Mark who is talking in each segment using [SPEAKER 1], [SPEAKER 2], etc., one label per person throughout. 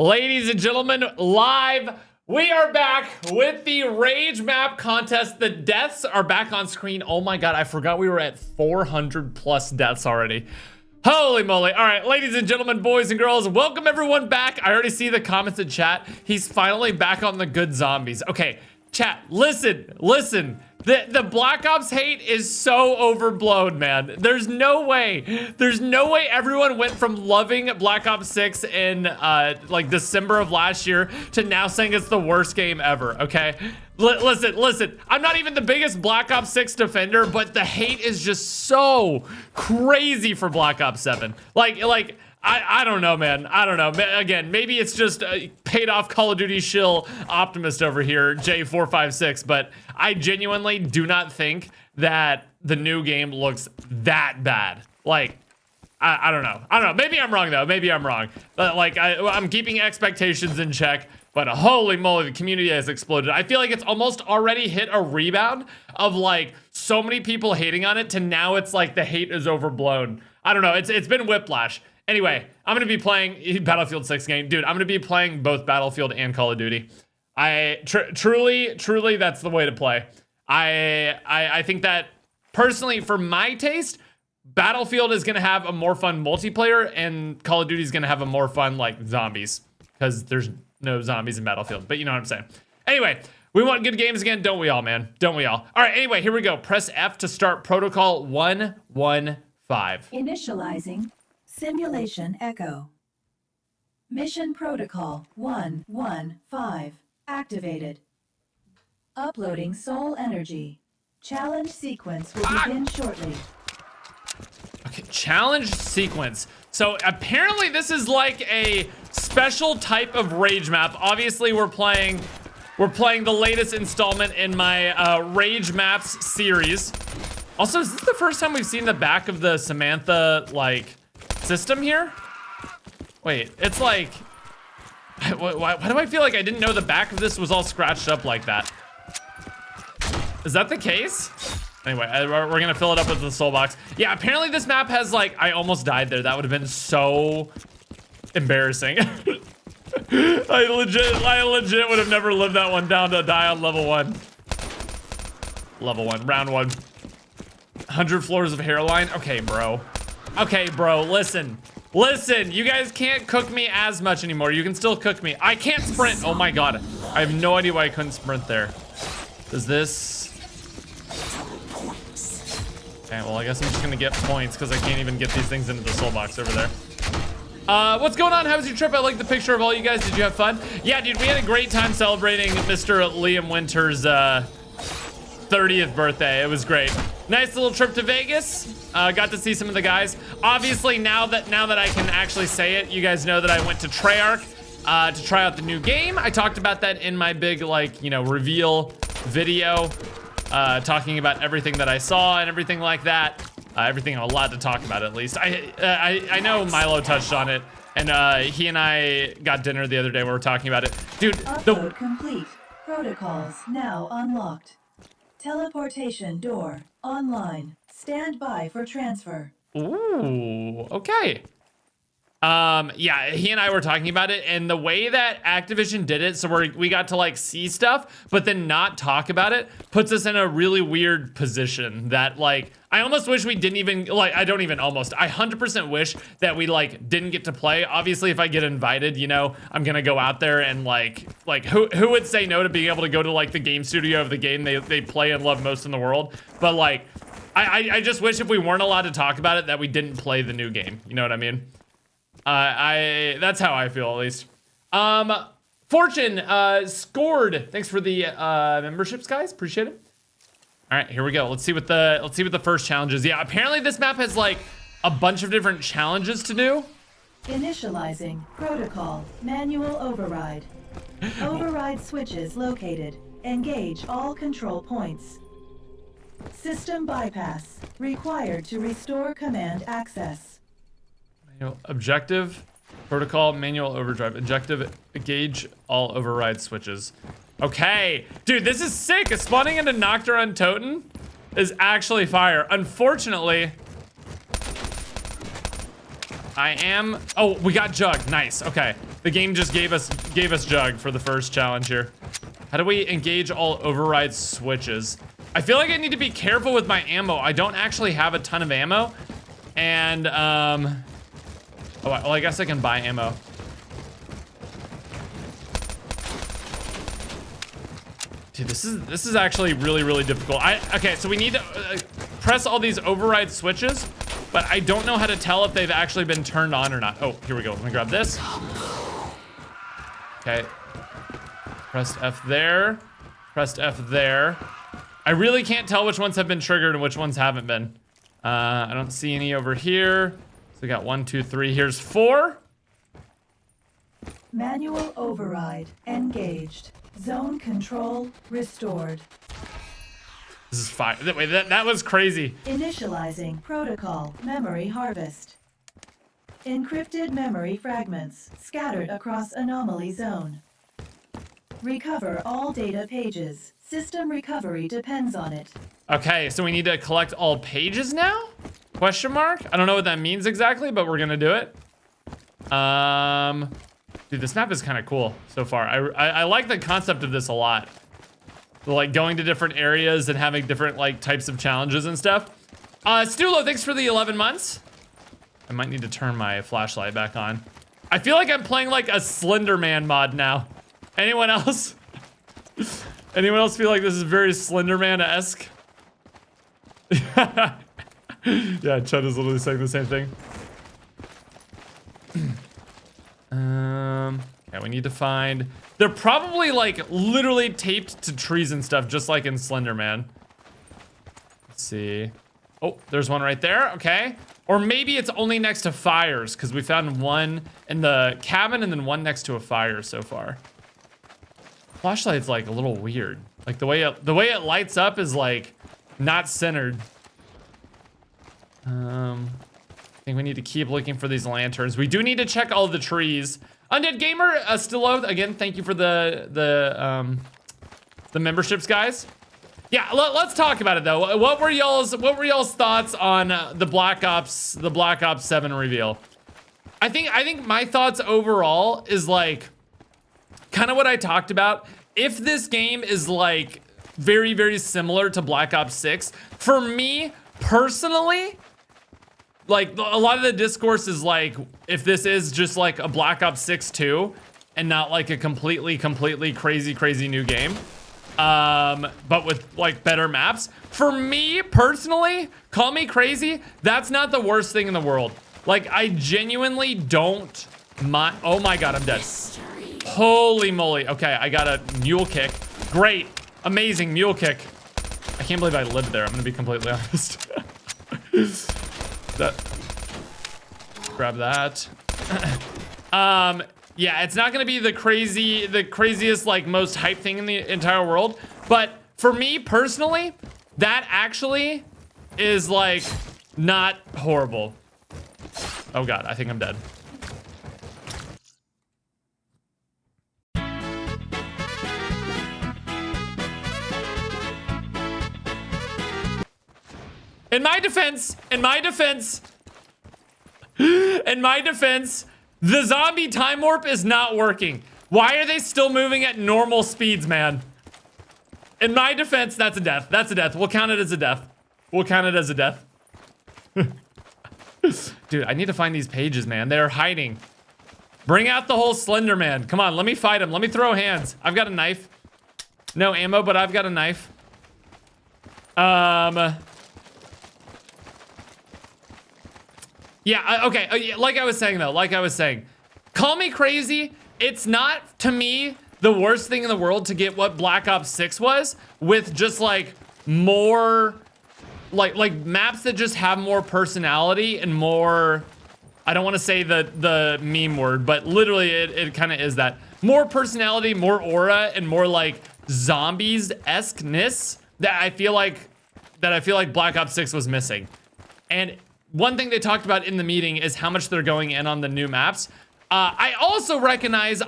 [SPEAKER 1] Ladies and gentlemen, live, we are back with the Rage Map contest. The deaths are back on screen. Oh my God, I forgot we were at 400 plus deaths already. Holy moly. All right, ladies and gentlemen, boys and girls, welcome everyone back. I already see the comments in chat. He's finally back on the good zombies. Okay, chat, listen. The Black Ops hate is so overblown, man. There's no way everyone went from loving Black Ops 6 in like December of last year to now saying it's the worst game ever, okay? Listen, I'm not even the biggest Black Ops 6 defender, but the hate is just so crazy for Black Ops 7. Like, I don't know, man. I don't know. Again, maybe it's just paid off Call of Duty shill optimist over here, J456, but I genuinely do not think that the new game looks that bad. Like, I don't know. Maybe I'm wrong, though. Maybe I'm wrong. But, like, I'm keeping expectations in check, but holy moly, the community has exploded. I feel like it's almost already hit a rebound of, like, so many people hating on it to now it's like the hate is overblown. I don't know. It's been whiplash. Anyway, I'm going to be playing Battlefield 6 game. Dude, I'm going to be playing both Battlefield and Call of Duty. Truly, that's the way to play. I think that, personally, for my taste, Battlefield is going to have a more fun multiplayer, and Call of Duty is going to have a more fun, like, zombies. Because there's no zombies in Battlefield, but you know what I'm saying. Anyway, we want good games again, don't we all, man? Don't we all? All right, anyway, here we go. Press F to start Protocol 115.
[SPEAKER 2] Initializing. Simulation Echo. Mission Protocol 115 activated. Uploading soul energy. Challenge sequence will begin shortly.
[SPEAKER 1] Okay, challenge sequence. So apparently this is like a special type of rage map. Obviously we're playing the latest installment in my Rage Maps series. Also, is this the first time we've seen the back of the Samantha, like, system here? Wait, it's like, why do I feel like I didn't know the back of this was all scratched up like that? Is that the case? Anyway, we're gonna fill it up with the soul box. Yeah, apparently this map has, like, I almost died there. That would have been so embarrassing. I legit would have never lived that one down to die on level 1. Level 1, round 1. 100 floors of hairline. Okay, bro, listen, you guys can't cook me as much anymore. You can still cook me. I can't sprint. Oh my God, I have no idea why I couldn't sprint there. Does this? Okay, well, I guess I'm just gonna get points because I can't even get these things into the soul box over there. What's going on? How was your trip? I like the picture of all you guys. Did you have fun? Yeah, dude, we had a great time celebrating Mr. Liam Winter's 30th birthday. It was great. Nice little trip to Vegas. Got to see some of the guys. Obviously, now that I can actually say it, you guys know that I went to Treyarch to try out the new game. I talked about that in my big, like, you know, reveal video, talking about everything that I saw and everything like that. Everything I'm allowed to talk about, at least. I know Milo touched on it, and he and I got dinner the other day where we were talking about it. Dude,
[SPEAKER 2] Upload complete. Protocols now unlocked. Teleportation door online. Stand by for transfer.
[SPEAKER 1] Ooh, okay. Yeah, he and I were talking about it, and the way that Activision did it, so we got to, like, see stuff, but then not talk about it, puts us in a really weird position that, like, I almost wish we didn't even, like, I 100% wish that we, like, didn't get to play. Obviously, if I get invited, you know, I'm gonna go out there and, like who would say no to being able to go to, like, the game studio of the game they play and love most in the world? But, like, I just wish if we weren't allowed to talk about it that we didn't play the new game. You know what I mean? That's how I feel, at least. Fortune scored. Thanks for the memberships, guys. Appreciate it. All right, here we go. Let's see what the first challenge is. Yeah, apparently this map has, like, a bunch of different challenges to do.
[SPEAKER 2] Initializing protocol manual override. Override switches located. Engage all control points. System bypass required to restore command access.
[SPEAKER 1] Objective, protocol, manual overdrive. Objective, engage all override switches. Okay, dude, this is sick. Spawning into Nocturne on Toten is actually fire. Unfortunately, I am... Oh, we got Jug. Nice. Okay. The game just gave us jug for the first challenge here. How do we engage all override switches? I feel like I need to be careful with my ammo. I don't actually have a ton of ammo. And, oh, well, I guess I can buy ammo. Dude, this is actually really, really difficult. Okay, so we need to press all these override switches, but I don't know how to tell if they've actually been turned on or not. Oh, here we go. Let me grab this. Okay. Pressed F there. Pressed F there. I really can't tell which ones have been triggered and which ones haven't been. I don't see any over here. So we got 1, 2, 3. Here's 4.
[SPEAKER 2] Manual override engaged. Zone control restored.
[SPEAKER 1] This is fine. Wait, that was crazy.
[SPEAKER 2] Initializing protocol memory harvest. Encrypted memory fragments scattered across anomaly zone. Recover all data pages. System recovery depends on it.
[SPEAKER 1] Okay, so we need to collect all pages now? Question mark? I don't know what that means exactly, but we're gonna do it. Dude, this map is kind of cool so far. I like the concept of this a lot. Like going to different areas and having different like types of challenges and stuff. Stulo, thanks for the 11 months. I might need to turn my flashlight back on. I feel like I'm playing like a Slender Man mod now. Anyone else? Anyone else feel like this is very Slender Man-esque? Yeah, Chud is literally saying the same thing. Yeah, we need to find... They're probably like literally taped to trees and stuff, just like in Slender Man. Let's see. Oh, there's one right there. Okay. Or maybe it's only next to fires, because we found one in the cabin and then one next to a fire so far. Flashlight's like a little weird. Like the way it lights up is like not centered. I think we need to keep looking for these lanterns. We do need to check all the trees. Undead Gamer, Stillo, again, thank you for the memberships, guys. Yeah, let's talk about it though. What were y'all's thoughts on the Black Ops 7 reveal? I think my thoughts overall is like kind of what I talked about. If this game is like very, very similar to Black Ops 6, for me personally, like a lot of the discourse is like, if this is just like a Black Ops 6 2 and not like a completely crazy new game, but with like better maps. For me personally, call me crazy, that's not the worst thing in the world. Like I genuinely don't mind. Oh my God, I'm dead. Holy moly. Okay, I got a mule kick. Great, amazing mule kick. I can't believe I lived there. I'm gonna be completely honest. Grab that. Yeah, it's not gonna be the craziest, like most hype thing in the entire world. But for me personally, that actually is like not horrible. Oh God, I think I'm dead. In my defense, the zombie time warp is not working. Why are they still moving at normal speeds, man? In my defense, that's a death. That's a death. We'll count it as a death. We'll count it as a death. Dude, I need to find these pages, man. They're hiding. Bring out the whole Slender Man. Come on, let me fight him. Let me throw hands. I've got a knife. No ammo, but I've got a knife. Yeah, okay, like I was saying though, call me crazy, it's not, to me, the worst thing in the world to get what Black Ops 6 was, with just like more, like maps that just have more personality and more, I don't want to say the meme word, but literally it kind of is that. More personality, more aura, and more like zombies-esque-ness that I feel like Black Ops 6 was missing. And one thing they talked about in the meeting is how much they're going in on the new maps. I also recognize,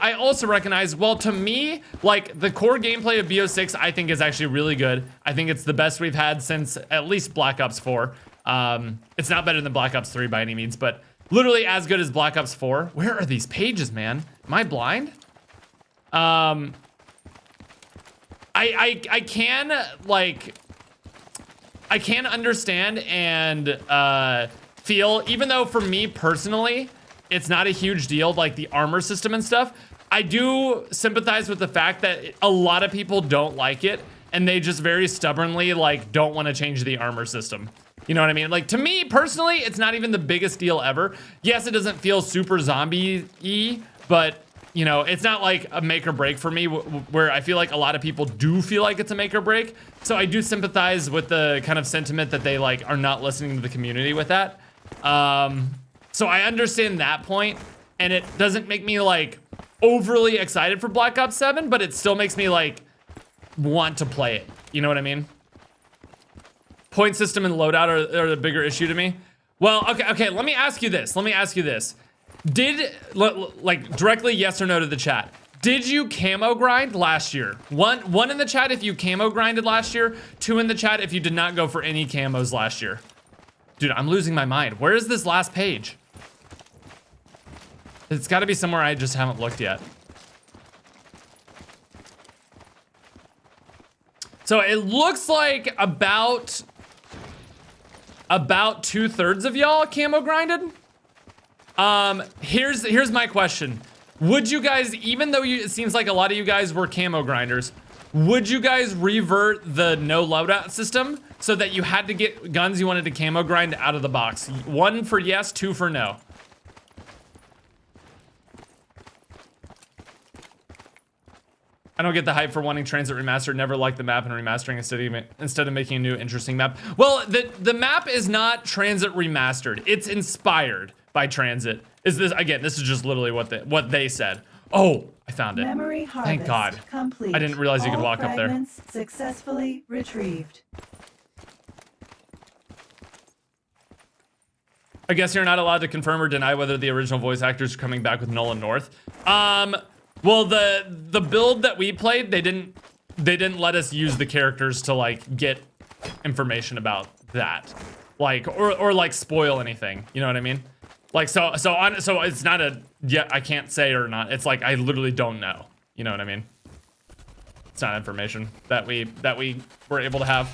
[SPEAKER 1] well, to me, like the core gameplay of BO6, I think is actually really good. I think it's the best we've had since at least Black Ops 4. It's not better than Black Ops 3 by any means, but literally as good as Black Ops 4. Where are these pages, man? Am I blind? I can like I can understand and feel, even though for me personally it's not a huge deal, like the armor system and stuff, I do sympathize with the fact that a lot of people don't like it and they just very stubbornly like don't want to change the armor system. You know what I mean? Like, to me personally, it's not even the biggest deal ever. Yes, it doesn't feel super zombie-y, but you know, it's not like a make or break for me, where I feel like a lot of people do feel like it's a make or break. So I do sympathize with the kind of sentiment that they like are not listening to the community with that. So I understand that point, and it doesn't make me like overly excited for Black Ops 7, but it still makes me like want to play it. You know what I mean? Point system and loadout are the bigger issue to me. Well, okay, let me ask you this. Did, like, directly yes or no to the chat, did you camo grind last year? One in the chat if you camo grinded last year, 2 in the chat if you did not go for any camos last year. Dude, I'm losing my mind. Where is this last page? It's gotta be somewhere I just haven't looked yet. So it looks like about 2/3 of y'all camo grinded. Here's my question. Would you guys, even though it seems like a lot of you guys were camo grinders, would you guys revert the no loadout system so that you had to get guns you wanted to camo grind out of the box? 1 for yes, 2 for no. I don't get the hype for wanting Transit Remastered. Never liked the map and remastering instead of making a new interesting map. Well, the map is not Transit Remastered. It's inspired by Transit. This is just literally what they said. Oh, I found it.
[SPEAKER 2] Memory harvest
[SPEAKER 1] Thank God.
[SPEAKER 2] complete.
[SPEAKER 1] I didn't realize you could walk up there.
[SPEAKER 2] Fragments successfully retrieved.
[SPEAKER 1] I guess you're not allowed to confirm or deny whether the original voice actors are coming back with Nolan North. Well, the build that we played, they didn't let us use the characters to like get information about that, like or like spoil anything. You know what I mean? Like so it's not a I can't say or not. It's like I literally don't know. You know what I mean? It's not information that we were able to have.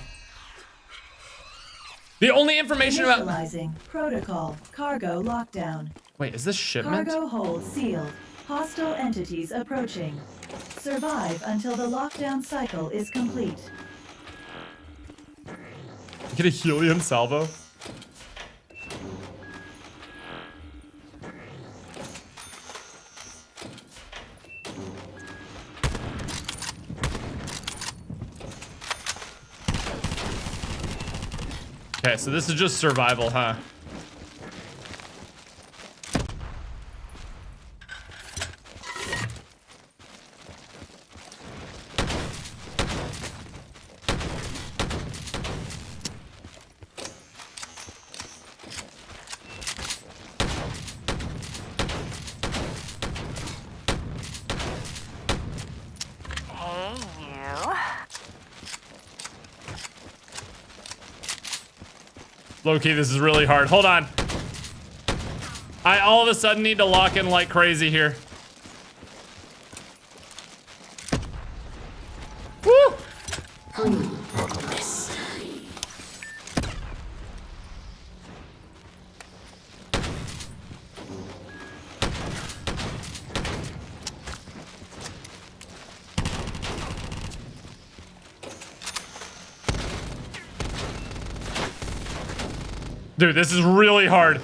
[SPEAKER 1] The only information about
[SPEAKER 2] Initializing protocol cargo lockdown.
[SPEAKER 1] Wait, is this shipment?
[SPEAKER 2] Cargo hold sealed. Hostile entities approaching. Survive until the lockdown cycle is complete.
[SPEAKER 1] Get a helium salvo. Okay, so this is just survival, huh? Low-key, this is really hard. Hold on. I all of a sudden need to lock in like crazy here. Woo! Dude, this is really hard.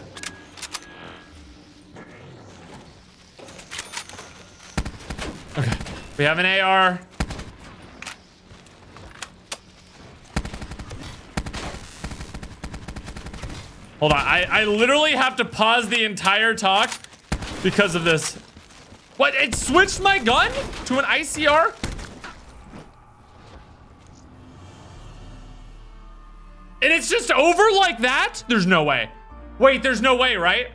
[SPEAKER 1] Okay, we have an AR. Hold on, I literally have to pause the entire talk because of this. What, it switched my gun to an ICR? And it's just over like that? There's no way. Wait, there's no way, right?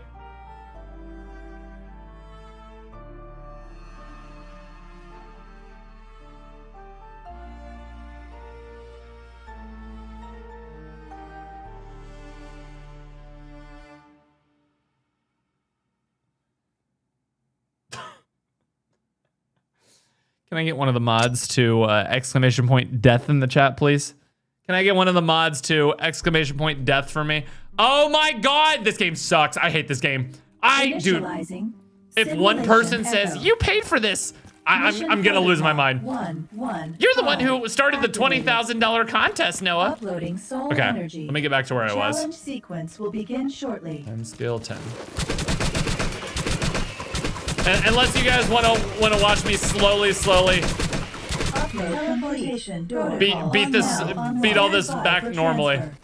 [SPEAKER 1] Can I get one of the mods to exclamation point death in the chat, please? Can I get one of the mods to exclamation point death for me? Oh my God, this game sucks. I hate this game. Dude, if one person says, you paid for this, I'm gonna lose my mind. You're the one who started the $20,000 contest, Noah.
[SPEAKER 2] Uploading soul
[SPEAKER 1] Okay,
[SPEAKER 2] energy.
[SPEAKER 1] let me get back to where I was.
[SPEAKER 2] Challenge sequence will begin shortly.
[SPEAKER 1] 10 skill 10. Unless you guys want to watch me slowly beat all this back normally.
[SPEAKER 2] Transfer.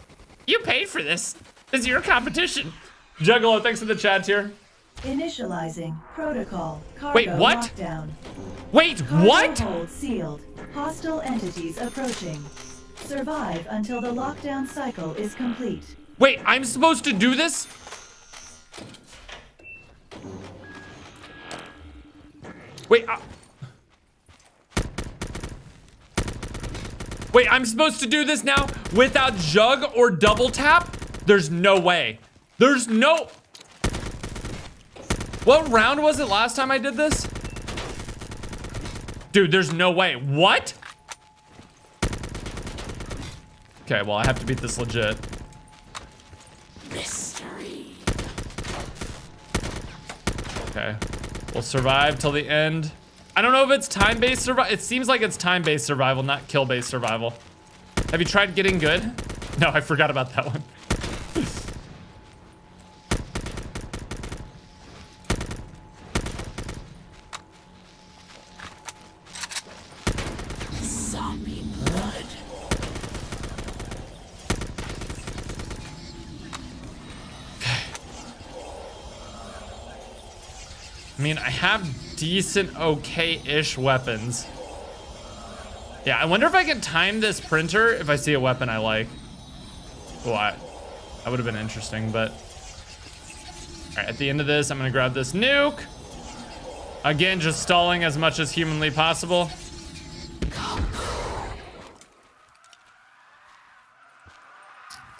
[SPEAKER 1] You paid for this. This is your competition. Juggalo, thanks for the chat here.
[SPEAKER 2] Initializing protocol. Cargo
[SPEAKER 1] Wait, what?
[SPEAKER 2] Lockdown.
[SPEAKER 1] Wait,
[SPEAKER 2] Cargo
[SPEAKER 1] what?
[SPEAKER 2] hold sealed. Hostile entities approaching. Survive until the lockdown cycle is complete.
[SPEAKER 1] Wait, I'm supposed to do this? Wait, wait, I'm supposed to do this now without jug or double tap? There's no way. There's no... What round was it last time I did this? Dude, there's no way. What? Okay, well, I have to beat this legit. Mystery. Okay. We'll survive till the end. I don't know if it's time-based survival. It seems like it's time-based survival, not kill-based survival. Have you tried getting good? No, I forgot about that one.
[SPEAKER 3] Zombie blood.
[SPEAKER 1] I mean, I have decent, okay-ish weapons. Yeah, I wonder if I can time this printer if I see a weapon I like. Oh, that would have been interesting, but... All right, at the end of this, I'm gonna grab this nuke. Again, just stalling as much as humanly possible.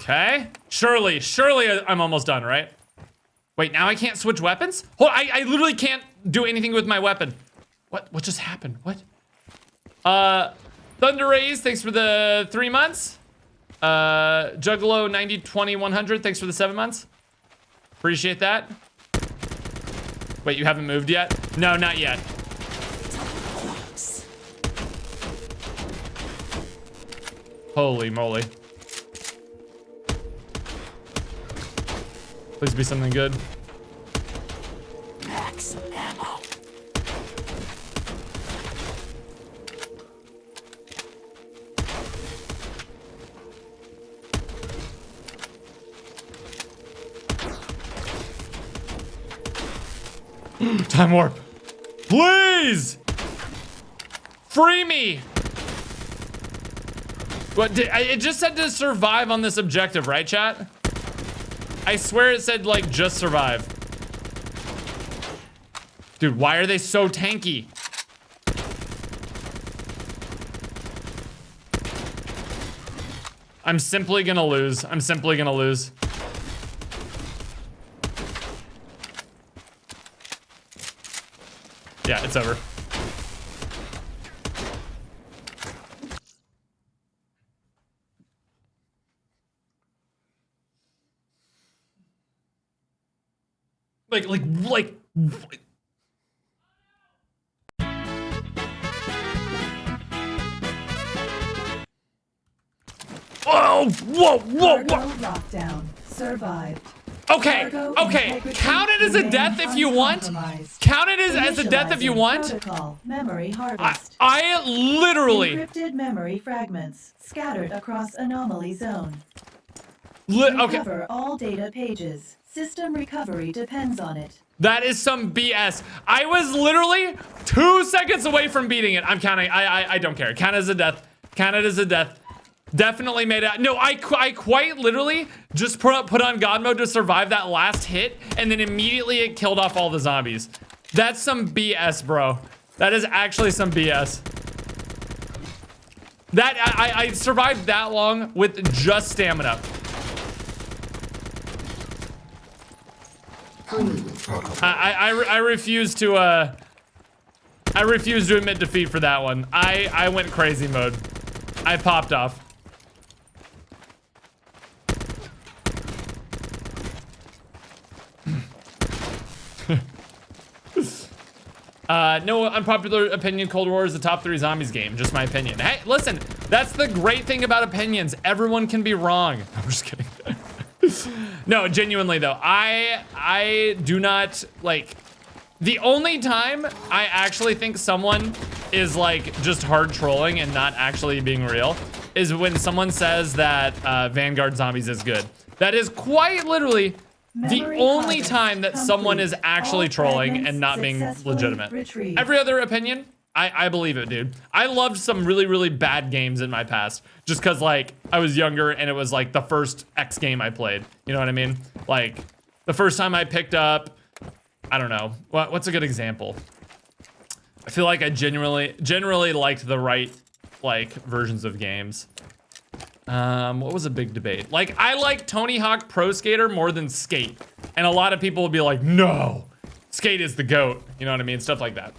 [SPEAKER 1] Okay. Surely I'm almost done, right? Wait, now I can't switch weapons? Hold, I literally can't do anything with my weapon. What just happened? What? Thunder Rays, thanks for the 3 months. Juggalo 90 20 100, thanks for the 7 months. Appreciate that. Wait, you haven't moved yet? No, not yet. Holy moly. Please be something good.
[SPEAKER 3] Max ammo.
[SPEAKER 1] Time warp. Please! Free me! What, it just said to survive on this objective, right, chat? I swear it said, like, just survive. Dude, why are they so tanky? I'm simply gonna lose. I'm simply gonna lose. Yeah, it's over. Like. Oh, whoa.
[SPEAKER 2] Lockdown. Survived.
[SPEAKER 1] Okay. Count it as a death if you want. Count it as a death if you want.
[SPEAKER 2] Protocol. Memory harvest.
[SPEAKER 1] I literally.
[SPEAKER 2] Encrypted memory fragments scattered across anomaly zone.
[SPEAKER 1] Okay.
[SPEAKER 2] Recover all data pages. System recovery depends on it.
[SPEAKER 1] That is some BS. I was literally 2 seconds away from beating it. I'm counting. I don't care. Count it as a death. Count it as a death. Definitely made it. No, I quite literally just put on God mode to survive that last hit, and then immediately it killed off all the zombies. That's some BS, bro. That is actually some BS. That I survived that long with just stamina. I refuse to I refuse to admit defeat for that one. I went crazy mode. I popped off. No unpopular opinion, Cold War is the top 3 zombies game. Just my opinion. Hey, listen, that's the great thing about opinions. Everyone can be wrong. I'm just kidding. No, genuinely though, I do not like, the only time I actually think someone is like just hard trolling and not actually being real is when someone says that Vanguard Zombies is good. That is quite literally the only time that someone is actually trolling and not being legitimate. Every other opinion, I believe it, dude. I loved some really, really bad games in my past just because, like, I was younger and it was, like, the first X game I played. You know what I mean? Like, the first time I picked up, I don't know. What's a good example? I feel like I generally liked the right, like, versions of games. What was a big debate? Like, I like Tony Hawk Pro Skater more than Skate. And a lot of people will be like, no, Skate is the GOAT. You know what I mean? Stuff like that.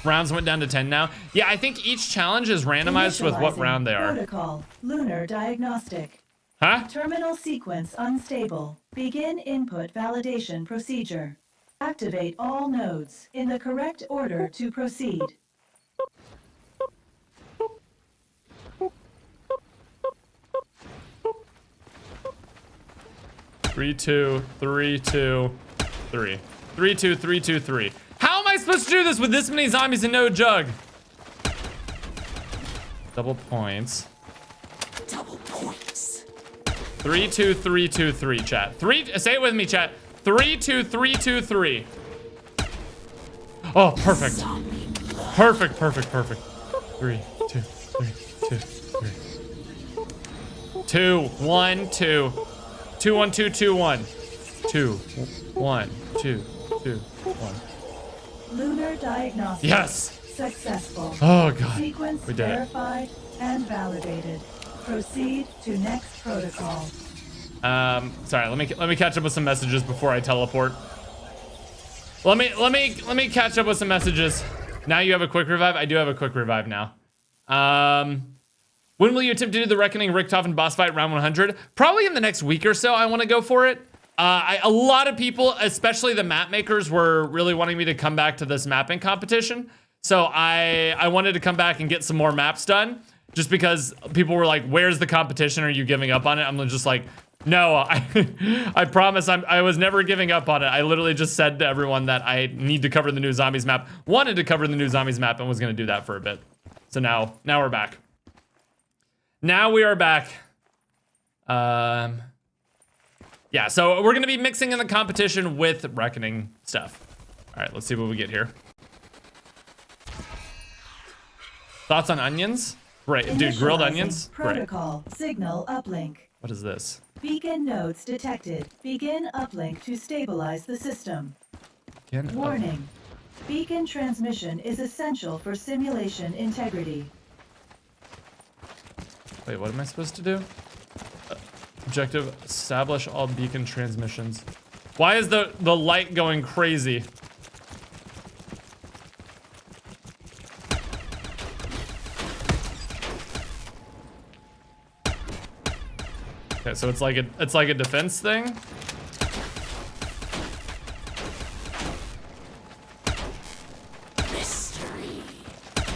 [SPEAKER 1] Rounds went down to 10 now. Yeah, I think each challenge is randomized with what round they are.
[SPEAKER 2] Protocol, lunar diagnostic.
[SPEAKER 1] Huh?
[SPEAKER 2] Terminal sequence unstable. Begin input validation procedure. Activate all nodes in the correct order to proceed.
[SPEAKER 1] Three, two, three, two, three. 3, 2, 3, 2, 3. How am I supposed to do this with this many zombies and no jug? Double points.
[SPEAKER 3] Double points.
[SPEAKER 1] 3, 2, 3, 2, 3, chat. Say it with me, chat. 3, 2, 3, 2, 3. Oh, perfect. Perfect, perfect, perfect. 3, 2, 3, 2, 3. 2, 1, 2. 2, 1, 2, 2, 1. 2, 1, 2, 2, 1.
[SPEAKER 2] Lunar diagnostic.
[SPEAKER 1] Yes.
[SPEAKER 2] Successful.
[SPEAKER 1] Oh god.
[SPEAKER 2] Sequence
[SPEAKER 1] We did it.
[SPEAKER 2] verified and validated. Proceed to next protocol.
[SPEAKER 1] Sorry. Let me catch up with some messages before I teleport. Let me catch up with some messages. Now you have a quick revive. I do have a quick revive now. When will you attempt to do the Reckoning Richtofen boss fight round 100? Probably in the next week or so. I want to go for it. A lot of people, especially the map makers, were really wanting me to come back to this mapping competition. So I wanted to come back and get some more maps done, just because people were like, "Where's the competition? Are you giving up on it?" I'm just like, "No, I promise I was never giving up on it. I literally just said to everyone that I need to cover the new zombies map, wanted to cover the new zombies map, and was gonna do that for a bit. So now we're back. Now we are back. Yeah, so we're gonna be mixing in the competition with Reckoning stuff. All right, let's see what we get here. Thoughts on onions? Great, dude, grilled onions? Great.
[SPEAKER 2] Protocol, signal uplink.
[SPEAKER 1] What is this?
[SPEAKER 2] Beacon nodes detected. Begin uplink to stabilize the system. Warning. Beacon transmission is essential for simulation integrity.
[SPEAKER 1] Wait, what am I supposed to do? Objective, establish all beacon transmissions. Why is the light going crazy? Okay, so it's like a defense thing.
[SPEAKER 3] Mystery.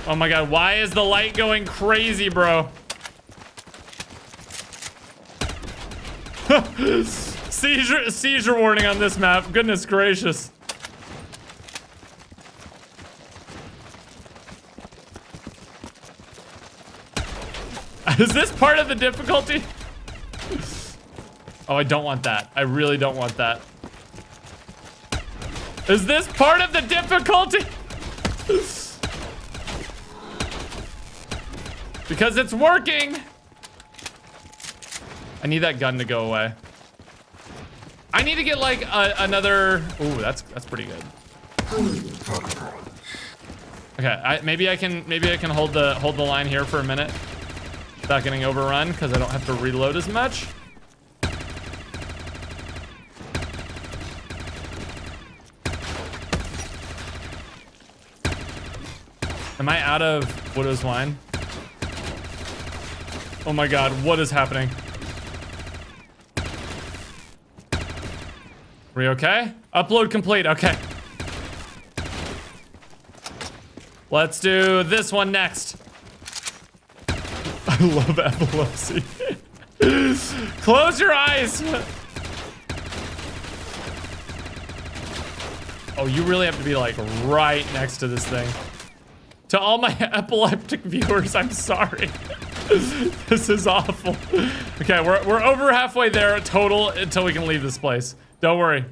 [SPEAKER 1] Oh my god, why is the light going crazy, bro? Seizure warning on this map. Goodness gracious. Is this part of the difficulty? Oh, I don't want that. I really don't want that. Is this part of the difficulty? Because it's working. I need that gun to go away. I need to get like another. Ooh, that's pretty good. Okay, maybe I can hold the line here for a minute without getting overrun because I don't have to reload as much. Am I out of Widow's Wine? Oh my God, what is happening? Are we okay? Upload complete, okay. Let's do this one next. I love epilepsy. Close your eyes. Oh, you really have to be like right next to this thing. To all my epileptic viewers, I'm sorry. This is awful. Okay, we're over halfway there total until we can leave this place. Don't worry.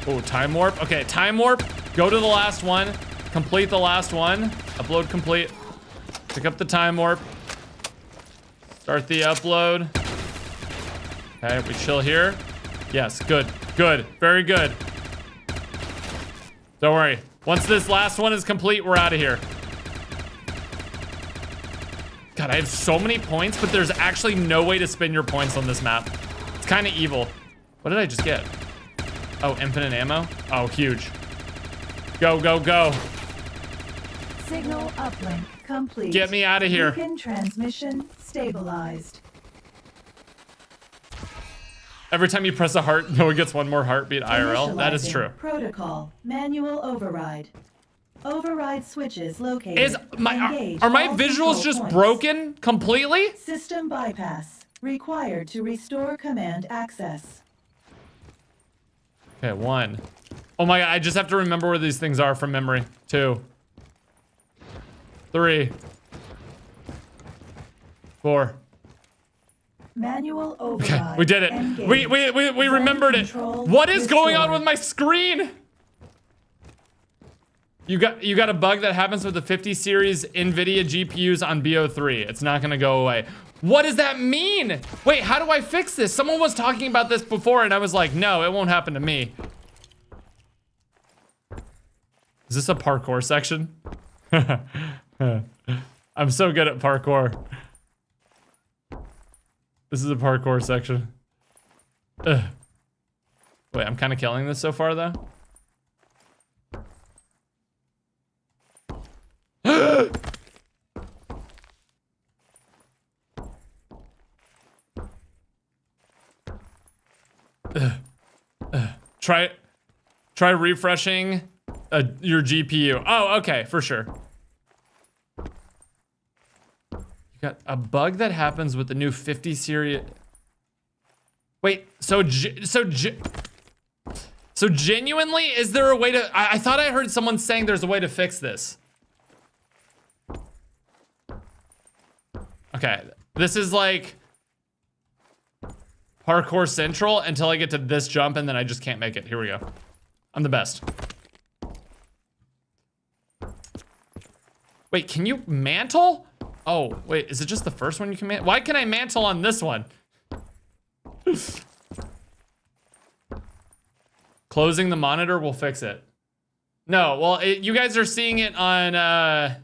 [SPEAKER 1] Oh, time warp. Okay, time warp. Go to the last one. Complete the last one. Upload complete. Pick up the time warp. Start the upload. Okay, we chill here. Yes, good, good, very good. Don't worry. Once this last one is complete, we're out of here. God, I have so many points, but there's actually no way to spend your points on this map. It's kind of evil. What did I just get? Oh, infinite ammo? Oh, huge. Go, go, go.
[SPEAKER 2] Signal uplink complete.
[SPEAKER 1] Get me out of here.
[SPEAKER 2] Beacon transmission stabilized.
[SPEAKER 1] Every time you press a heart, no one gets one more heartbeat IRL. That is true.
[SPEAKER 2] Protocol manual override. Override switches located.
[SPEAKER 1] Are my visuals just broken completely?
[SPEAKER 2] System bypass required to restore command access.
[SPEAKER 1] Okay, 1. Oh my God, I just have to remember where these things are from memory. 2. 3. 4.
[SPEAKER 2] Manual override.
[SPEAKER 1] Okay, we did it.
[SPEAKER 2] Engage.
[SPEAKER 1] We remembered it. What is going on with my screen? You got a bug that happens with the 50 series NVIDIA GPUs on BO3. It's not gonna go away. What does that mean? Wait, how do I fix this? Someone was talking about this before and I was like, no, it won't happen to me. Is this a parkour section? I'm so good at parkour. This is a parkour section. Ugh. Wait, I'm kind of killing this so far though. Try refreshing your GPU. Oh, okay, for sure. You got a bug that happens with the new 50 series. Wait, so genuinely, is there a way to? I thought I heard someone saying there's a way to fix this. Okay, this is like parkour central until I get to this jump and then I just can't make it. Here we go. I'm the best. Wait, can you mantle? Oh, wait, is it just the first one you can mantle? Why can I mantle on this one? Closing the monitor will fix it. No, well, you guys are seeing it on,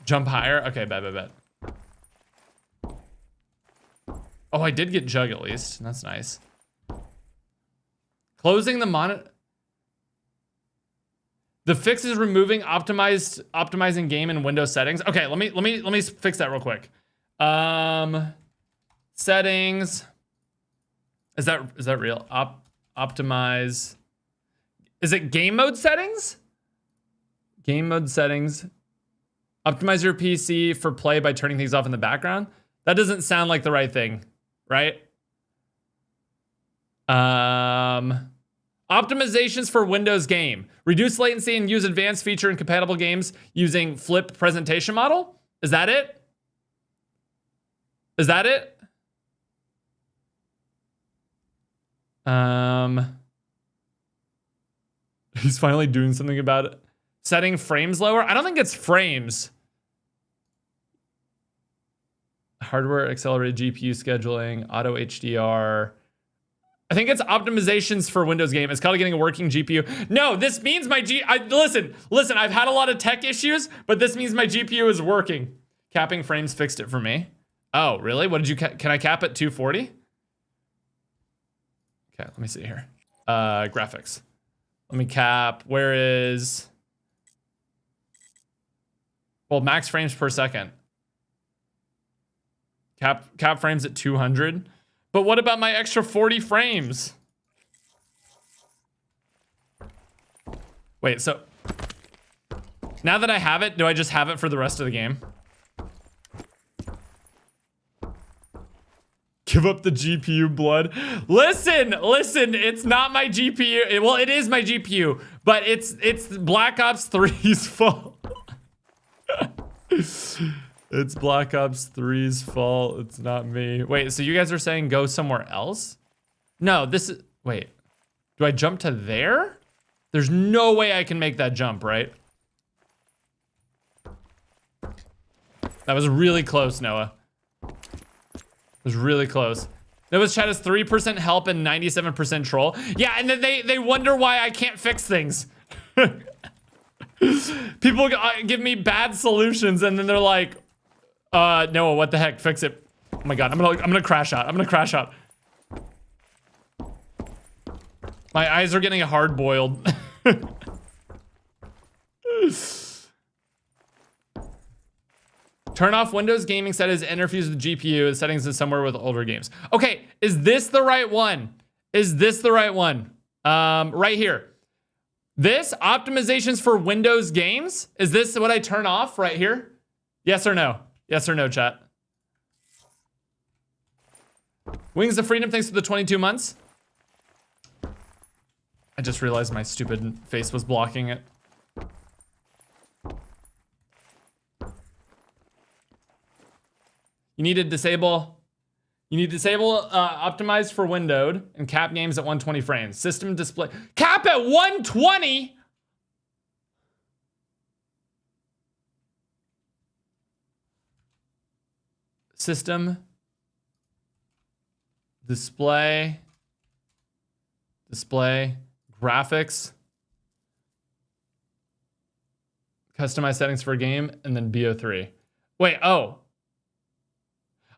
[SPEAKER 1] jump higher. Okay, bet. Oh, I did get jug at least. That's nice. Closing the monitor. The fix is removing optimizing game and Windows settings. Okay, let me fix that real quick. Settings. Is that real? Optimize. Is it game mode settings? Game mode settings. Optimize your PC for play by turning things off in the background. That doesn't sound like the right thing, right? Optimizations for Windows game. Reduce latency and use advanced feature and compatible games using flip presentation model. Is that it? Is that it? He's finally doing something about it. Setting frames lower. I don't think it's frames. Hardware accelerated GPU scheduling, auto HDR. I think it's optimizations for Windows game. It's called getting a working GPU. No, this means my listen, I've had a lot of tech issues, but this means my GPU is working. Capping frames fixed it for me. Oh, really? What did you, can I cap at 240? Okay, let me see here. Graphics. Let me cap. Where is... Well, max frames per second. Cap frames at 200. But what about my extra 40 frames? Wait, so... Now that I have it, do I just have it for the rest of the game? Give up the GPU, blood. Listen, it's not my GPU. Well, it is my GPU, but it's Black Ops 3's fault. It's Black Ops 3's fault. It's not me. Wait, so you guys are saying go somewhere else? No, this is... Wait. Do I jump to there? There's no way I can make that jump, right? That was really close, Noah. It was really close. Noah's chat is 3% help and 97% troll. Yeah, and then they wonder why I can't fix things. People give me bad solutions and then they're like, Noah, what the heck? Fix it. Oh my god, I'm gonna crash out. I'm gonna crash out. My eyes are getting hard boiled. Turn off Windows gaming settings, interface with the GPU. The settings is somewhere with older games. Okay, is this the right one? Is this the right one? Right here. This optimizations for Windows games. Is this what I turn off right here? Yes or no? Yes or no, chat? Wings of Freedom, thanks for the 22 months. I just realized my stupid face was blocking it. You need to disable optimize for windowed and cap games at 120 frames. System display, cap at 120? System, display, graphics, customize settings for a game, and then BO3. Wait, oh,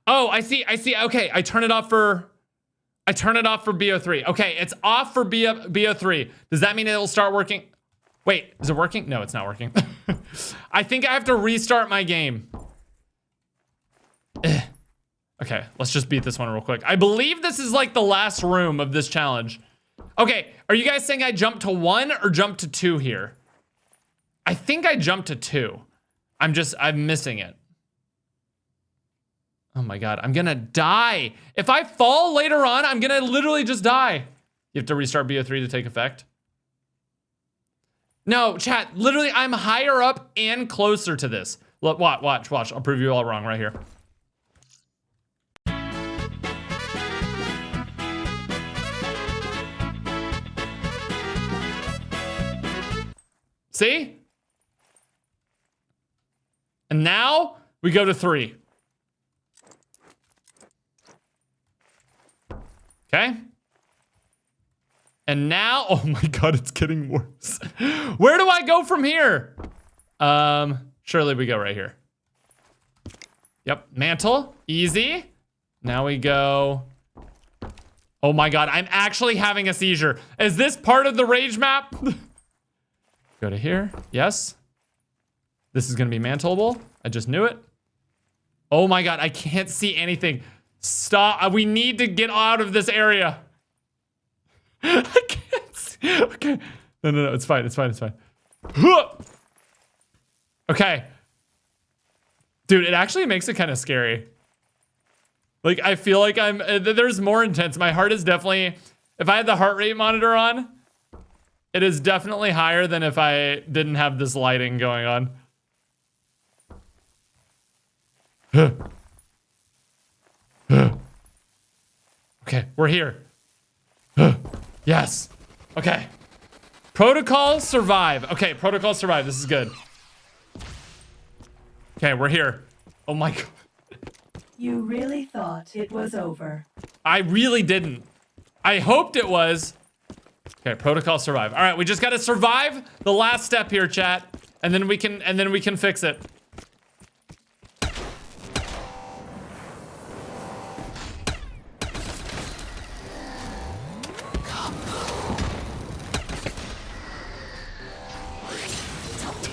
[SPEAKER 1] I see. Okay, I turn it off for BO3. Okay, it's off for BO3. Does that mean it'll start working? Wait, is it working? No, it's not working. I think I have to restart my game. Okay, let's just beat this one real quick. I believe this is like the last room of this challenge. Okay, are you guys saying I jump to 1 or jump to 2 here? I think I jumped to 2. I'm missing it. Oh my god, I'm gonna die. If I fall later on, I'm gonna literally just die. You have to restart BO3 to take effect. No, chat, literally I'm higher up and closer to this. Look, watch. I'll prove you all wrong right here. See? And now we go to 3. Okay. And now, oh my god, it's getting worse. Where do I go from here? Surely we go right here. Yep, mantle, easy. Now we go. Oh my god, I'm actually having a seizure. Is this part of the rage map? Go to here, yes. This is gonna be mantleable. I just knew it. Oh my god, I can't see anything. Stop, we need to get out of this area. I can't see, okay. No, it's fine. Okay. Dude, it actually makes it kind of scary. Like, I feel like there's more intense. My heart is definitely, if I had the heart rate monitor on, it is definitely higher than if I didn't have this lighting going on. Okay, we're here. Yes. Okay. Protocol survive. Okay, protocol survive. This is good. Okay, we're here. Oh my god.
[SPEAKER 2] You really thought it was over.
[SPEAKER 1] I really didn't. I hoped it was. Okay, protocol survive. All right, we just got to survive the last step here, chat, and then we can fix it.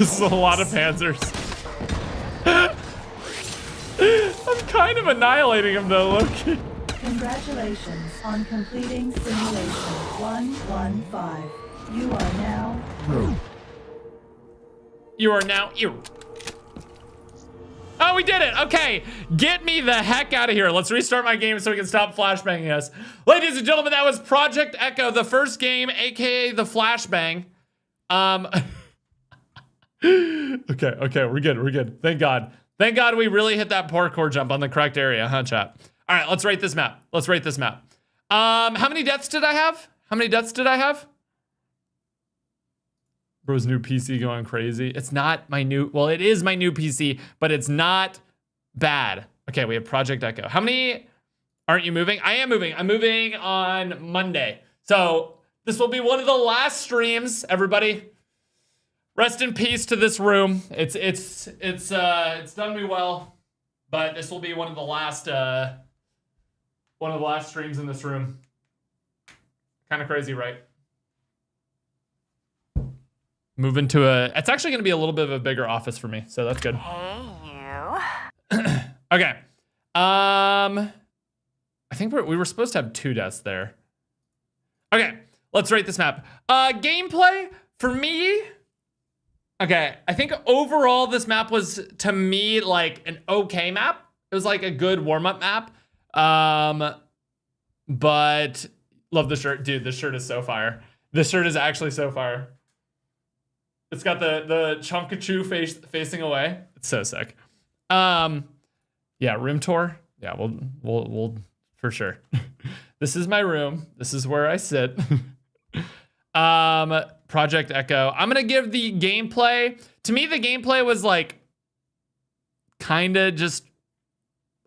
[SPEAKER 1] This is a lot of panzers. I'm kind of annihilating him though, Loki.
[SPEAKER 2] Congratulations on completing simulation 115. You are now...
[SPEAKER 1] You are now... Ew. Oh, we did it. Okay. Get me the heck out of here. Let's restart my game so we can stop flashbanging us. Ladies and gentlemen, that was Project Echo, the first game, aka the flashbang. Okay, we're good. Thank God. Thank God we really hit that parkour jump on the correct area, huh, chat? All right, let's rate this map. How many deaths did I have? Bro's new PC going crazy. It's not my new, well, it is my new PC, but it's not bad. Okay, we have Project Echo. How many aren't you moving? I am moving. I'm moving on Monday. So this will be one of the last streams, everybody. Rest in peace to this room. It's done me well, but this will be one of the last streams in this room. Kind of crazy, right? Moving to it's actually gonna be a little bit of a bigger office for me, so that's good.
[SPEAKER 3] Hey, you.
[SPEAKER 1] Okay. I think we were supposed to have 2 deaths there. Okay, let's rate this map. Gameplay for me. Okay, I think overall this map was, to me, like an okay map. It was like a good warm-up map. But love the shirt. Dude, this shirt is so fire. This shirt is actually so fire. It's got the Chonkachu facing away. It's so sick. Yeah, room tour. Yeah, we'll for sure. This is my room. This is where I sit. Project Echo. I'm gonna give the gameplay. To me, the gameplay was like kind of just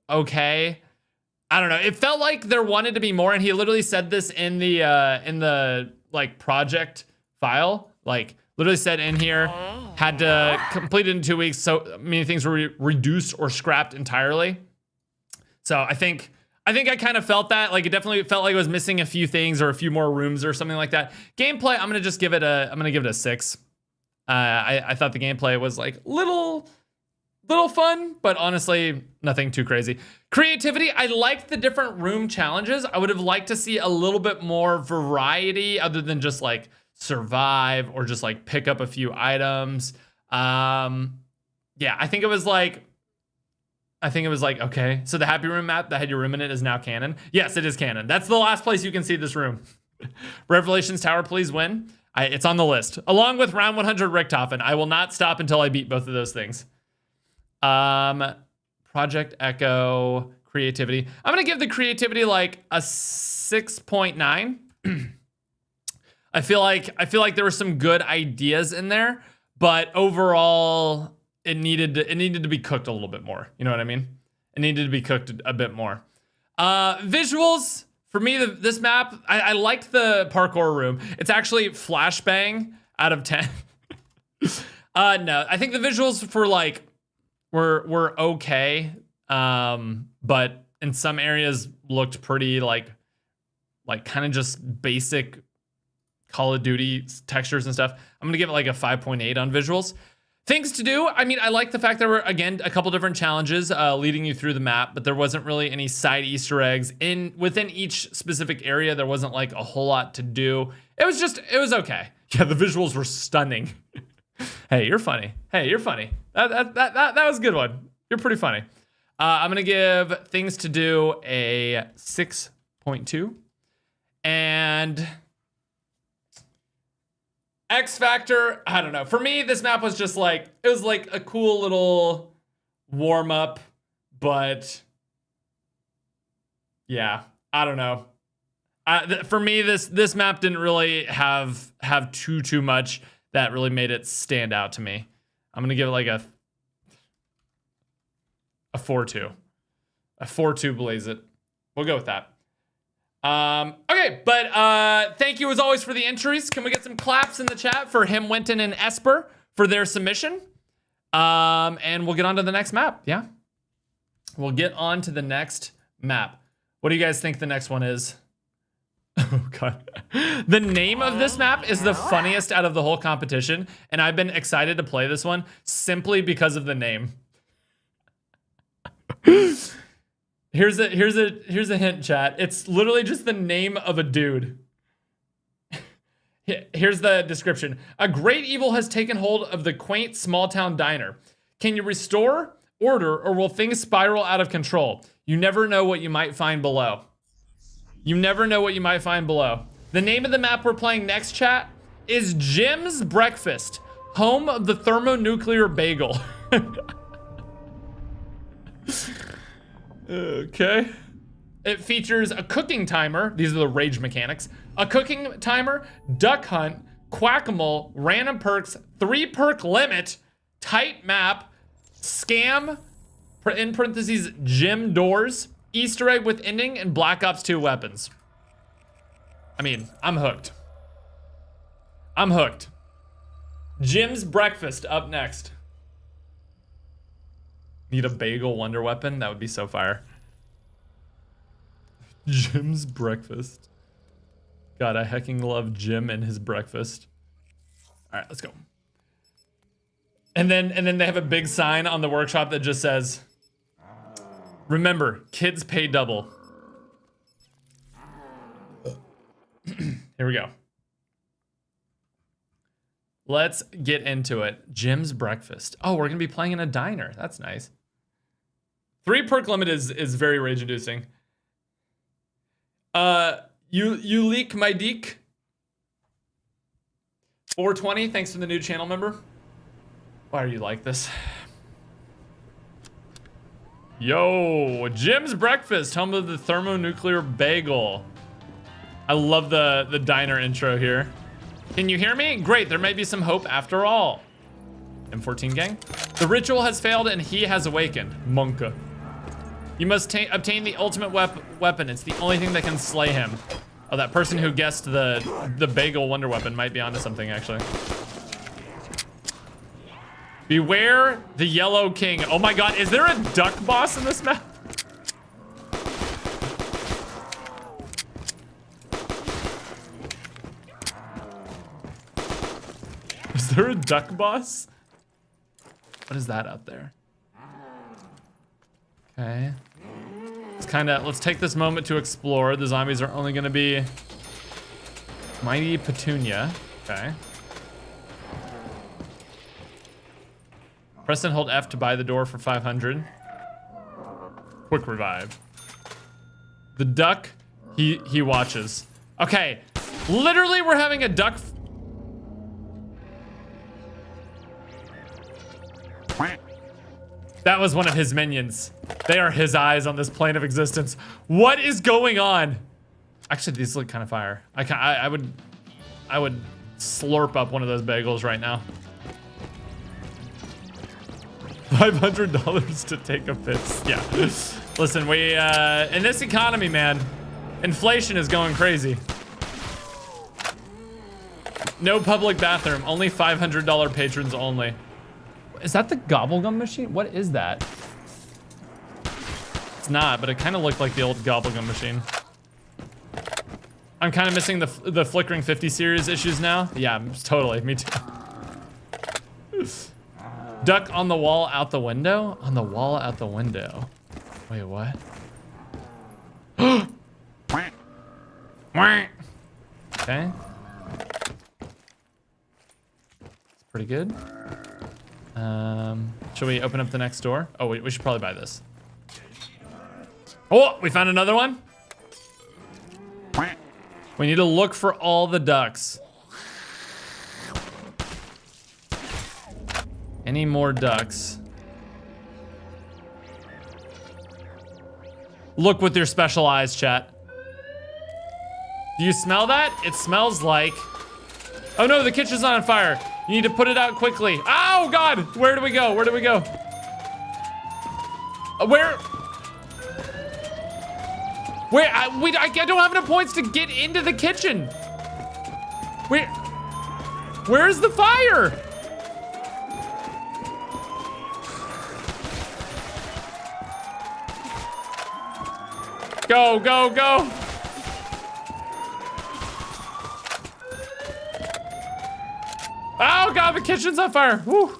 [SPEAKER 1] okay. I don't know. It felt like there wanted to be more, and he literally said this in the like project file. Like literally said in here, had to complete it in 2 weeks. So many things were reduced or scrapped entirely. So I think I kind of felt that. Like it definitely felt like it was missing a few things or a few more rooms or something like that. Gameplay, I'm gonna give it a 6. I thought the gameplay was like little fun, but honestly, nothing too crazy. Creativity, I liked the different room challenges. I would have liked to see a little bit more variety other than just like survive or just like pick up a few items. Yeah, I think it was like, okay, so the Happy Room map that had your room in it is now canon. Yes, it is canon. That's the last place you can see this room. Revelations Tower, please win. It's on the list. Along with round 100 Richtofen. I will not stop until I beat both of those things. Project Echo, creativity. I'm gonna give the creativity like a 6.9. I feel like there were some good ideas in there, but overall it needed to be cooked a little bit more. You know what I mean? It needed to be cooked a bit more. Visuals for me, this map, I liked the parkour room. It's actually flashbang out of 10. No, I think the visuals for like were okay, but in some areas looked pretty like kind of just basic Call of Duty textures and stuff. I'm gonna give it like a 5.8 on visuals. Things to do, I mean, I like the fact there were, again, a couple different challenges leading you through the map, but there wasn't really any side Easter eggs. Within each specific area, there wasn't like a whole lot to do. It was okay. Yeah, the visuals were stunning. Hey, you're funny. That was a good one. You're pretty funny. I'm gonna give Things to Do a 6.2. And X Factor, I don't know. For me, this map was just like, it was like a cool little warm up, but yeah, I don't know. For me, this map didn't really have too much that really made it stand out to me. I'm gonna give it like a 4.2. A 4.2 blaze it. We'll go with that. Okay, but thank you as always for the entries. Can we get some claps in the chat for him, Winton, and Esper for their submission? And we'll get on to the next map. Yeah, we'll get on to the next map. What do you guys think the next one is? Oh god. The name of this map is the funniest out of the whole competition, and I've been excited to play this one simply because of the name. Here's a hint, chat. It's literally just the name of a dude. Here's the description. A great evil has taken hold of the quaint small town diner. Can you restore order, or will things spiral out of control? You never know what you might find below. You never know what you might find below. The name of the map we're playing next, chat, is Jim's Breakfast, home of the thermonuclear bagel. Okay. It features a cooking timer. These are the rage mechanics. A cooking timer, duck hunt, quack-a-mole, random perks, 3-perk limit, tight map, scam, in parentheses, gym doors, Easter egg with ending, and Black Ops 2 weapons. I mean, I'm hooked. I'm hooked. Jim's Breakfast up next. Need a bagel wonder weapon? That would be so fire. Jim's Breakfast. God, I hecking love Jim and his breakfast. All right, let's go. And then they have a big sign on the workshop that just says, remember, kids pay double. Here we go. Let's get into it. Jim's Breakfast. Oh, we're gonna be playing in a diner. That's nice. 3-perk limit is very rage inducing. You leak my deek. 420, thanks for the new channel member. Why are you like this? Yo, Jim's Breakfast, home of the thermonuclear bagel. I love the diner intro here. Can you hear me? Great, there may be some hope after all. M14 gang. The ritual has failed and he has awakened. Monka. You must obtain the ultimate weapon. It's the only thing that can slay him. Oh, that person who guessed the bagel wonder weapon might be onto something, actually. Beware the Yellow King. Oh my god, is there a duck boss in this map? Is there a duck boss? What is that out there? Okay. Let's take this moment to explore. The zombies are only gonna be Mighty Petunia. Okay. Press and hold F to buy the door for 500. Quick revive. The duck, he watches. Okay, literally we're having a duck. That was one of his minions. They are his eyes on this plane of existence. What is going on? Actually, these look kind of fire. I would slurp up one of those bagels right now. $500 to take a piss. Yeah. Listen, we in this economy, man, inflation is going crazy. No public bathroom, only $500 patrons only. Is that the gobblegum machine? What is that? It's not, but it kind of looked like the old gobblegum machine. I'm kind of missing the Flickering 50 series issues now. Yeah, totally, me too. Duck on the wall out the window? On the wall out the window. Wait, what? Okay. It's pretty good. Should we open up the next door? Oh, we should probably buy this. Oh, we found another one. We need to look for all the ducks. Any more ducks? Look with your special eyes, chat. Do you smell that? It smells like... Oh no, the kitchen's not on fire. You need to put it out quickly. Oh God, where do we go? Where do we go? Where? I don't have enough points to get into the kitchen. Where's the fire? Go, go, go. Oh God, the kitchen's on fire. Woo.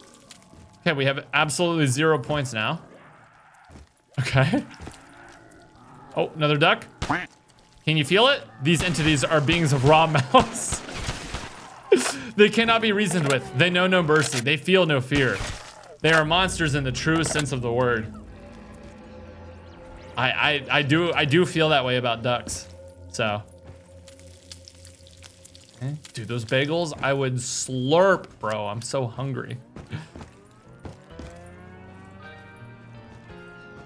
[SPEAKER 1] Okay, we have absolutely 0 points now. Okay. Oh, another duck. Can you feel it? These entities are beings of raw malice. They cannot be reasoned with. They know no mercy. They feel no fear. They are monsters in the truest sense of the word. I do feel that way about ducks. So. Okay. Dude, those bagels, I would slurp, bro. I'm so hungry.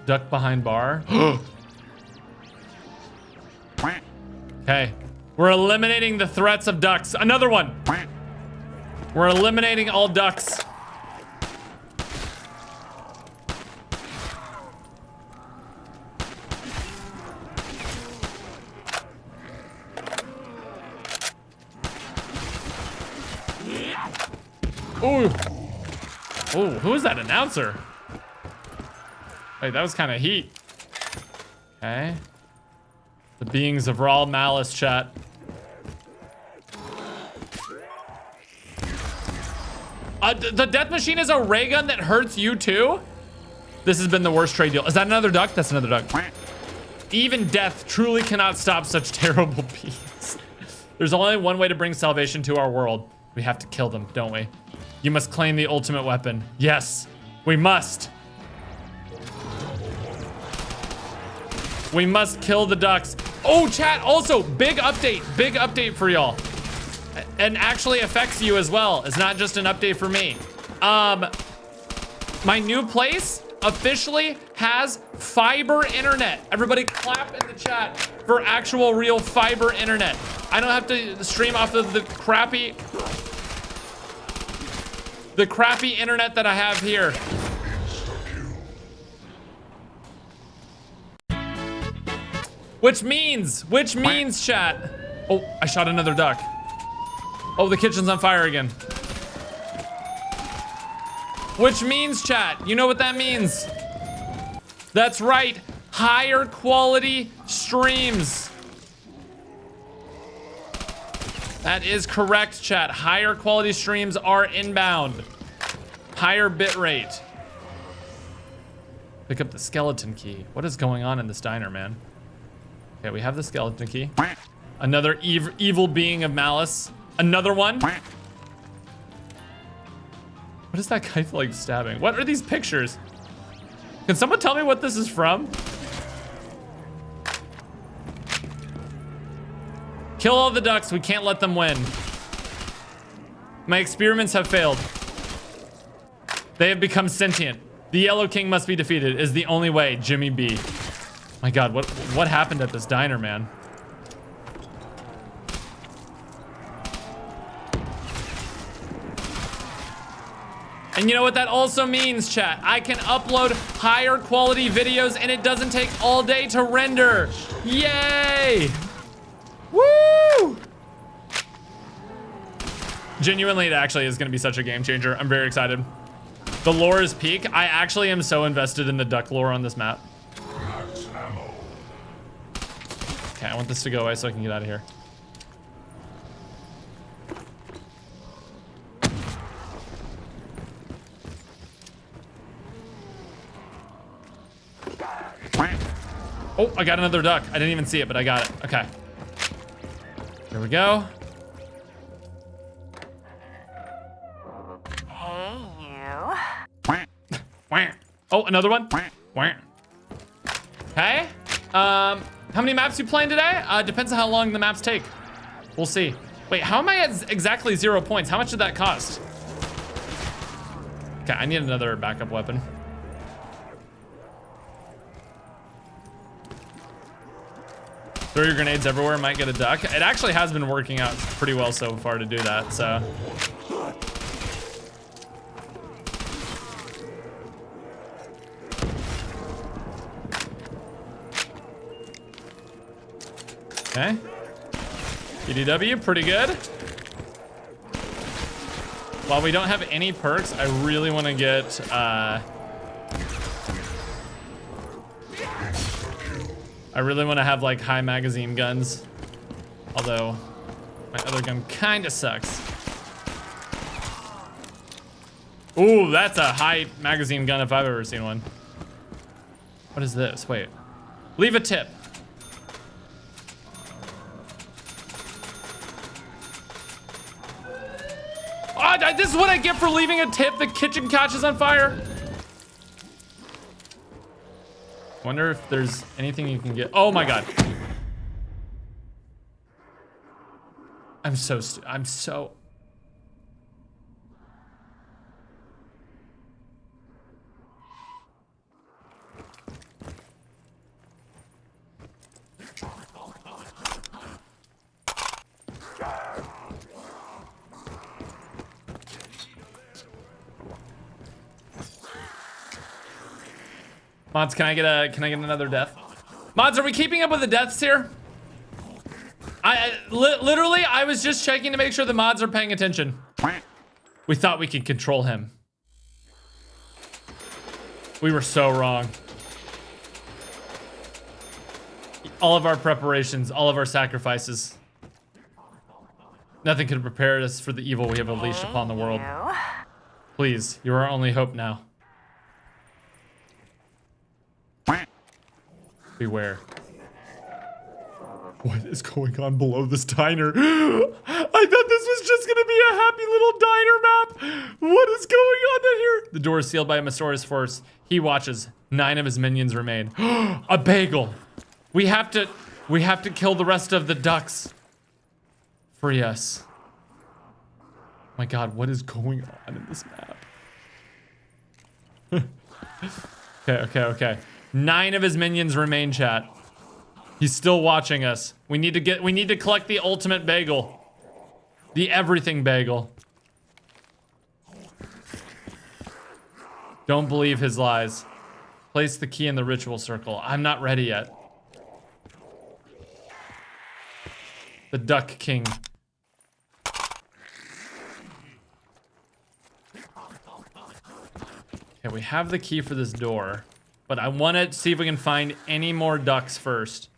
[SPEAKER 1] Duck behind bar. Okay. We're eliminating the threats of ducks. Another one. We're eliminating all ducks. Ooh. Oh, who is that announcer? Wait, that was kind of heat. Okay. The beings of raw malice, chat. The death machine is a ray gun that hurts you too? This has been the worst trade deal. Is that another duck? That's another duck. Even death truly cannot stop such terrible beings. There's only one way to bring salvation to our world. We have to kill them, don't we? You must claim the ultimate weapon. Yes, we must. We must kill the ducks. Oh, chat, also, big update for y'all. And actually affects you as well. It's not just an update for me. My new place officially has fiber internet. Everybody clap in the chat for actual real fiber internet. I don't have to stream off of the crappy internet that I have here. Which means, chat. Oh, I shot another duck. Oh, the kitchen's on fire again. Which means, chat, you know what that means? That's right, higher quality streams. That is correct, chat. Higher quality streams are inbound. Higher bit rate. Pick up the skeleton key. What is going on in this diner, man? Okay, we have the skeleton key. Another evil being of malice. Another one. What is that guy like stabbing? What are these pictures? Can someone tell me what this is from? Kill all the ducks. We can't let them win. My experiments have failed. They have become sentient. The Yellow King must be defeated is the only way, Jimmy B. My God, what happened at this diner, man? And you know what that also means, chat? I can upload higher quality videos and it doesn't take all day to render. Yay! Woo! Genuinely, it actually is gonna be such a game changer. I'm very excited. The lore is peak. I actually am so invested in the duck lore on this map. Okay, I want this to go away so I can get out of here. Oh, I got another duck. I didn't even see it, but I got it. Okay. Here we go.
[SPEAKER 3] Hey, you.
[SPEAKER 1] Oh, another one. Okay. How many maps you playing today? Depends on how long the maps take. We'll see. Wait, how am I at exactly 0 points? How much did that cost? Okay, I need another backup weapon. Throw your grenades everywhere, might get a duck. It actually has been working out pretty well so far to do that, so. Okay. PDW, pretty good. While we don't have any perks, I really want to get, I really want to have like high magazine guns. Although my other gun kind of sucks. Ooh, that's a high magazine gun if I've ever seen one. What is this? Wait. Leave a tip. Oh, this is what I get for leaving a tip. The kitchen catches on fire. Wonder if there's anything you can get. Oh my god. I'm so Mods, can I get another death? Mods, are we keeping up with the deaths here? Literally, I was just checking to make sure the mods are paying attention. We thought we could control him. We were so wrong. All of our preparations, all of our sacrifices. Nothing could prepare us for the evil we have unleashed upon the world. Please, you're our only hope now. Beware. What is going on below this diner? I thought this was just gonna be a happy little diner map. What is going on in here? The door is sealed by a mysterious force. He watches. 9 of his minions remain. A bagel. We have to kill the rest of the ducks. Free us. My god, what is going on in this map? Okay. 9 of his minions remain, chat. He's still watching us. We need to collect the ultimate bagel. The everything bagel. Don't believe his lies. Place the key in the ritual circle. I'm not ready yet. The Duck King. Okay, we have the key for this door. But I want to see if we can find any more ducks first.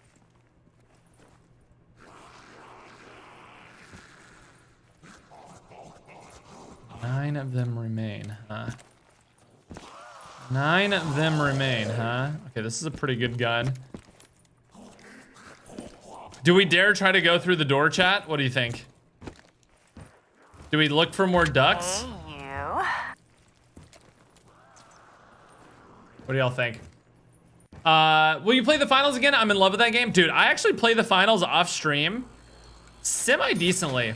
[SPEAKER 1] Nine of them remain, huh? 9 of them remain, huh? Okay, this is a pretty good gun. Do we dare try to go through the door, chat? What do you think? Do we look for more ducks? What do y'all think? Will you play the finals again? I'm in love with that game. Dude, I actually play the finals off stream semi-decently.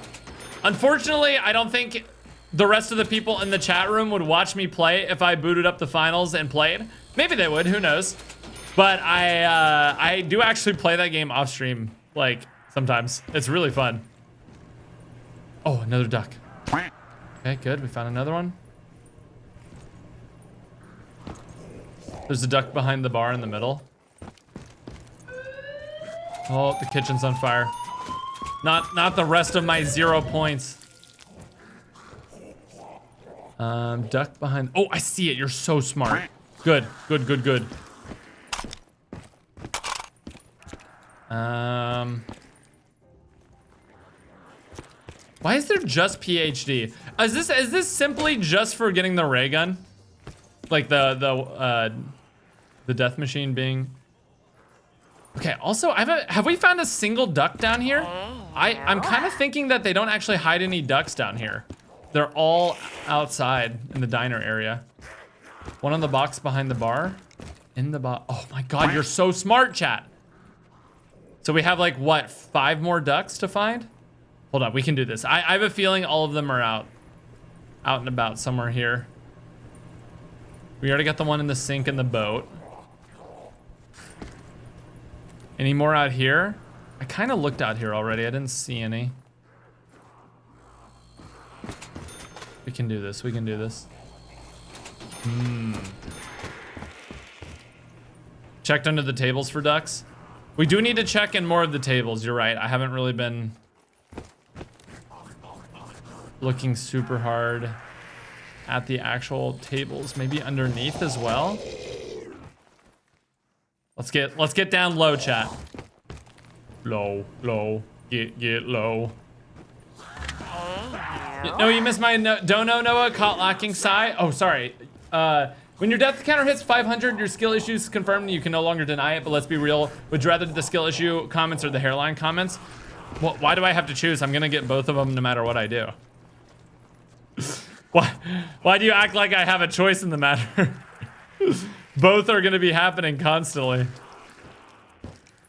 [SPEAKER 1] Unfortunately, I don't think the rest of the people in the chat room would watch me play if I booted up the finals and played. Maybe they would, who knows? But I do actually play that game off stream, like, sometimes. It's really fun. Oh, another duck. Okay, good, we found another one. There's a duck behind the bar in the middle. Oh, the kitchen's on fire. Not the rest of my 0 points. Duck behind. Oh, I see it. You're so smart. Good. Why is there just PhD? Is this simply just for getting the ray gun? Like the death machine being. Okay, also, have we found a single duck down here? I'm kind of thinking that they don't actually hide any ducks down here. They're all outside in the diner area. One on the box behind the bar. In the box. Oh my god, you're so smart, chat. So we have like, what, 5 more ducks to find? Hold on, we can do this. I have a feeling all of them are out and about somewhere here. We already got the one in the sink in the boat. Any more out here? I kind of looked out here already. I didn't see any. We can do this. We can do this. Checked under the tables for ducks. We do need to check in more of the tables. You're right. I haven't really been looking super hard at the actual tables. Maybe underneath as well. Let's get down low, chat. Low, get low. No, you missed my don't know Noah. Caught lacking sigh. Oh, sorry. When your death counter hits 500, your skill issue is confirmed. You can no longer deny it. But let's be real. Would you rather the skill issue comments or the hairline comments? Well, why do I have to choose? I'm gonna get both of them no matter what I do. Why do you act like I have a choice in the matter? Both are gonna be happening constantly.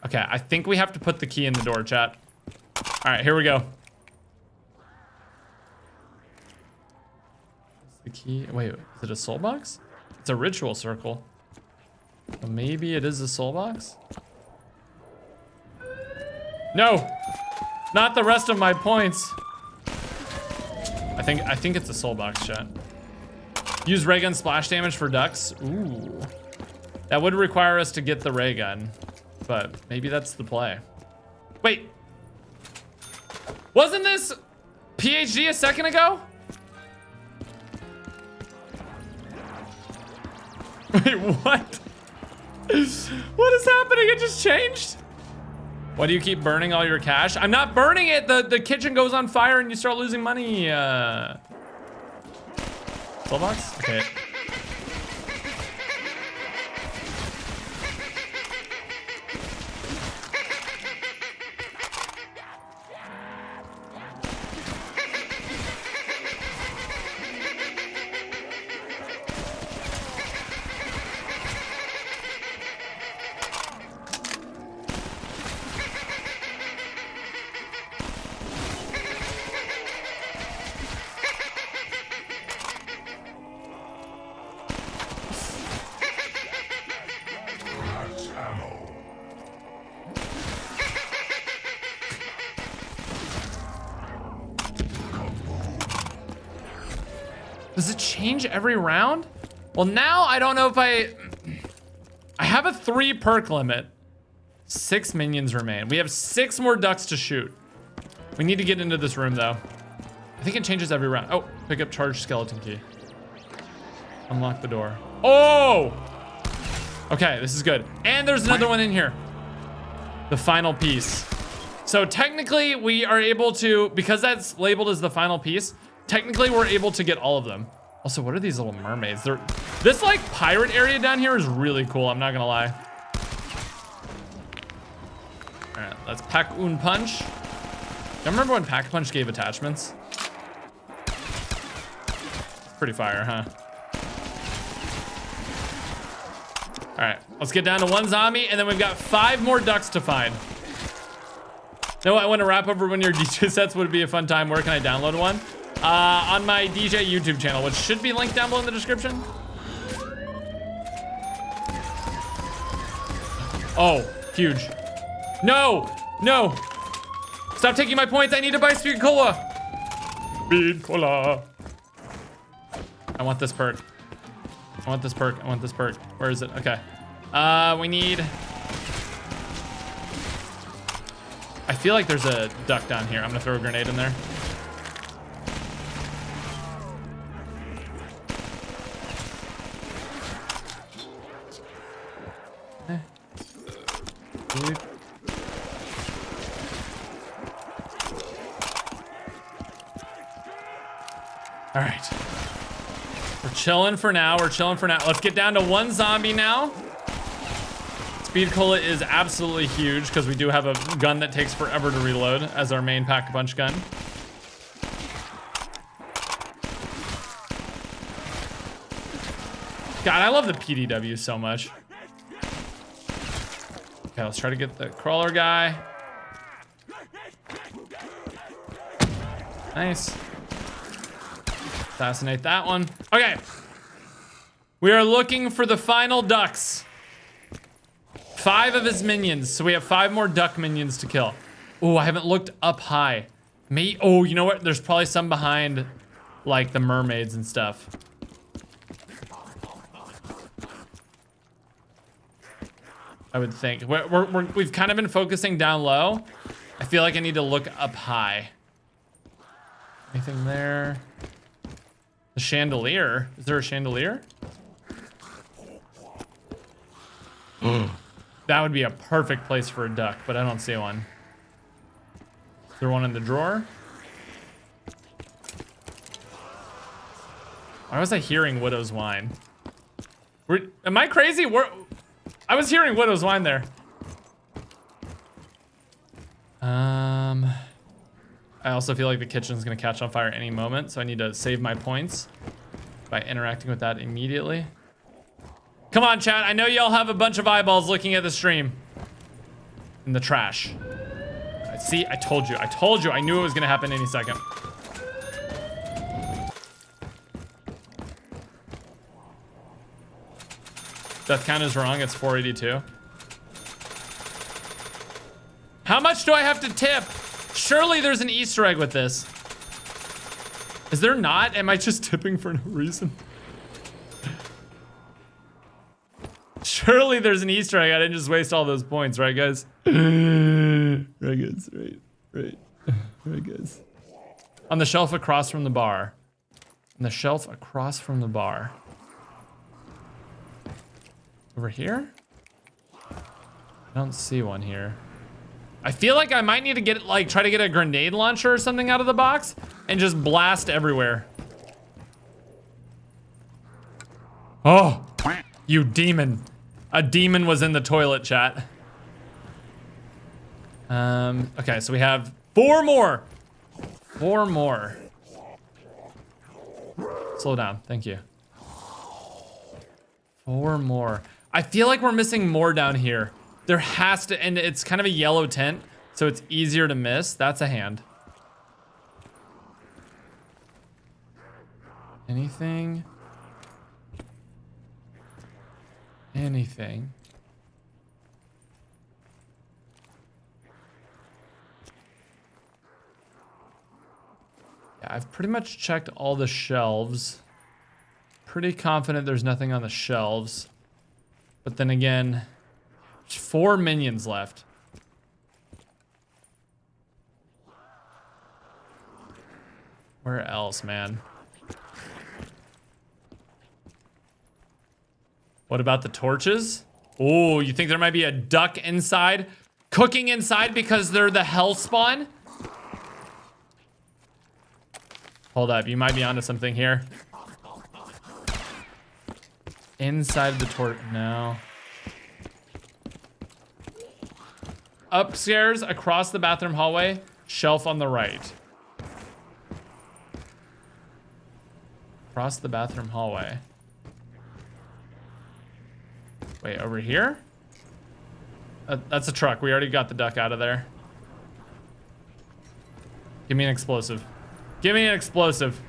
[SPEAKER 1] Okay, I think we have to put the key in the door, chat. All right, here we go. The key, wait, is it a soul box? It's a ritual circle. Well, maybe it is a soul box? No, not the rest of my points. I think it's a soul box, chat. Use ray gun splash damage for ducks. Ooh, that would require us to get the ray gun, but maybe that's the play. Wait, wasn't this PhD a second ago? Wait, what? What is happening? It just changed? Why do you keep burning all your cash? I'm not burning it. The kitchen goes on fire and you start losing money. Soul box? Okay. Does it change every round? Well, now I don't know if I have a 3 perk limit. 6 minions remain. We have 6 more ducks to shoot. We need to get into this room though. I think it changes every round. Oh, pick up charged skeleton key. Unlock the door. Oh! Okay, this is good. And there's another one in here. The final piece. So technically we are able to, because that's labeled as the final piece, technically we're able to get all of them. Also, what are these little mermaids? This like pirate area down here is really cool, I'm not gonna lie. All right, let's pack un punch. You remember when Pack Punch gave attachments? Pretty fire, huh? All right, let's get down to 1 zombie, and then we've got 5 more ducks to find. No, I want to wrap up when your DJ sets would be a fun time. Where can I download one? On my DJ YouTube channel, which should be linked down below in the description. Oh, huge. No, no. Stop taking my points. I need to buy Speed Cola. Speed Cola. I want this perk. I want this perk. I want this perk. Where is it? Okay. We need... I feel like there's a duck down here. I'm gonna throw a grenade in there. All right. We're chilling for now. We're chilling for now. Let's get down to 1 zombie now. Speed Cola is absolutely huge because we do have a gun that takes forever to reload as our main Pack-a-Punch gun. God, I love the PDW so much. Okay, let's try to get the crawler guy. Nice. Assassinate that one. Okay. We are looking for the final ducks. 5 of his minions. So we have 5 more duck minions to kill. Oh, I haven't looked up high. Oh, you know what? There's probably some behind like the mermaids and stuff. I would think. We've kind of been focusing down low. I feel like I need to look up high. Anything there? The chandelier. Is there a chandelier? That would be a perfect place for a duck, but I don't see one. Is there one in the drawer? Why was I hearing Widow's Wine? Am I crazy? I was hearing Widow's Wine there. I also feel like the kitchen's gonna catch on fire any moment, so I need to save my points by interacting with that immediately. Come on, chat. I know y'all have a bunch of eyeballs looking at the stream. In the trash. See, I told you. I knew it was gonna happen any second. Death count is wrong. It's 482. How much do I have to tip? Surely there's an Easter egg with this. Is there not? Am I just tipping for no reason? Surely there's an Easter egg. I didn't just waste all those points, right, guys? Right, guys. Right, guys. On the shelf across from the bar. On the shelf across from the bar. Over here? I don't see one here. I feel like I might need to get, like, try to get a grenade launcher or something out of the box and just blast everywhere. Oh, you demon. A demon was in the toilet, chat. Okay, so we have 4 more. 4 more. Slow down, thank you. 4 more. I feel like we're missing more down here. There has to, and it's kind of a yellow tint, so it's easier to miss. That's a hand. Anything? Anything? Yeah, I've pretty much checked all the shelves. Pretty confident there's nothing on the shelves. But then again, there's 4 minions left. Where else, man? What about the torches? Oh, you think there might be a duck inside? Cooking inside because they're the hell spawn? Hold up, you might be onto something here. Inside the torch, no. Upstairs, across the bathroom hallway, shelf on the right. Across the bathroom hallway. Wait, over here? That's a truck. We already got the duck out of there. Give me an explosive. Give me an explosive.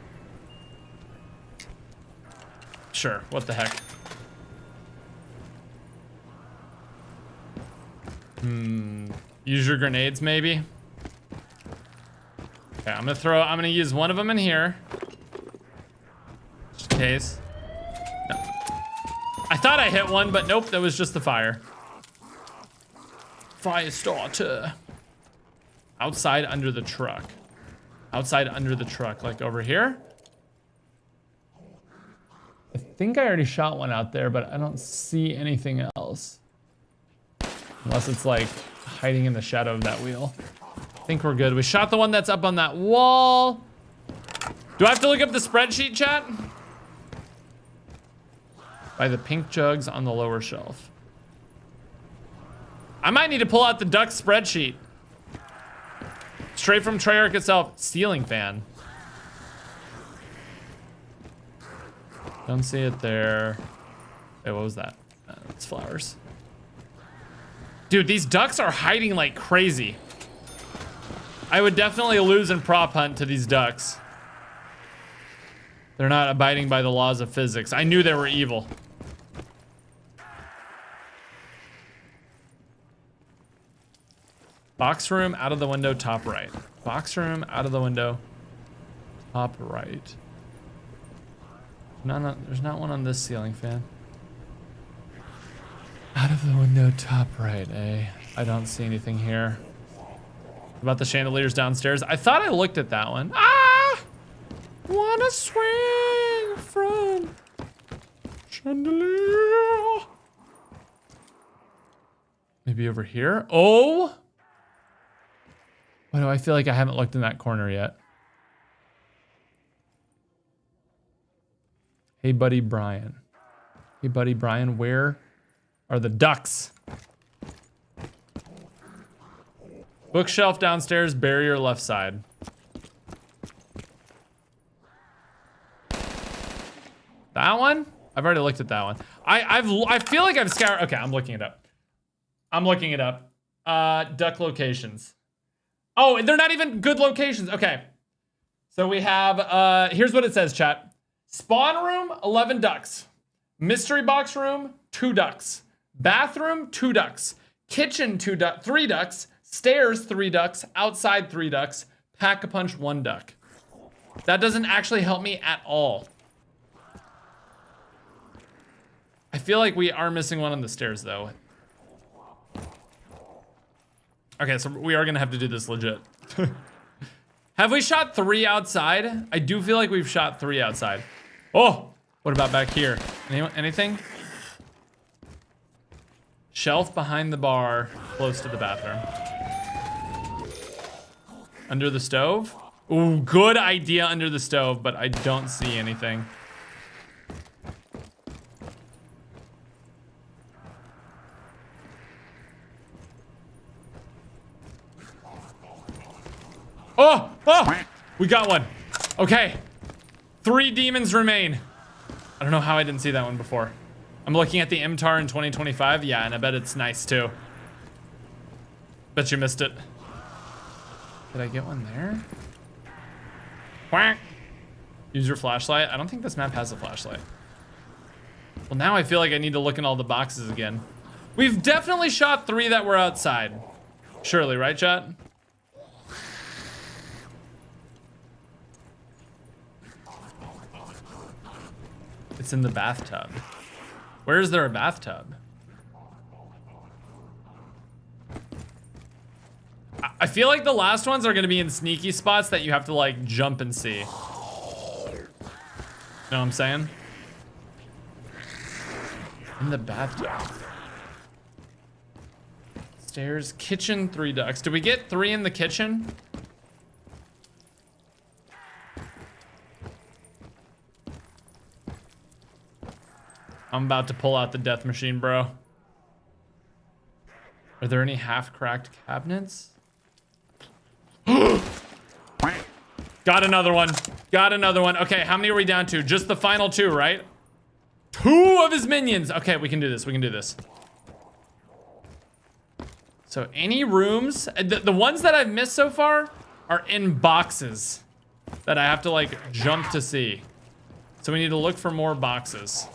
[SPEAKER 1] Sure, what the heck. Use your grenades, maybe? Okay, I'm gonna use one of them in here. Just in case. No. I thought I hit one, but nope, that was just the fire. Fire starter. Outside under the truck. Outside under the truck, like over here. I think I already shot one out there, but I don't see anything else. Unless it's like hiding in the shadow of that wheel. I think we're good. We shot the one that's up on that wall. Do I have to look up the spreadsheet, chat? By the pink jugs on the lower shelf. I might need to pull out the duck spreadsheet. Straight from Treyarch itself. Ceiling fan. Don't see it there. Wait, what was that? It's flowers. Dude, these ducks are hiding like crazy. I would definitely lose in prop hunt to these ducks. They're not abiding by the laws of physics. I knew they were evil. Box room, out of the window, top right. Box room, out of the window, top right. There's not one on this ceiling fan. Out of the window, top right, eh? I don't see anything here. About the chandeliers downstairs. I thought I looked at that one. Ah! Wanna swing from chandelier. Maybe over here? Oh! Why do I feel like I haven't looked in that corner yet? Hey, buddy Brian. Hey, buddy Brian, where are the ducks? Bookshelf downstairs, barrier left side. That one? I've already looked at that one. I feel like I've scoured. Okay, I'm looking it up. Duck locations. Oh, they're not even good locations. Okay. So we have, here's what it says, chat. Spawn room, 11 ducks. Mystery box room, 2 ducks. Bathroom, 2 ducks. Kitchen, 3 ducks. Stairs, 3 ducks. Outside, 3 ducks. Pack-a-punch, 1 duck. That doesn't actually help me at all. I feel like we are missing one on the stairs, though. Okay, so we are gonna have to do this legit. Have we shot 3 outside? I do feel like we've shot 3 outside. Oh, what about back here? Anything? Shelf behind the bar, close to the bathroom. Under the stove? Ooh, good idea under the stove, but I don't see anything. Oh, we got one. Okay. 3 demons remain. I don't know how I didn't see that one before. I'm looking at the MTAR in 2025. Yeah, and I bet it's nice too. Bet you missed it. Did I get one there? Quack. Use your flashlight. I don't think this map has a flashlight. Well, now I feel like I need to look in all the boxes again. We've definitely shot 3 that were outside. Surely, right, chat? It's in the bathtub. Where is there a bathtub? I feel like the last ones are gonna be in sneaky spots that you have to like jump and see. Know what I'm saying? In the bathtub. Stairs, kitchen, 3 ducks. Did we get 3 in the kitchen? I'm about to pull out the death machine, bro. Are there any half-cracked cabinets? Got another one. Got another one. Okay, how many are we down to? Just the final 2, right? 2 of his minions. Okay, we can do this. We can do this. So any rooms? The ones that I've missed so far are in boxes that I have to like jump to see. So we need to look for more boxes.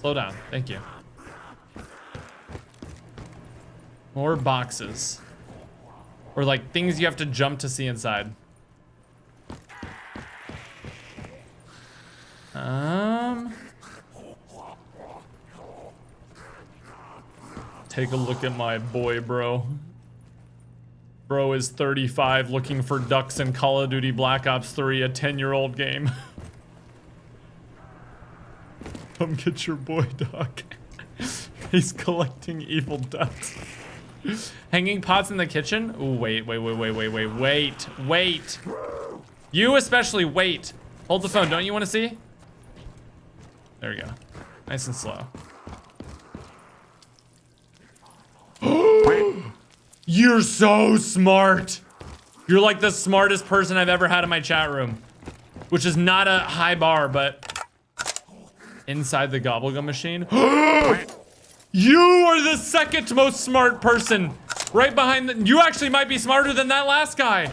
[SPEAKER 1] Slow down, thank you. More boxes. Or like things you have to jump to see inside. Take a look at my boy, bro. Bro is 35 looking for ducks in Call of Duty Black Ops 3, a 10-year-old game. Come get your boy, Doc. He's collecting evil ducks. Hanging pots in the kitchen? Ooh, wait. You especially, wait. Hold the phone, don't you want to see? There we go. Nice and slow. You're so smart. You're like the smartest person I've ever had in my chat room. Which is not a high bar, but... Inside the gobblegum machine. You are the second most smart person. Right behind the... You actually might be smarter than that last guy.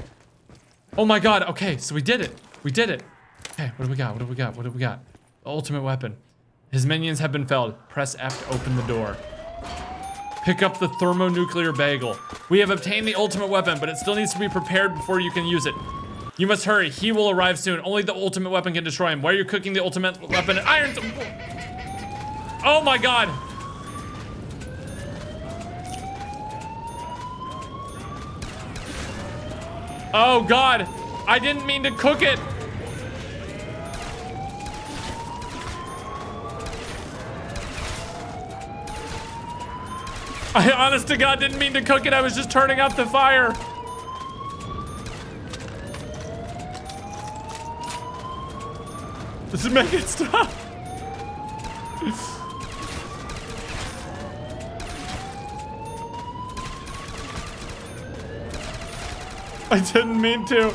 [SPEAKER 1] Oh my god. Okay, so we did it. We did it. Okay, what do we got? What do we got? What do we got? The ultimate weapon. His minions have been felled. Press F to open the door. Pick up the thermonuclear bagel. We have obtained the ultimate weapon, but it still needs to be prepared before you can use it. You must hurry. He will arrive soon. Only the ultimate weapon can destroy him. Why are you cooking the ultimate weapon? Iron. Oh my god. Oh god. I didn't mean to cook it. I honest to god didn't mean to cook it. I was just turning up the fire. Just make it stop. I didn't mean to.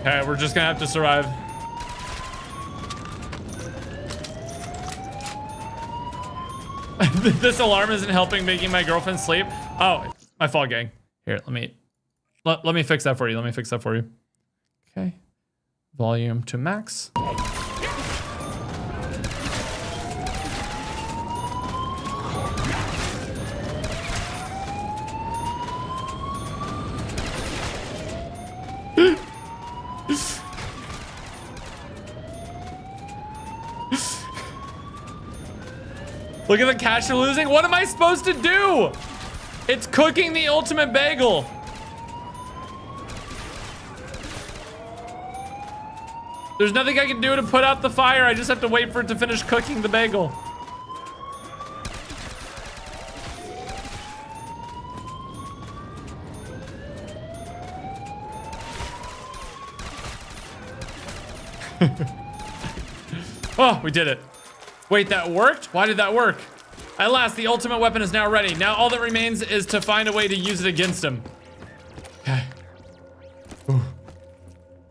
[SPEAKER 1] Okay, we're just gonna have to survive. This alarm isn't helping making my girlfriend sleep. Oh, my fault, gang. Here, let me fix that for you. Let me fix that for you. Okay. Volume to max. Look at the cash you're losing. What am I supposed to do? It's cooking the ultimate bagel. There's nothing I can do to put out the fire. I just have to wait for it to finish cooking the bagel. Oh, we did it. Wait, that worked? Why did that work? At last, the ultimate weapon is now ready. Now all that remains is to find a way to use it against him. Okay. Ooh. All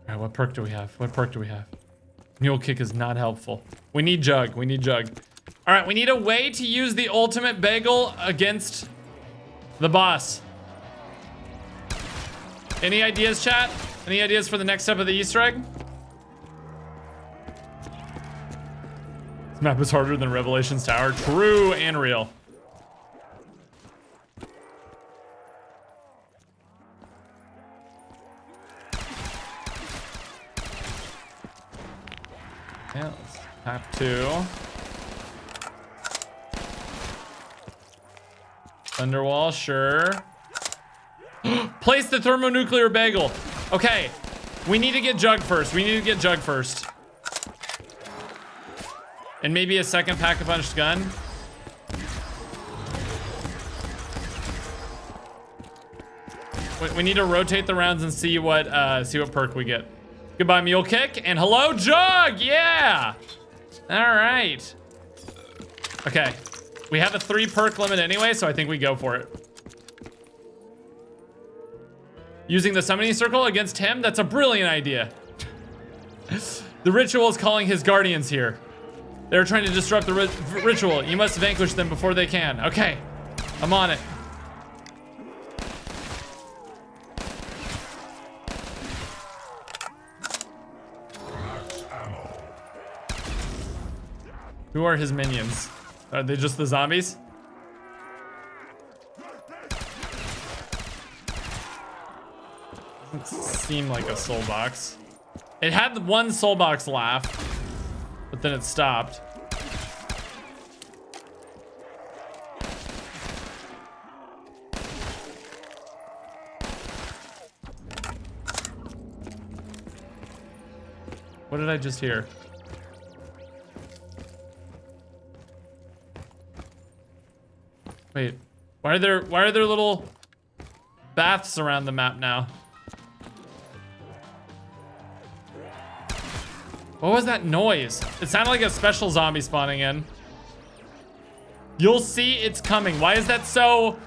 [SPEAKER 1] right, what perk do we have? What perk do we have? Mule kick is not helpful. We need jug. We need jug. All right, we need a way to use the ultimate bagel against the boss. Any ideas, chat? Any ideas for the next step of the Easter egg? This map is harder than Revelations Tower. True and real. Yeah, let's tap 2. Thunderwall, sure. Place the thermonuclear bagel. Okay, we need to get jug first. We need to get jug first. And maybe a second pack-a-punch gun. We need to rotate the rounds and see what perk we get. Goodbye, mule kick, and hello, jug. Yeah. All right. Okay. We have a 3 perk limit anyway, so I think we go for it. Using the summoning circle against him? That's a brilliant idea. The ritual is calling his guardians here. They're trying to disrupt the ritual. You must vanquish them before they can. Okay, I'm on it. Who are his minions? Are they just the zombies? Doesn't seem like a soul box. It had one soul box laugh, but then it stopped. What did I just hear? Wait, why are there little baths around the map now? What was that noise? It sounded like a special zombie spawning in. You'll see it's coming. Why is that so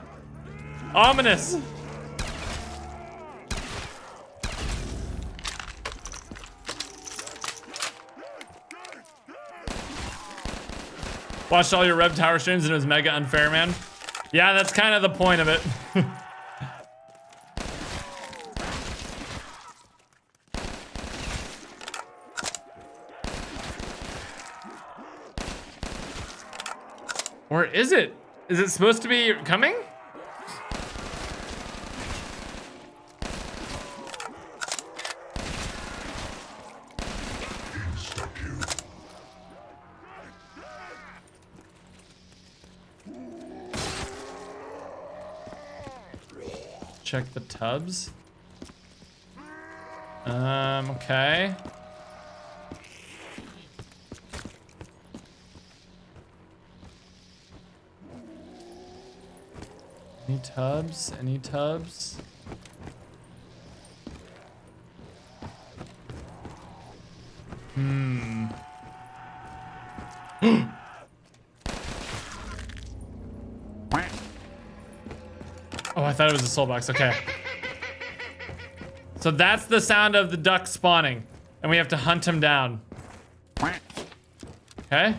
[SPEAKER 1] ominous? Watched all your Rev Tower streams and it was mega unfair, man. Yeah, that's kind of the point of it. Or is it? Is it supposed to be coming? Check the tubs. Okay. Any tubs? Any tubs? Oh, I thought it was a soul box. Okay. So that's the sound of the duck spawning, and we have to hunt him down. Okay.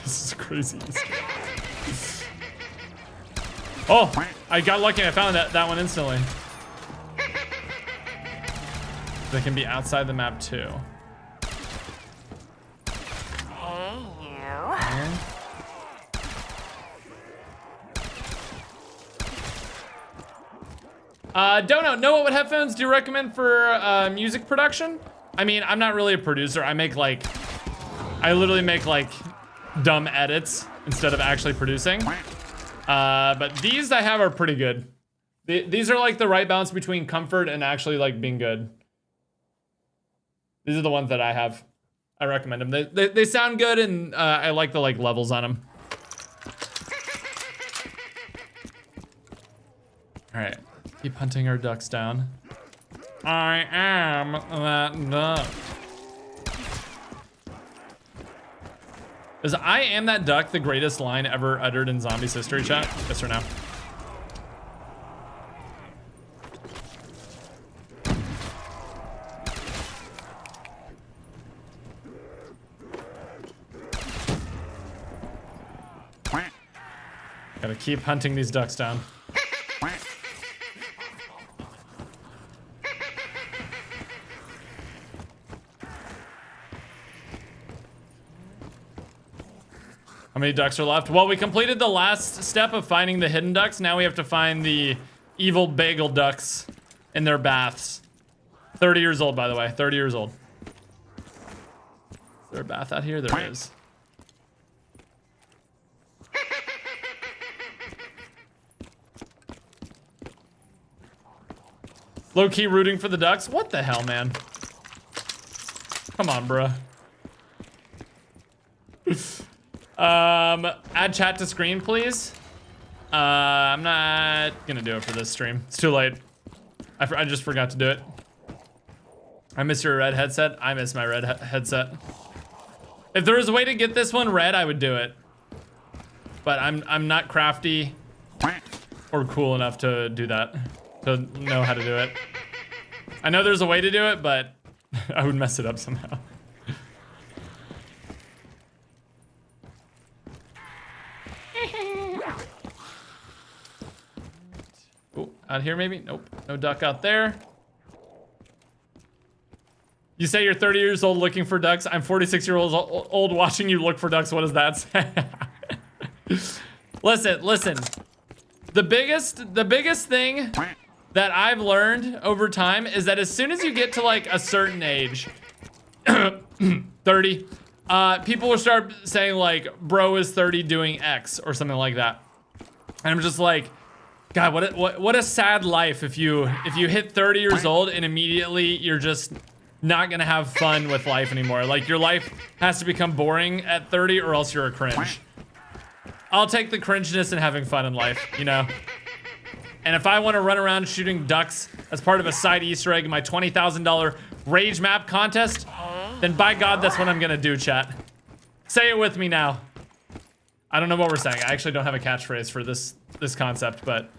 [SPEAKER 1] This is crazy. Oh, I got lucky and I found that one instantly. They can be outside the map too.
[SPEAKER 3] Hey, you.
[SPEAKER 1] Okay. Dono, Noah, what headphones do you recommend for music production? I mean, I'm not really a producer. I literally make like dumb edits instead of actually producing. But these I have are pretty good. These are like the right balance between comfort and actually like being good. These are the ones that I have. I recommend them. They sound good, and I like the like levels on them. All right, keep hunting our ducks down. I am that duck. Is "I am that duck" the greatest line ever uttered in Zombies history, chat? Yes or no? Gotta keep hunting these ducks down. How many ducks are left? Well, we completed the last step of finding the hidden ducks. Now we have to find the evil bagel ducks in their baths. 30 years old, by the way. 30 years old. Is there a bath out here? There is. Low-key rooting for the ducks? What the hell, man? Come on, bruh. Add chat to screen, please. I'm not gonna do it for this stream. It's too late. I just forgot to do it. I miss your red headset. I miss my red headset. If there was a way to get this one red, I would do it. But I'm not crafty or cool enough to do that. To know how to do it. I know there's a way to do it, but I would mess it up somehow. Oh, out here maybe? Nope, no duck out there. You say you're 30 years old looking for ducks. I'm 46 years old watching you look for ducks. What does that say? Listen. The biggest thing that I've learned over time is that as soon as you get to like a certain age, 30, people will start saying like, bro is 30 doing X or something like that. And I'm just like, God, what a sad life if you hit 30 years old and immediately you're just not gonna have fun with life anymore. Like your life has to become boring at 30 or else you're a cringe. I'll take the cringeness and having fun in life, you know? And if I want to run around shooting ducks as part of a side Easter egg in my $20,000 rage map contest, then by God, that's what I'm gonna do, chat. Say it with me now. I don't know what we're saying. I actually don't have a catchphrase for this concept, but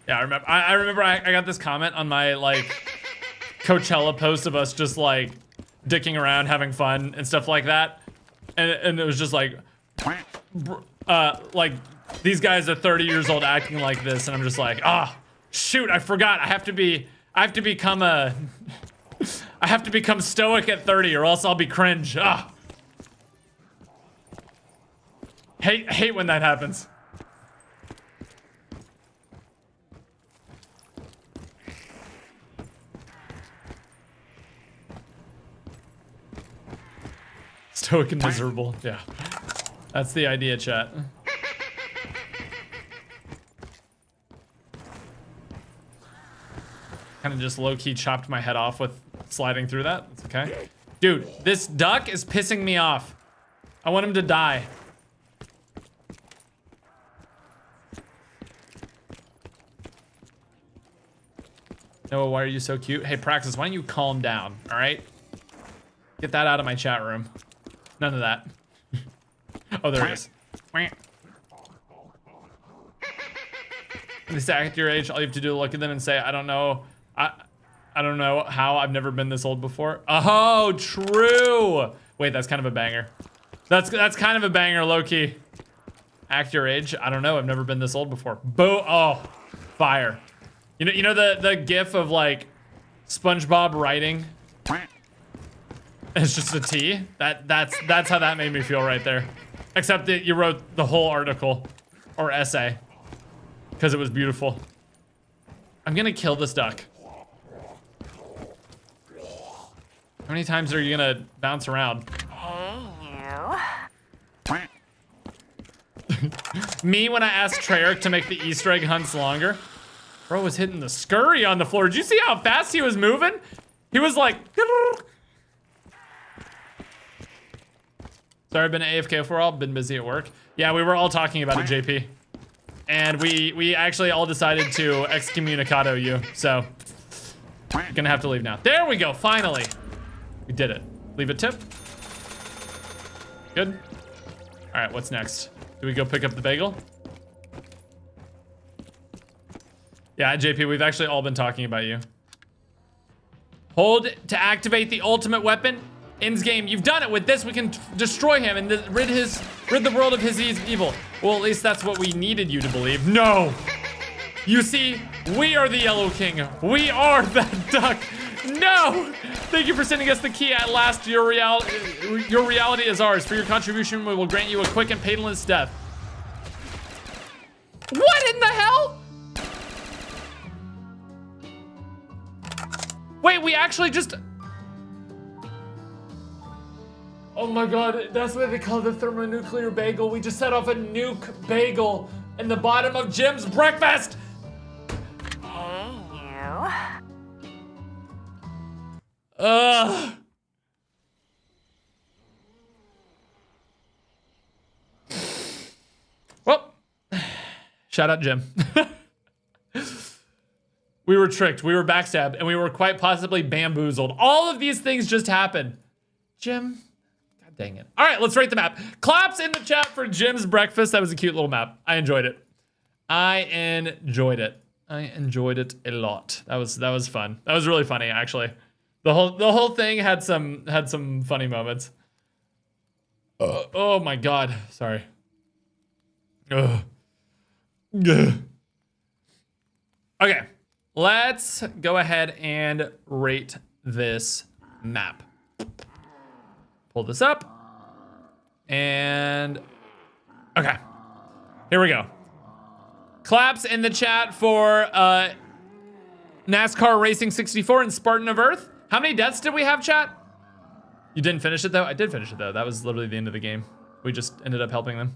[SPEAKER 1] yeah, I remember I got this comment on my like Coachella post of us just like dicking around, having fun and stuff like that, and it was just like these guys are 30 years old acting like this, and I'm just like, shoot, I forgot. I have to become stoic at 30 or else I'll be cringe. Hate when that happens. Stoic and miserable. Yeah. That's the idea, chat. Kind of just low-key chopped my head off with sliding through that. That's okay. Dude, this duck is pissing me off. I want him to die. Noah, why are you so cute? Hey, Praxis, why don't you calm down, all right? Get that out of my chat room. None of that. Oh, there it is. They say act your age, all you have to do is look at them and say, I don't know. I don't know how, I've never been this old before. Oh, true. Wait, that's kind of a banger. That's kind of a banger, low-key. Act your age, I don't know, I've never been this old before. Boo, oh, fire. You know the gif of like SpongeBob writing? It's just a T. That's how that made me feel right there. Except that you wrote the whole article or essay because it was beautiful. I'm gonna kill this duck. How many times are you gonna bounce around?
[SPEAKER 3] Hey, you.
[SPEAKER 1] Me when I asked Treyarch to make the Easter egg hunts longer. Bro was hitting the scurry on the floor. Did you see how fast he was moving? He was like, sorry, I've been AFK for a while, been busy at work. Yeah, we were all talking about it, JP. And we actually all decided to excommunicado you, so. Gonna have to leave now. There we go, finally. We did it. Leave a tip. Good. All right, what's next? Do we go pick up the bagel? Yeah, JP, we've actually all been talking about you. Hold to activate the ultimate weapon. Ends game. You've done it. With this, we can destroy him and rid the world of his evil. Well, at least that's what we needed you to believe. No. You see, we are the Yellow King. We are that duck. No. Thank you for sending us the key at last. Your reality is ours. For your contribution, we will grant you a quick and painless death. What in the hell? Wait, we actually just... Oh my god, that's what they call the thermonuclear bagel. We just set off a nuke bagel in the bottom of Jim's breakfast!
[SPEAKER 3] Hey, you.
[SPEAKER 1] Ugh. Well, shout out Jim. We were tricked, we were backstabbed, and we were quite possibly bamboozled. All of these things just happened. Jim, god dang it. All right, let's rate the map. Claps in the chat for Jim's breakfast. That was a cute little map. I enjoyed it. I enjoyed it a lot. That was fun. That was really funny, actually. The whole thing had some funny moments. Oh my god, sorry. Ugh. Okay. Let's go ahead and rate this map. Pull this up. And okay. Here we go. Claps in the chat for NASCAR Racing 64 and Spartan of Earth. How many deaths did we have, chat? You didn't finish it though? I did finish it though. That was literally the end of the game. We just ended up helping them.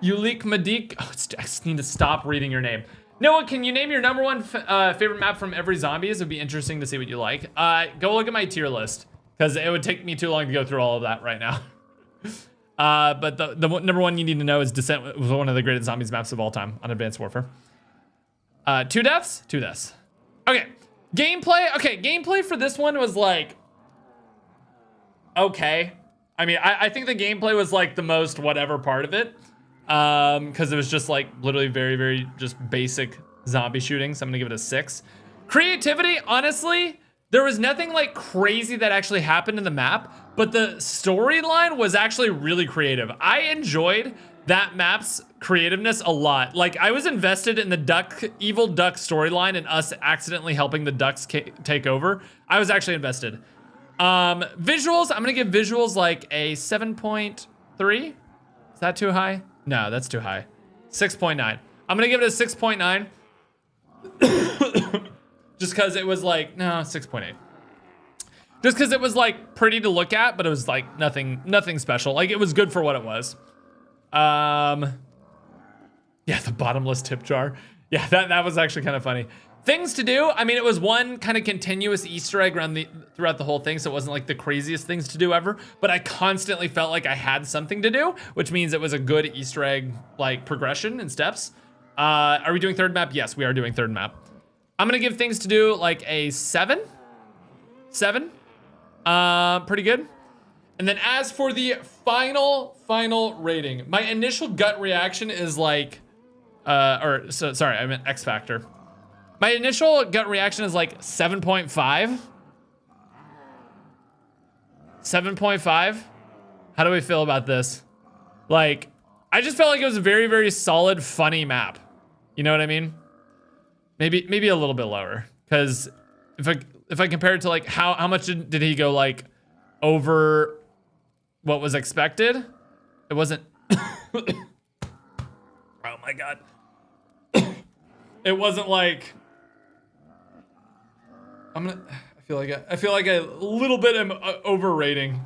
[SPEAKER 1] Ulik Madik. Oh, I just need to stop reading your name. Noah, can you name your #1 favorite map from every zombies? It'd be interesting to see what you like. Go look at my tier list, because it would take me too long to go through all of that right now. But the #1 you need to know is Descent was one of the greatest zombies maps of all time on Advanced Warfare. 2 deaths? 2 deaths. Okay, gameplay. Okay, gameplay for this one was like, okay. I mean, I think the gameplay was like the most whatever part of it. Because it was just like literally very, very just basic zombie shooting. So I'm gonna give it a 6. Creativity, honestly, there was nothing like crazy that actually happened in the map, but the storyline was actually really creative. I enjoyed that map's creativeness a lot. Like, I was invested in the evil duck storyline and us accidentally helping the ducks take over. I was actually invested. Visuals, I'm gonna give visuals like a 7.3. Is that too high? No, that's too high. 6.9. I'm gonna give it a 6.9. Just because it was like, no, 6.8. Just because it was like pretty to look at, but it was like nothing special. Like, it was good for what it was. Yeah, the bottomless tip jar. Yeah, that was actually kind of funny. Things to do. I mean, it was one kind of continuous Easter egg throughout the whole thing, so it wasn't like the craziest things to do ever. But I constantly felt like I had something to do, which means it was a good Easter egg like progression and steps. Are we doing third map? Yes, we are doing third map. I'm gonna give things to do like a 7. 7. Pretty good. And then as for the final rating, my initial gut reaction is like, sorry, I meant X Factor. My initial gut reaction is like 7.5. 7.5. How do we feel about this? Like, I just felt like it was a very, very solid, funny map. You know what I mean? Maybe a little bit lower. Because if I compare it to like how much did he go like over what was expected? It wasn't. Oh my god. It wasn't like. I feel like I a little bit am overrating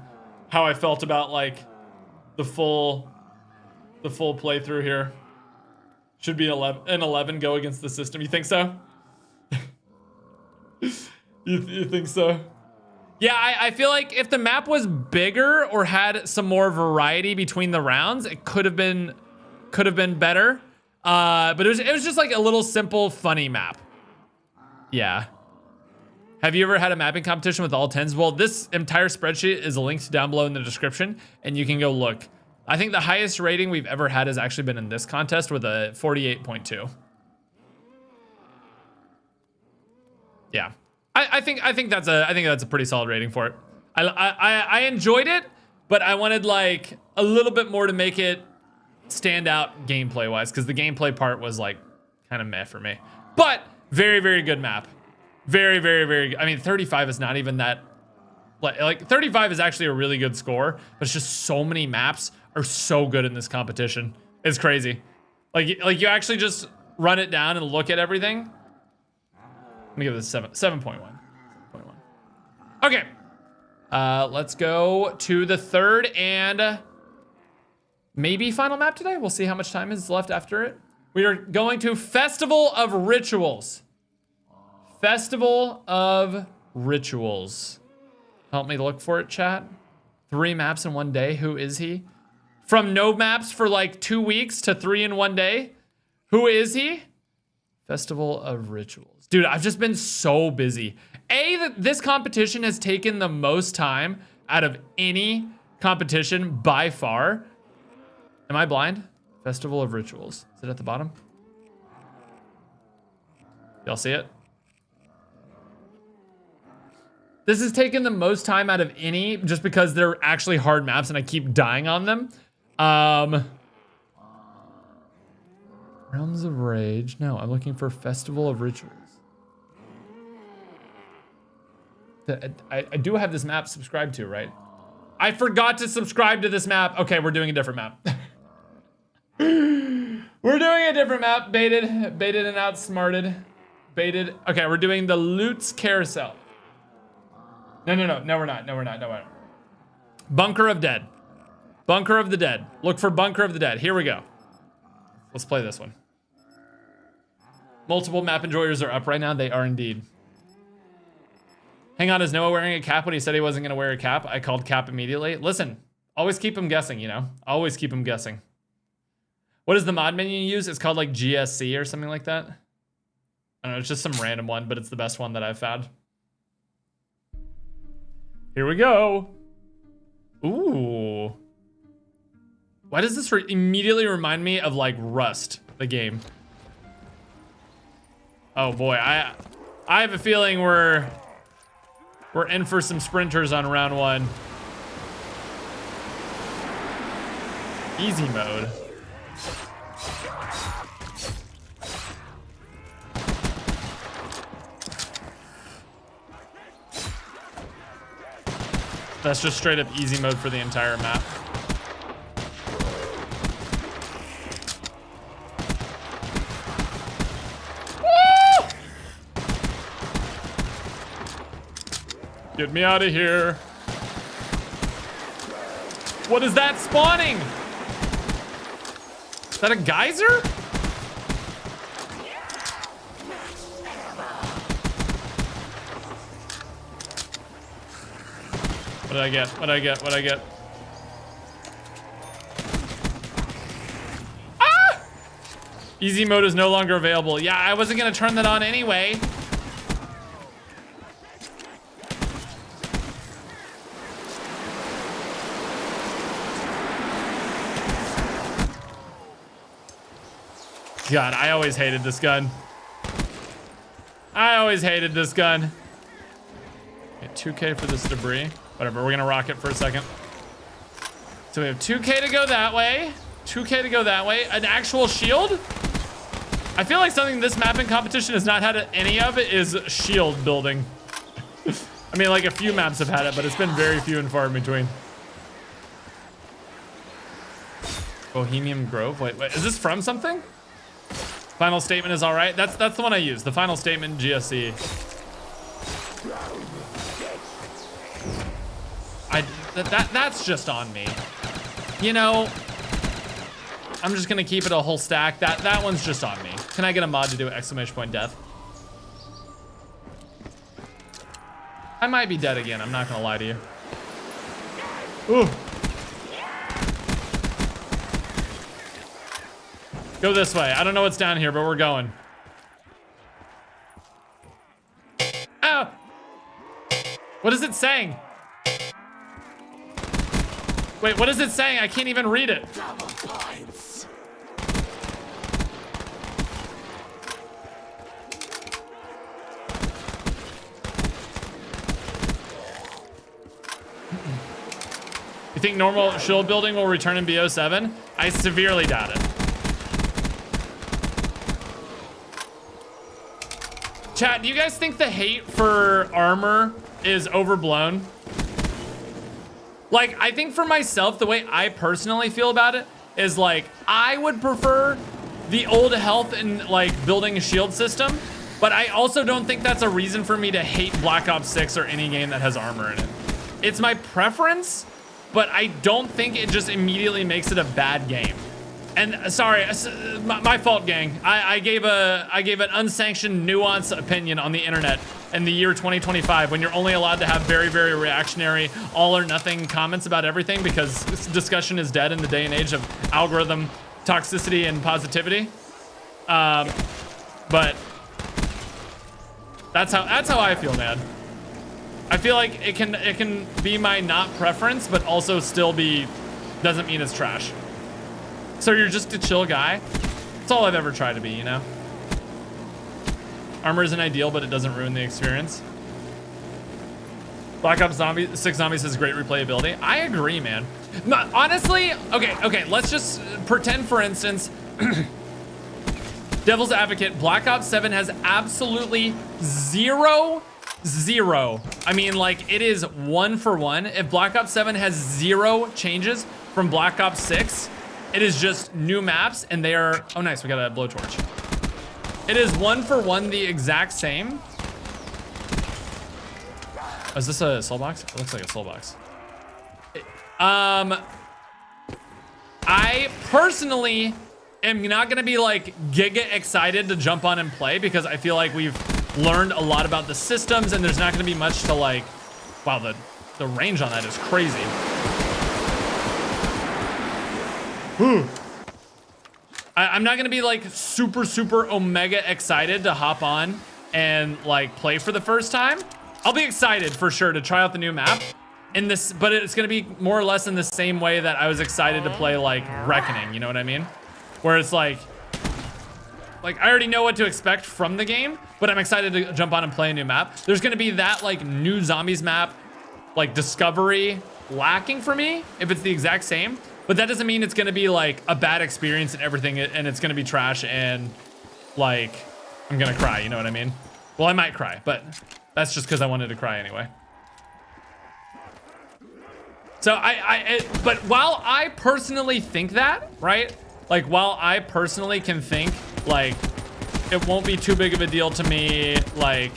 [SPEAKER 1] how I felt about like the full playthrough here. Should be an 11 go against the system. You think so? you think so? Yeah, I feel like if the map was bigger or had some more variety between the rounds, it could have been better. But it was just like a little simple, funny map. Yeah. Have you ever had a mapping competition with all 10s? Well, this entire spreadsheet is linked down below in the description, and you can go look. I think the highest rating we've ever had has actually been in this contest with a 48.2. Yeah, I think that's a pretty solid rating for it. I enjoyed it, but I wanted like a little bit more to make it stand out gameplay wise, because the gameplay part was like kind of meh for me. But very, very good map. Very, very, very good. I mean, 35 is not even that. Like 35 is actually a really good score, but it's just so many maps are so good in this competition. It's crazy. Like you actually just run it down and look at everything. Let me give this 7.1. Okay. Let's go to the third and maybe final map today. We'll see how much time is left after it. We are going to Festival of Rituals. Festival of Rituals. Help me look for it, chat. 3 maps in 1 day. Who is he? From no maps for like 2 weeks to 3 in 1 day. Who is he? Festival of Rituals. Dude, I've just been so busy. This competition has taken the most time out of any competition by far. Am I blind? Festival of Rituals. Is it at the bottom? Y'all see it? This has taken the most time out of any, just because they're actually hard maps and I keep dying on them. Realms of Rage. No, I'm looking for Festival of Rituals. I do have this map subscribed to, right? I forgot to subscribe to this map. Okay, we're doing a different map. We're doing a different map. Baited and outsmarted. Baited. Okay, we're doing the Loots Carousel. No, we're not. Bunker of Dead. Bunker of the Dead. Look for Bunker of the Dead. Here we go. Let's play this one. Multiple map enjoyers are up right now. They are indeed. Hang on, is Noah wearing a cap when he said he wasn't going to wear a cap? I called cap immediately. Listen, always keep him guessing, you know? Always keep him guessing. What is the mod menu you use? It's called like GSC or something like that. I don't know, it's just some random one, but it's the best one that I've found. Here we go. Ooh. Why does this immediately remind me of like Rust, the game? Oh boy, I have a feeling we're in for some sprinters on round 1. Easy mode. That's just straight up easy mode for the entire map. Woo! Get me out of here. What is that spawning? Is that a geyser? What I get? What I get? What I get? Ah! Easy mode is no longer available. Yeah, I wasn't gonna turn that on anyway. God, I always hated this gun. I always hated this gun. Okay, 2K for this debris. Whatever, we're gonna rock it for a second. So we have 2K to go that way. 2K to go that way. An actual shield? I feel like something this mapping competition has not had any of is shield building. I mean, like a few maps have had it, but it's been very few and far in between. Bohemian Grove, wait, is this from something? Final statement is all right. That's the one I use. The final statement GSC. That's just on me. You know, I'm just gonna keep it a whole stack. That one's just on me. Can I get a mod to do exclamation point death? I might be dead again. I'm not gonna lie to you. Ooh. Go this way. I don't know what's down here, but we're going. Oh! What is it saying? Wait, what is it saying? I can't even read it.
[SPEAKER 4] Double points.
[SPEAKER 1] You think normal shield building will return in BO7? I severely doubt it. Chat, do you guys think the hate for armor is overblown? Like, I think for myself, the way I personally feel about it is like, I would prefer the old health and like building a shield system, but I also don't think that's a reason for me to hate Black Ops 6 or any game that has armor in it. It's my preference, but I don't think it just immediately makes it a bad game. And sorry, my fault, gang. I gave an unsanctioned nuanced opinion on the internet in the year 2025 when you're only allowed to have very, very reactionary, all or nothing comments about everything because discussion is dead in the day and age of algorithm toxicity and positivity. But that's how I feel, man. I feel like it can be my not preference, but also still doesn't mean it's trash. So you're just a chill guy? That's all I've ever tried to be, you know? Armor isn't ideal, but it doesn't ruin the experience. Black Ops 6 Zombies has great replayability. I agree, man. Honestly, okay, let's just pretend, for instance, Devil's Advocate, Black Ops 7 has absolutely zero. I mean, like, it is 1 for 1. If Black Ops 7 has 0 changes from Black Ops 6, it is just new maps, and they are... Oh, nice, we got a blowtorch. It is 1 for 1 the exact same. Oh, is this a soul box? It looks like a soul box. I personally am not gonna be like giga excited to jump on and play because I feel like we've learned a lot about the systems and there's not gonna be much to like... Wow, the range on that is crazy. I'm not gonna be like super omega excited to hop on and like play for the first time. I'll be excited for sure to try out the new map in this, but it's gonna be more or less in the same way that I was excited to play like Reckoning, you know what I mean? Where it's like I already know what to expect from the game, but I'm excited to jump on and play a new map. There's gonna be that like new zombies map, like discovery lacking for me if it's the exact same. But that doesn't mean it's gonna be like a bad experience and everything, and it's gonna be trash and like I'm gonna cry, you know what I mean? Well, I might cry, but that's just because I wanted to cry anyway. So but while I personally think that, right? Like while I personally can think like it won't be too big of a deal to me, like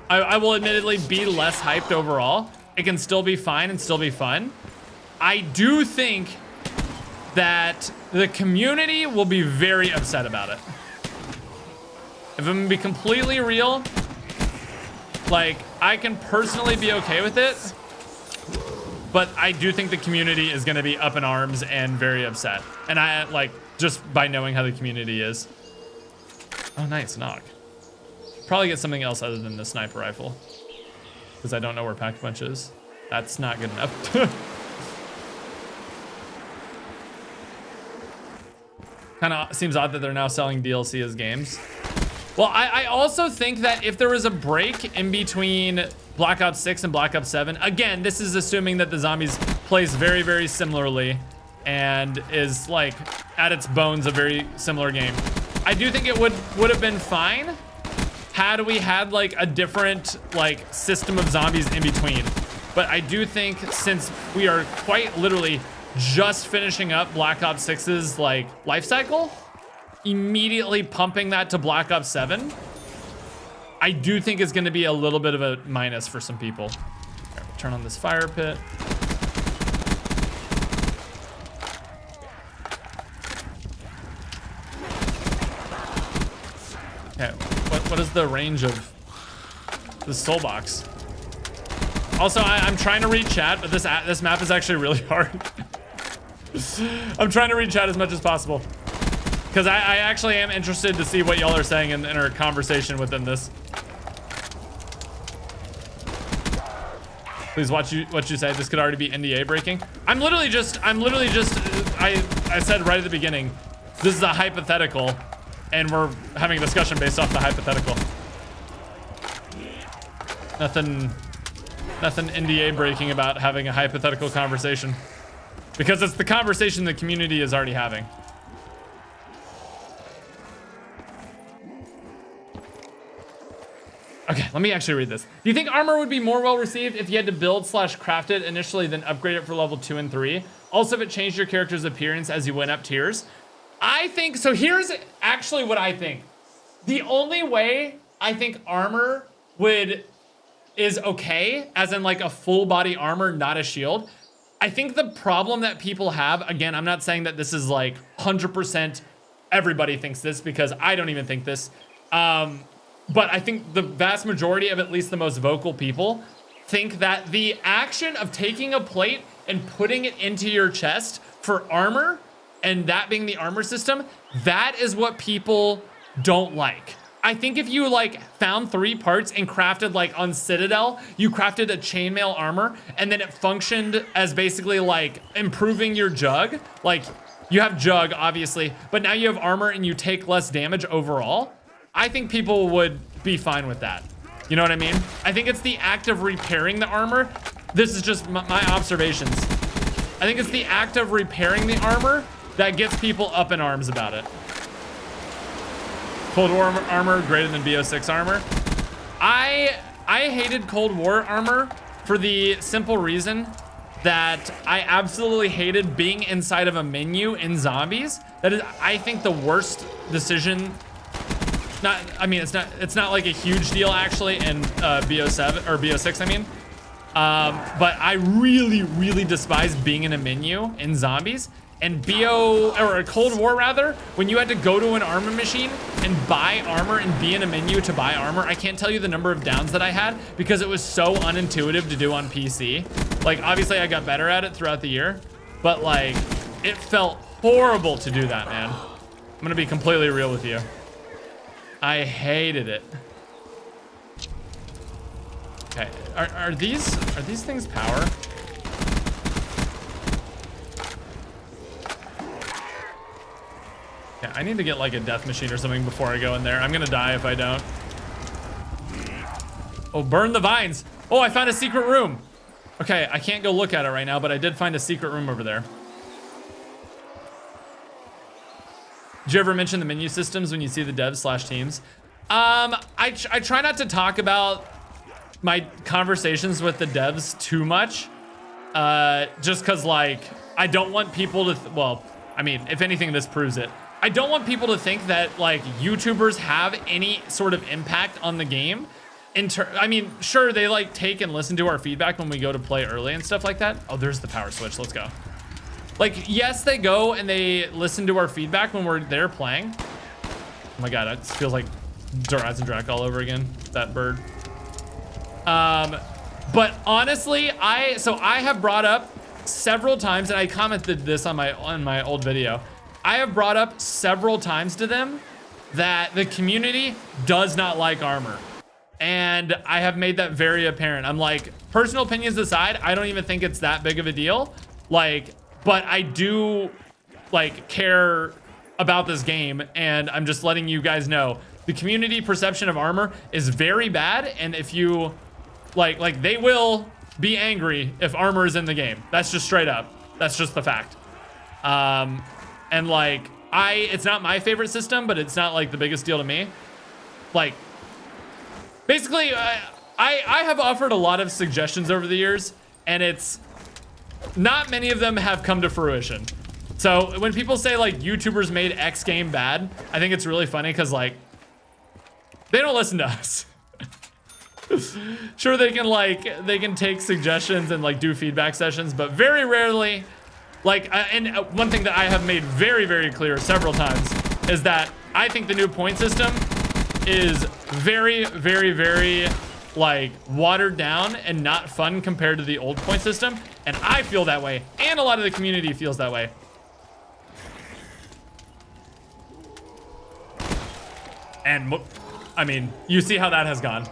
[SPEAKER 1] I will admittedly be less hyped overall. It can still be fine and still be fun. I do think that the community will be very upset about it. If I'm gonna be completely real, like I can personally be okay with it, but I do think the community is going to be up in arms and very upset. And I like just by knowing how the community is. Oh, nice knock. Probably get something else other than the sniper rifle because I don't know where Pack Punch is. That's not good enough. Kind of seems odd that they're now selling DLC as games. Well, I also think that if there was a break in between Black Ops 6 and Black Ops 7, again, this is assuming that the zombies plays very, very similarly and is like at its bones a very similar game. I do think it would have been fine had we had like a different like system of zombies in between. But I do think since we are quite literally just finishing up Black Ops 6's like life cycle, immediately pumping that to Black Ops 7, I do think it's going to be a little bit of a minus for some people. All right, we'll turn on this fire pit. Okay, what is the range of the soul box? Also, I'm trying to read chat, but this map is actually really hard. I'm trying to read chat as much as possible because I actually am interested to see what y'all are saying in our conversation within this. Please watch what you say. This could already be NDA breaking. I'm literally just I said right at the beginning, this is a hypothetical and we're having a discussion based off the hypothetical. Nothing NDA breaking about having a hypothetical conversation. Because it's the conversation the community is already having. Okay, let me actually read this. Do you think armor would be more well received if you had to build / craft it initially, then upgrade it for level 2 and 3? Also, if it changed your character's appearance as you went up tiers? I think, so here's actually what I think. The only way I think armor is okay, as in like a full body armor, not a shield. I think the problem that people have, again, I'm not saying that this is like 100% everybody thinks this because I don't even think this. But I think the vast majority of at least the most vocal people think that the action of taking a plate and putting it into your chest for armor and that being the armor system, that is what people don't like. I think if you like found 3 parts and crafted like on Citadel, you crafted a chainmail armor and then it functioned as basically like improving your jug. Like you have jug obviously, but now you have armor and you take less damage overall. I think people would be fine with that. You know what I mean? I think it's the act of repairing the armor. This is just my observations. I think it's the act of repairing the armor that gets people up in arms about it. Cold War armor greater than BO6 armor. I hated Cold War armor for the simple reason that I absolutely hated being inside of a menu in zombies. That is, I think, the worst decision. It's not like a huge deal actually in BO7 or BO6, I mean. But I really despise being in a menu in zombies. And Cold War rather, when you had to go to an armor machine and buy armor and be in a menu to buy armor, I can't tell you the number of downs that I had because it was so unintuitive to do on PC. Like, obviously I got better at it throughout the year, but like, it felt horrible to do that, man. I'm gonna be completely real with you. I hated it. Okay, are these things power? Yeah, I need to get like a death machine or something before I go in there. I'm gonna die if I don't. Oh, burn the vines. Oh, I found a secret room. Okay, I can't go look at it right now, but I did find a secret room over there. Did you ever mention the menu systems when you see the devs / teams? I try not to talk about my conversations with the devs too much. Just cause like, I don't want people to, well, I mean, if anything, this proves it. I don't want people to think that like YouTubers have any sort of impact on the game. I mean, sure, they like take and listen to our feedback when we go to play early and stuff like that. Oh, there's the power switch, let's go. Like, yes, they go and they listen to our feedback when we're there playing. Oh my God, it feels like Duraz and Drac all over again, that bird. But honestly, I have brought up several times, and I commented this on my old video. I have brought up several times to them that the community does not like armor. And I have made that very apparent. I'm like, personal opinions aside, I don't even think it's that big of a deal. Like, but I do like care about this game, and I'm just letting you guys know the community perception of armor is very bad. And if you like they will be angry if armor is in the game. That's just straight up. That's just the fact. And like, it's not my favorite system, but it's not like the biggest deal to me. Like, basically, I have offered a lot of suggestions over the years, and it's not many of them have come to fruition. So when people say like YouTubers made X game bad, I think it's really funny because like, they don't listen to us. Sure, they can take suggestions and like do feedback sessions, but very rarely, like, and one thing that I have made very, very clear several times is that I think the new point system is very, very, very like watered down and not fun compared to the old point system. And I feel that way, and a lot of the community feels that way. And I mean, you see how that has gone.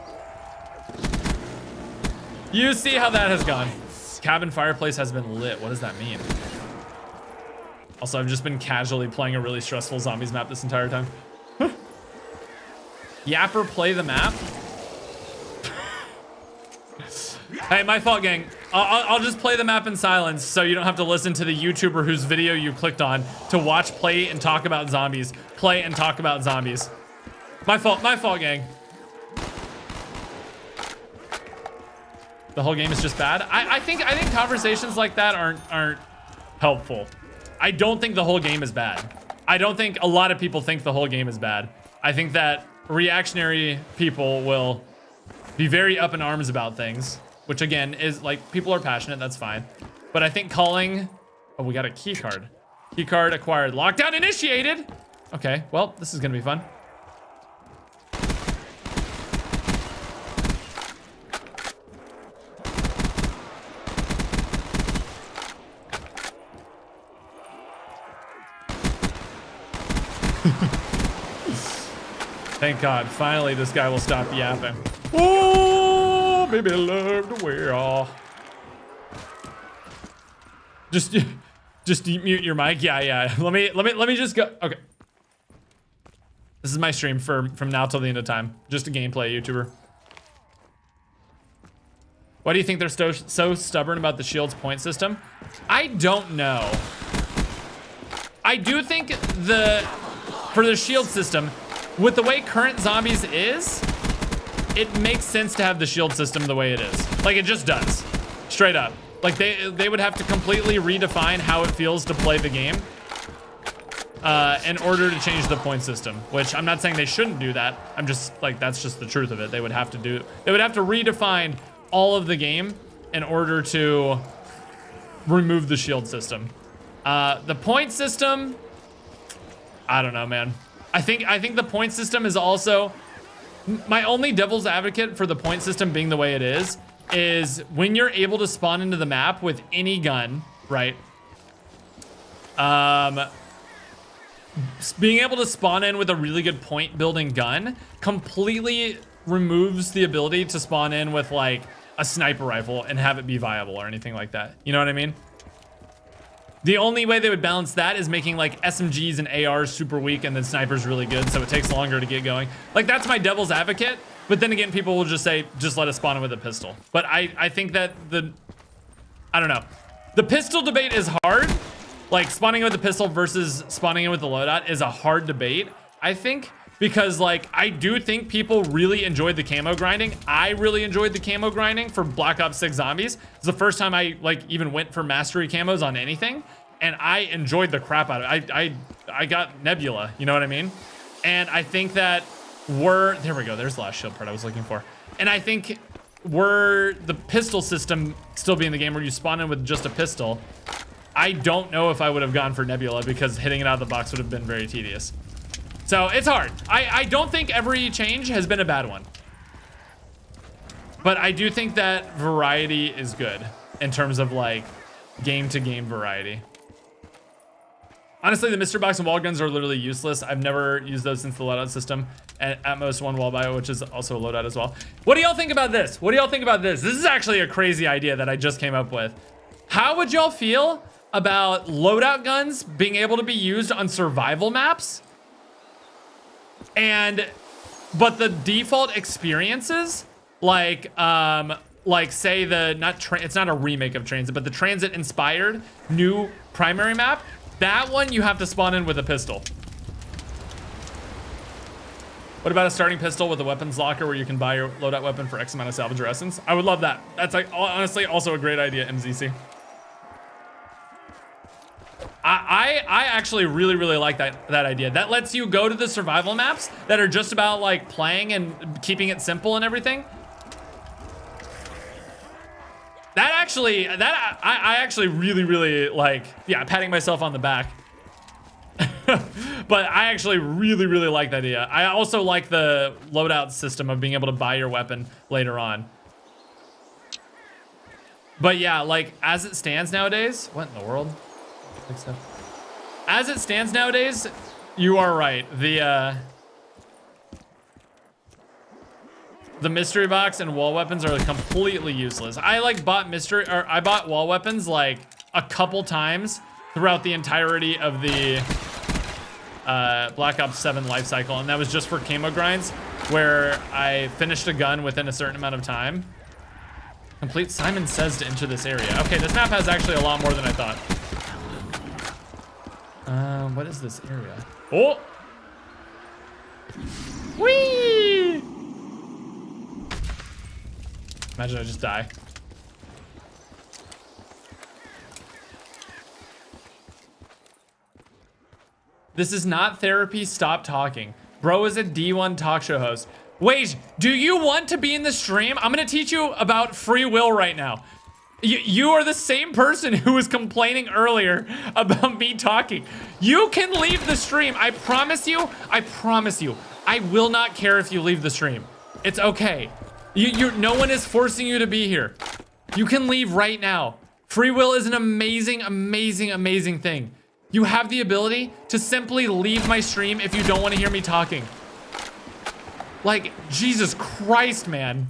[SPEAKER 1] You see how that has gone. Cabin fireplace has been lit. What does that mean? Also, I've just been casually playing a really stressful zombies map this entire time. Yapper, play the map. Hey, my fault, gang. I'll just play the map in silence so you don't have to listen to the YouTuber whose video you clicked on to watch play and talk about zombies. Play and talk about zombies. My fault, gang. The whole game is just bad. I think conversations like that aren't helpful. I don't think the whole game is bad. I don't think a lot of people think the whole game is bad. I think that reactionary people will be very up in arms about things, which again is like, people are passionate, that's fine. But I think calling, oh, we got a key card. Key card acquired, lockdown initiated. Okay, well, this is gonna be fun. Thank God, finally this guy will stop yapping. Oh, baby, love to wear. Just mute your mic. Yeah. Let me just go. Okay. This is my stream from now till the end of time. Just a gameplay YouTuber. Why do you think they're so stubborn about the shield's point system? I don't know. I do think for the shield system, with the way current zombies is, it makes sense to have the shield system the way it is. Like, it just does. Straight up. Like, they would have to completely redefine how it feels to play the game in order to change the point system, which I'm not saying they shouldn't do that. I'm just, like, that's just the truth of it. They would have to redefine all of the game in order to remove the shield system. The point system, I don't know, man. I think the point system is also, my only devil's advocate for the point system being the way it is when you're able to spawn into the map with any gun, right? Being able to spawn in with a really good point building gun completely removes the ability to spawn in with like a sniper rifle and have it be viable or anything like that. You know what I mean? The only way they would balance that is making like SMGs and ARs super weak and then snipers really good, so it takes longer to get going. Like, that's my devil's advocate, but then again, people will just say, just let us spawn in with a pistol. But I think that I don't know. The pistol debate is hard. Like, spawning in with the pistol versus spawning in with the loadout is a hard debate, I think, because like, I do think people really enjoyed the camo grinding. I really enjoyed the camo grinding for Black Ops 6 Zombies. It's the first time I like even went for mastery camos on anything, and I enjoyed the crap out of it. I got Nebula, you know what I mean? And I think that there we go, there's the last shield part I was looking for. And I think were the pistol system still be in the game where you spawn in with just a pistol, I don't know if I would have gone for Nebula, because hitting it out of the box would have been very tedious. So it's hard. I don't think every change has been a bad one. But I do think that variety is good in terms of like game to game variety. Honestly, the Mystery Box and wall guns are literally useless. I've never used those since the loadout system, and at most one wall bio, which is also a loadout as well. What do y'all think about this? What do y'all think about this? This is actually a crazy idea that I just came up with. How would y'all feel about loadout guns being able to be used on survival maps? But the default experiences, like say it's not a remake of Transit, but the Transit inspired new primary map, that one you have to spawn in with a pistol. What about a starting pistol with a weapons locker where you can buy your loadout weapon for X amount of salvage or essence? I would love that. That's like honestly also a great idea, MZC. I actually really like that idea. That lets you go to the survival maps that are just about like playing and keeping it simple and everything. I actually really like, yeah, patting myself on the back. But I actually really like that idea. I also like the loadout system of being able to buy your weapon later on. But yeah, like as it stands nowadays, what in the world? As it stands nowadays, you are right. The mystery box and wall weapons are completely useless. I like I bought wall weapons like a couple times throughout the entirety of the Black Ops 7 life cycle, and that was just for camo grinds where I finished a gun within a certain amount of time. Complete Simon Says to enter this area. Okay, this map has actually a lot more than I thought. What is this area? Oh! Whee! Imagine I just die. This is not therapy, stop talking. Bro is a D1 talk show host. Wait, do you want to be in the stream? I'm gonna teach you about free will right now. You are the same person who was complaining earlier about me talking. You can leave the stream. I promise you. I will not care if you leave the stream. It's okay. No one is forcing you to be here. You can leave right now. Free will is an amazing thing. You have the ability to simply leave my stream if you don't want to hear me talking. Like, Jesus Christ, man.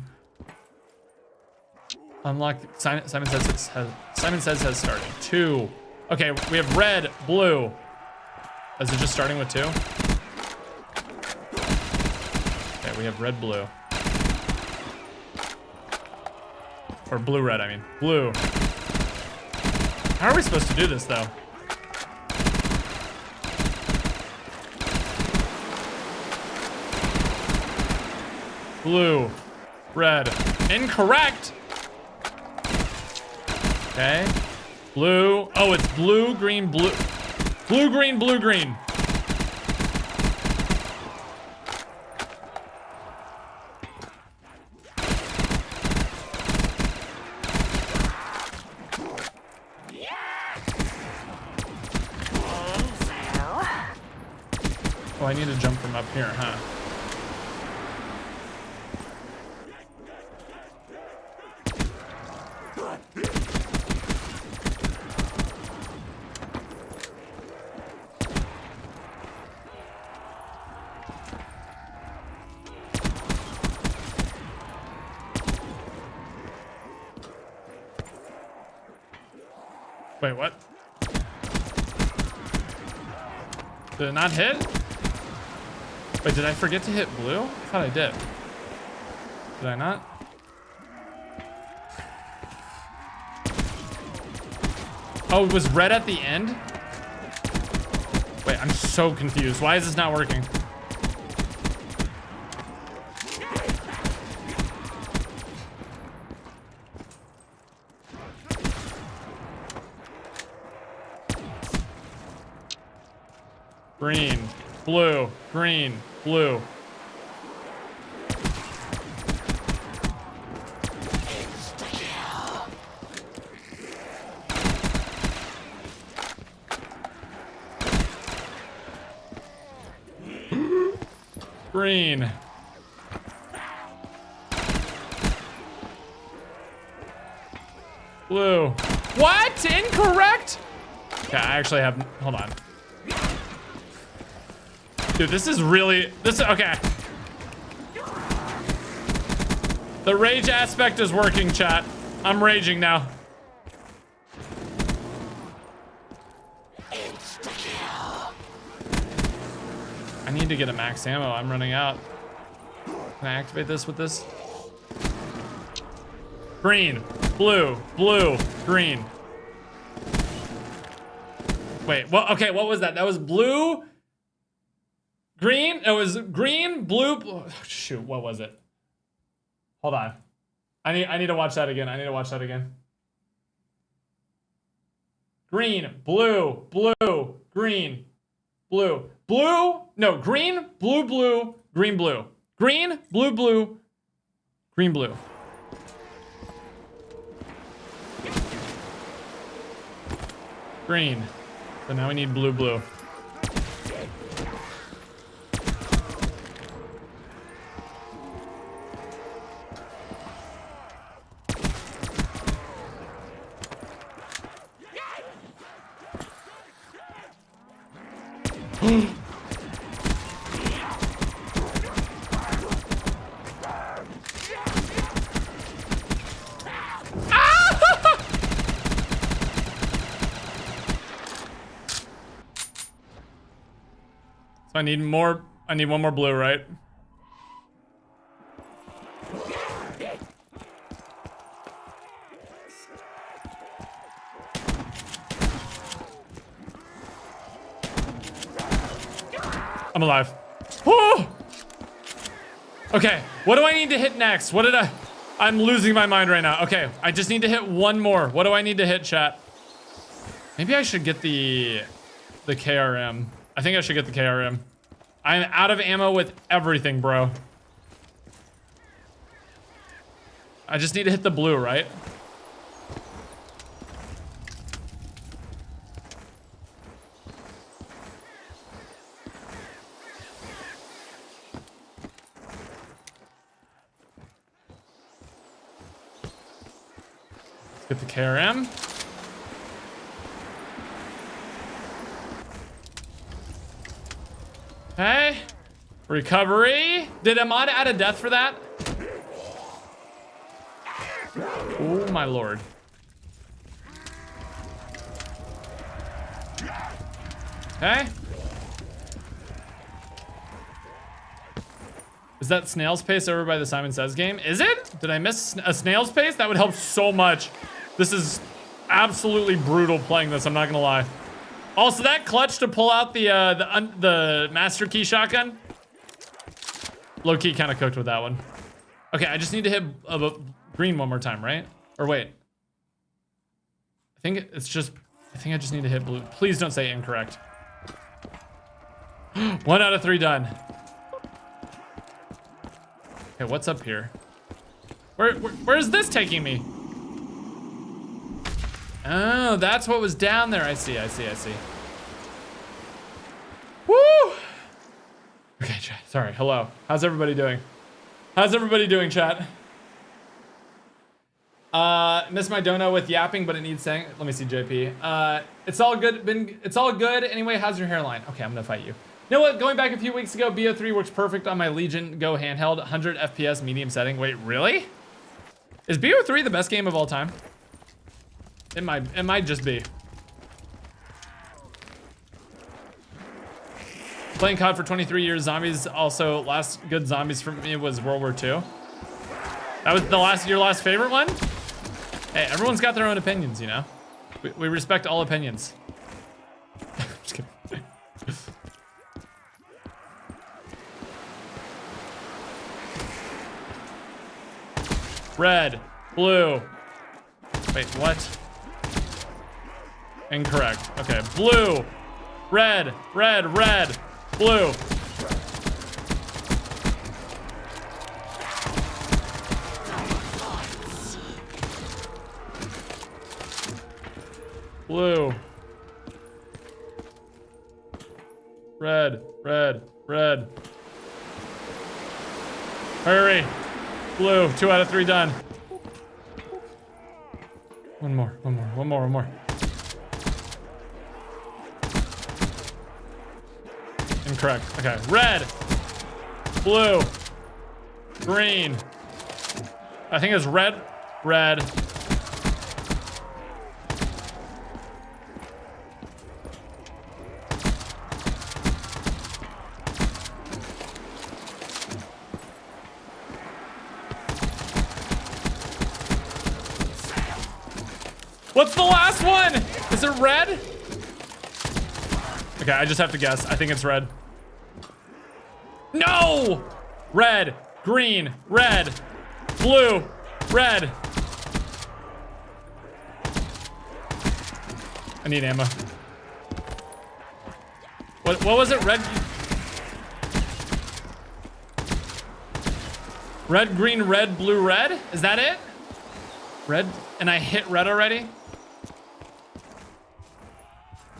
[SPEAKER 1] Unlock. Simon Says has started. 2. Okay, we have red, blue. Is it just starting with 2? Okay, we have red, blue. Or blue, red, I mean. Blue. How are we supposed to do this, though? Blue. Red. Incorrect! Okay. Blue. Oh, it's blue, green, blue. Blue, green, blue, green. Oh, I need to jump from up here, huh? Wait, what? Did it not hit? Wait, did I forget to hit blue? I thought I did. Did I not? Oh, it was red at the end? Wait, I'm so confused. Why is this not working? Green, blue, green, blue. Green. Blue. What? Incorrect? Okay, I actually have, hold on. Dude, this is really, okay. The rage aspect is working, chat. I'm raging now. I need to get a max ammo. I'm running out. Can I activate this with this? Green, blue, blue, green. Wait, what? Okay, what was that? That was blue, green. It was green, blue. Oh, shoot, what was it? Hold on. I need to watch that again. I need to watch that again. Green, blue, blue, green, blue, blue. No, green, blue, blue, green, blue. Green, blue, blue, green, blue. Green. So now we need blue, blue. I need more. I need one more blue, right? I'm alive. Woo! Okay, what do I need to hit next? What did I'm losing my mind right now. Okay, I just need to hit one more. What do I need to hit, chat? Maybe I should get the KRM. I think I should get the KRM. I'm out of ammo with everything, bro. I just need to hit the blue, right? Let's get the KRM. Okay. Recovery. Did Ahmad add a death for that? Oh my lord. Okay. Is that Snail's Pace over by the Simon Says game? Is it? Did I miss a Snail's Pace? That would help so much. This is absolutely brutal playing this, I'm not gonna lie. Also, that clutch to pull out the master key shotgun. Low key kind of cooked with that one. Okay, I just need to hit green one more time, right? Or wait. I think I just need to hit blue. Please don't say incorrect. 1 out of 3 done. Okay, what's up here? Where is this taking me? Oh, that's what was down there. I see. Woo! Okay, chat. Sorry. Hello. How's everybody doing? How's everybody doing, chat? Miss my dono with yapping, but it needs saying. Let me see, JP. It's all good. It's all good. Anyway, how's your hairline? Okay, I'm gonna fight you. You know what? Going back a few weeks ago, BO3 works perfect on my Legion Go handheld, 100 FPS medium setting. Wait, really? Is BO3 the best game of all time? It might just be. Playing COD for 23 years, zombies also, last good zombies for me was World War II. That was your last favorite one? Hey, everyone's got their own opinions, you know? We respect all opinions. Just kidding. Red, blue. Wait, what? Incorrect. Okay, blue, red, red, red, blue. Blue. Red, red, red. Hurry. Blue, 2 out of 3 done. One more. Incorrect. Okay. Red, blue, green. I think it's red, red. What's the last one? Is it red? Okay, I just have to guess. I think it's red. No! Red, green, red, blue, red. I need ammo. What was it? Red? Red, green, red, blue, red? Is that it? Red, and I hit red already?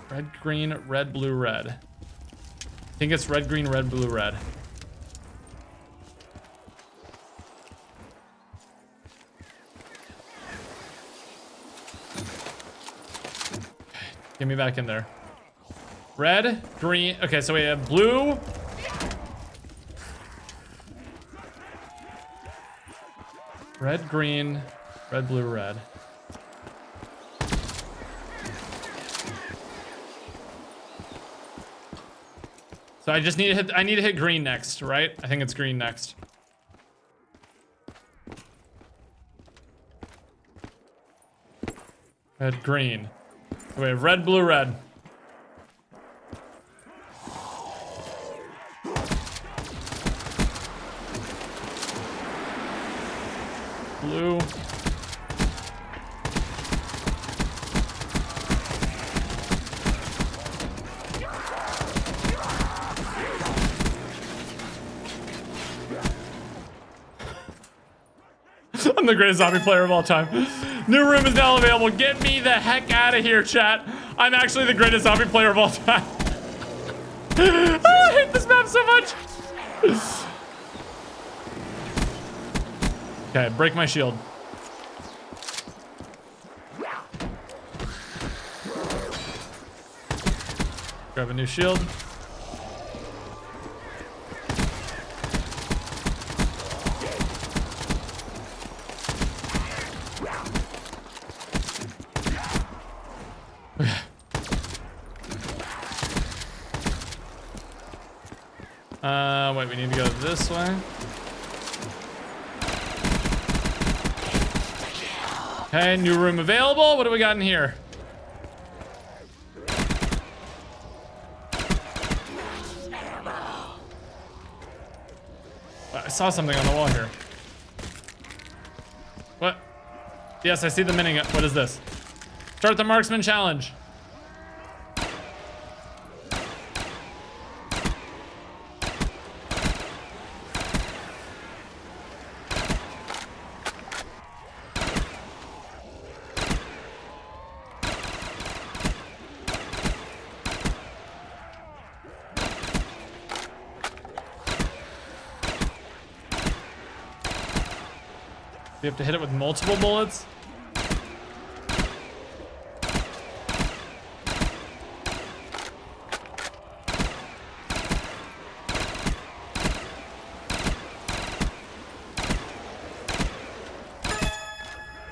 [SPEAKER 1] Red, green, red, blue, red. I think it's red, green, red, blue, red. Get me back in there. Red, green. Okay, so we have blue. Red, green, red, blue, red. So I just need to hit, I need to hit green next, right? I think it's green next. Red, green. So we have red, blue, red. Blue. I'm the greatest zombie player of all time. New room is now available. Get me the heck out of here, chat. I'm actually the greatest zombie player of all time. Oh, I hate this map so much. Okay, break my shield. Grab a new shield. Wait, we need to go this way. Okay, new room available. What do we got in here? I saw something on the wall here. What? Yes, I see the mini. What is this? Start the marksman challenge. You have to hit it with multiple bullets.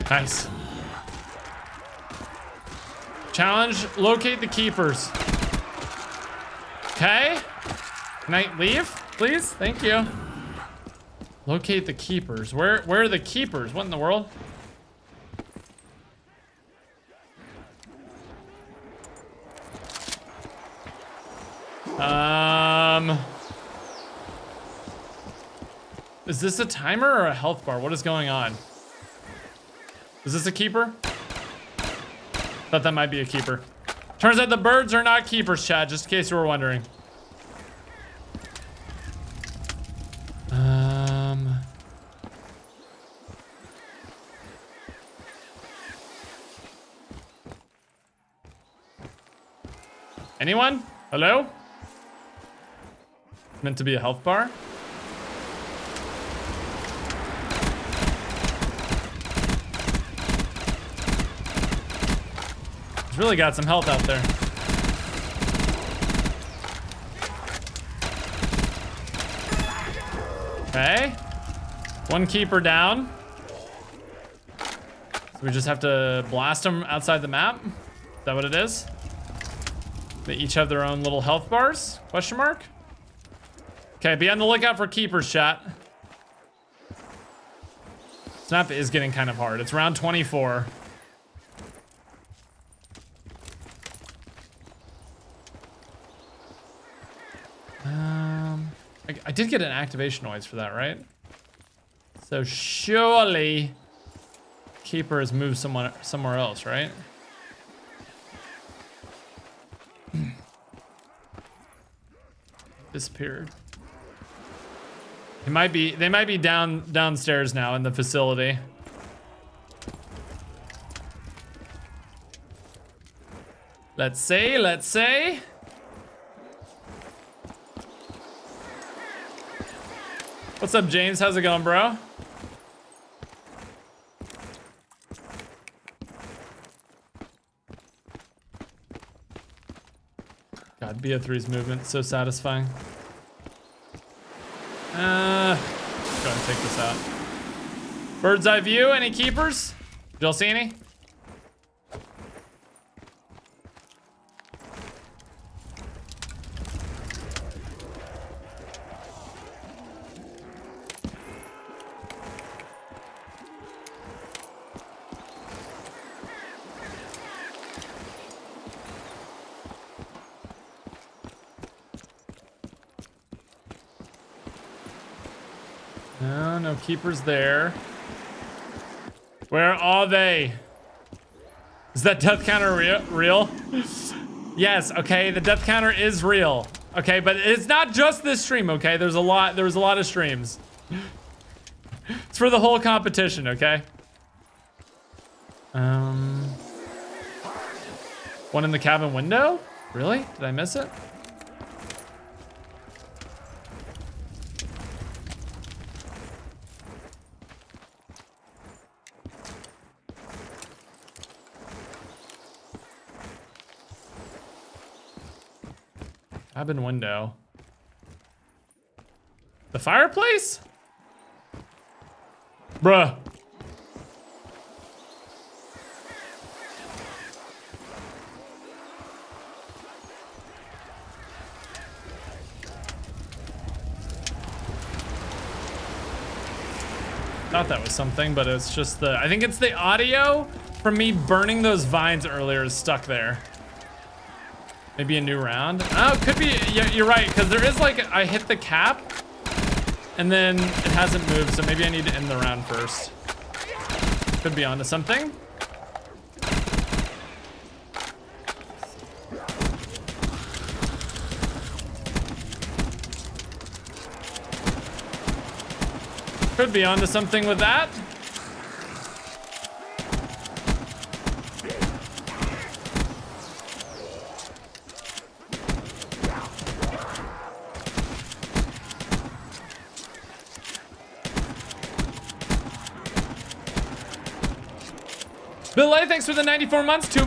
[SPEAKER 1] Nice. Challenge, locate the keepers. Okay. Can I leave, please? Thank you. Locate the keepers. Where are the keepers? What in the world? Is this a timer or a health bar? What is going on? Is this a keeper? Thought that might be a keeper. Turns out the birds are not keepers, chat, just in case you were wondering. Anyone? Hello? Meant to be a health bar? He's really got some health out there. Okay. One keeper down. So we just have to blast them outside the map. Is that what it is? They each have their own little health bars? Question mark? Okay, be on the lookout for keepers, chat. This map is getting kind of hard. It's round 24. I did get an activation noise for that, right? So surely keeper has moved somewhere else, right? Disappeared. They might be downstairs now in the facility. Let's see. What's up, James? How's it going, bro? God, BO3's movement, so satisfying. Go ahead and take this out. Bird's eye view, any keepers? Did y'all see any? No keepers there. Where are they? Is that death counter real? Yes, okay, the death counter is real. Okay, but it's not just this stream, okay? There was a lot of streams. It's for the whole competition, okay? One in the cabin window? Really? Did I miss it? Cabin window. The fireplace? Bruh. Thought that was something, but it's just I think it's the audio from me burning those vines earlier is stuck there. Maybe a new round. Oh, it could be. Yeah, you're right. Because there is like, I hit the cap and then it hasn't moved. So maybe I need to end the round first. Could be onto something. Could be onto something with that. Bill A, thanks for the 94 months. 2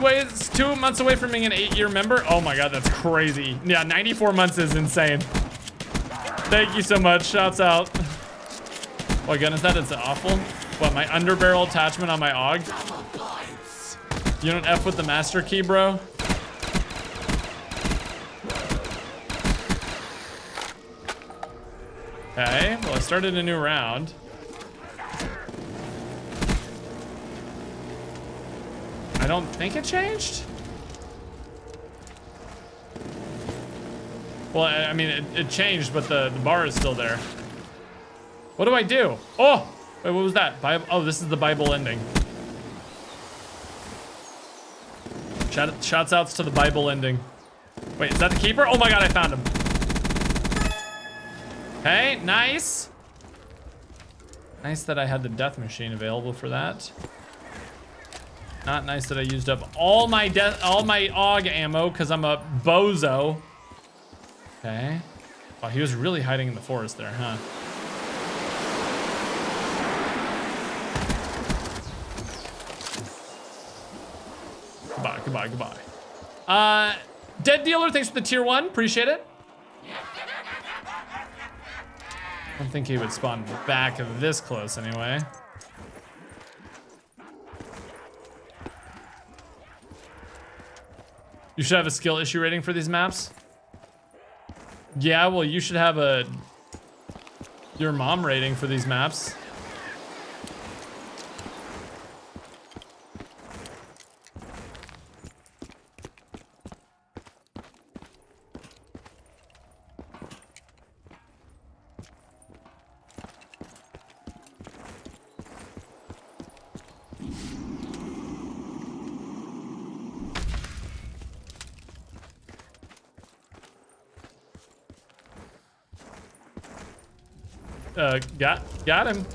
[SPEAKER 1] months away from being an 8-year member. Oh my God, that's crazy. Yeah, 94 months is insane. Thank you so much. Shouts out. What gun is that? It's awful. What, my underbarrel attachment on my AUG? You don't F with the master key, bro? Okay, well, I started a new round. I don't think it changed. Well, I mean, it changed, but the bar is still there. What do I do? Oh, wait, what was that? Bible. Oh, this is the Bible ending. Shouts outs to the Bible ending. Wait, is that the keeper? Oh my God, I found him. Okay, nice. Nice that I had the death machine available for that. Not nice that I used up all my AUG ammo because I'm a bozo. Okay. Oh, he was really hiding in the forest there, huh? Goodbye, goodbye. Dead Dealer, thanks for the tier 1. Appreciate it. I don't think he would spawn back this close anyway. You should have a skill issue rating for these maps. Yeah, well, you should have your mom rating for these maps. Got him.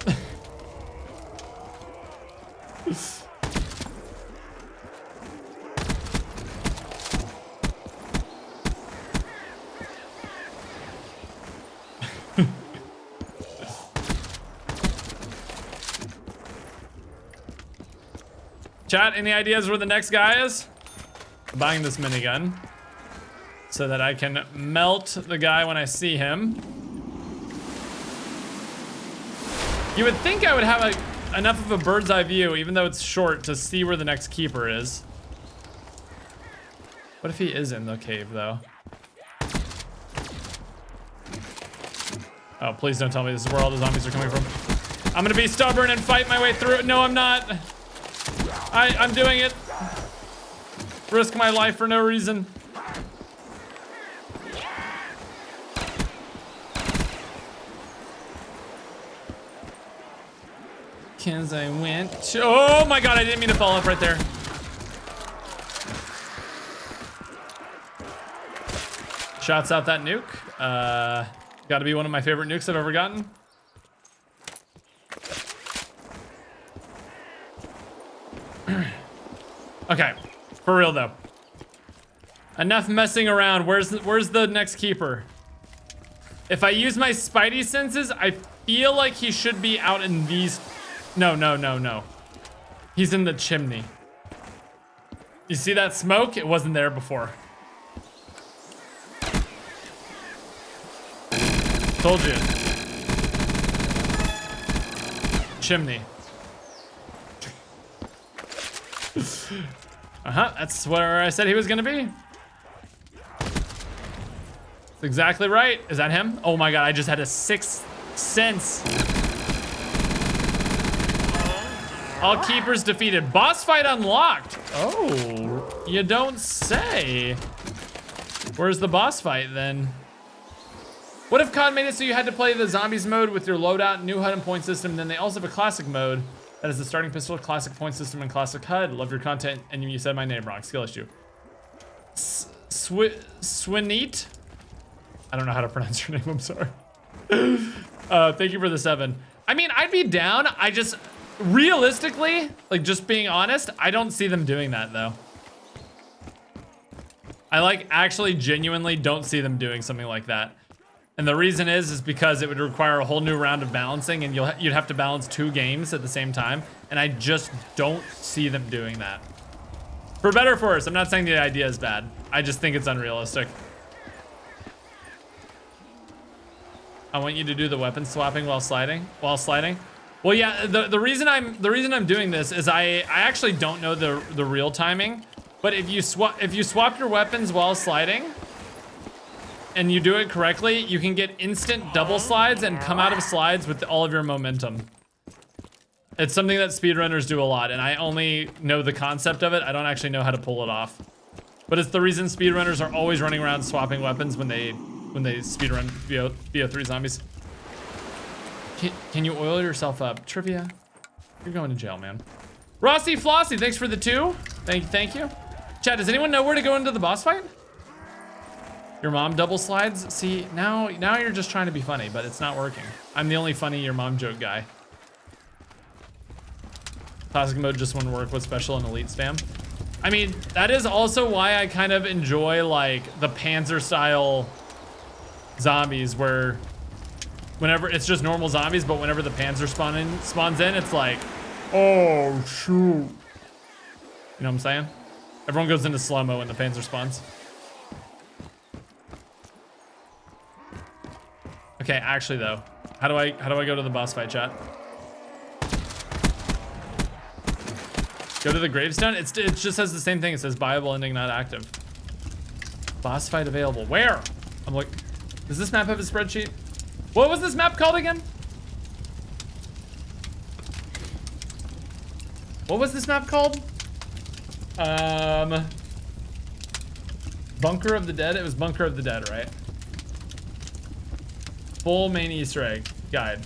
[SPEAKER 1] Chat, any ideas where the next guy is? I'm buying this minigun so that I can melt the guy when I see him. You would think I would have enough of a bird's eye view, even though it's short, to see where the next keeper is. What if he is in the cave, though? Oh, please don't tell me this is where all the zombies are coming from. I'm gonna be stubborn and fight my way through it. No, I'm not. I'm doing it. Risk my life for no reason. Cause I went to, oh my god, I didn't mean to fall off right there. Shots out that nuke. Gotta be one of my favorite nukes I've ever gotten. Okay, for real though. Enough messing around. Where's the next keeper? If I use my spidey senses, I feel like he should be out in these. No. He's in the chimney. You see that smoke? It wasn't there before. Told you. Chimney. That's where I said he was gonna be. That's exactly right. Is that him? Oh my god, I just had a sixth sense. All keepers defeated. Boss fight unlocked. Oh, you don't say. Where's the boss fight then? What if COD made it so you had to play the zombies mode with your loadout, new HUD and point system, then they also have a classic mode that is the starting pistol, classic point system, and classic HUD. Love your content, and you said my name wrong. Skill issue. Swinete? I don't know how to pronounce your name, I'm sorry. Thank you for the 7. I mean, I'd be down. I just, realistically, like just being honest, I don't see them doing that though. I like actually genuinely don't see them doing something like that. And the reason is because it would require a whole new round of balancing and you'd have to balance 2 games at the same time. And I just don't see them doing that. For better or for worse, I'm not saying the idea is bad. I just think it's unrealistic. I want you to do the weapon swapping while sliding. Well, yeah, the reason I'm doing this is I actually don't know the real timing, but if you swap your weapons while sliding and you do it correctly, you can get instant double slides and come out of slides with all of your momentum. It's something that speedrunners do a lot, and I only know the concept of it. I don't actually know how to pull it off. But it's the reason speedrunners are always running around swapping weapons when they speedrun BO3 zombies. Can you oil yourself up? Trivia, you're going to jail, man. Rossi Flossie, thanks for the 2. Thank you. Chat, does anyone know where to go into the boss fight? Your mom double slides? See, now you're just trying to be funny, but it's not working. I'm the only funny your mom joke guy. Classic mode just wouldn't work with special and elite spam. I mean, that is also why I kind of enjoy like the Panzer style zombies where whenever it's just normal zombies, but whenever the Panzer spawns in, it's like, oh shoot. You know what I'm saying? Everyone goes into slow-mo when the Panzer spawns. Okay, actually though, how do I go to the boss fight, chat? Go to the gravestone? It just says the same thing. It says viable ending not active. Boss fight available. Where? I'm like, does this map have a spreadsheet? What was this map called again? What was this map called? Bunker of the Dead? It was Bunker of the Dead, right? Full main Easter egg guide.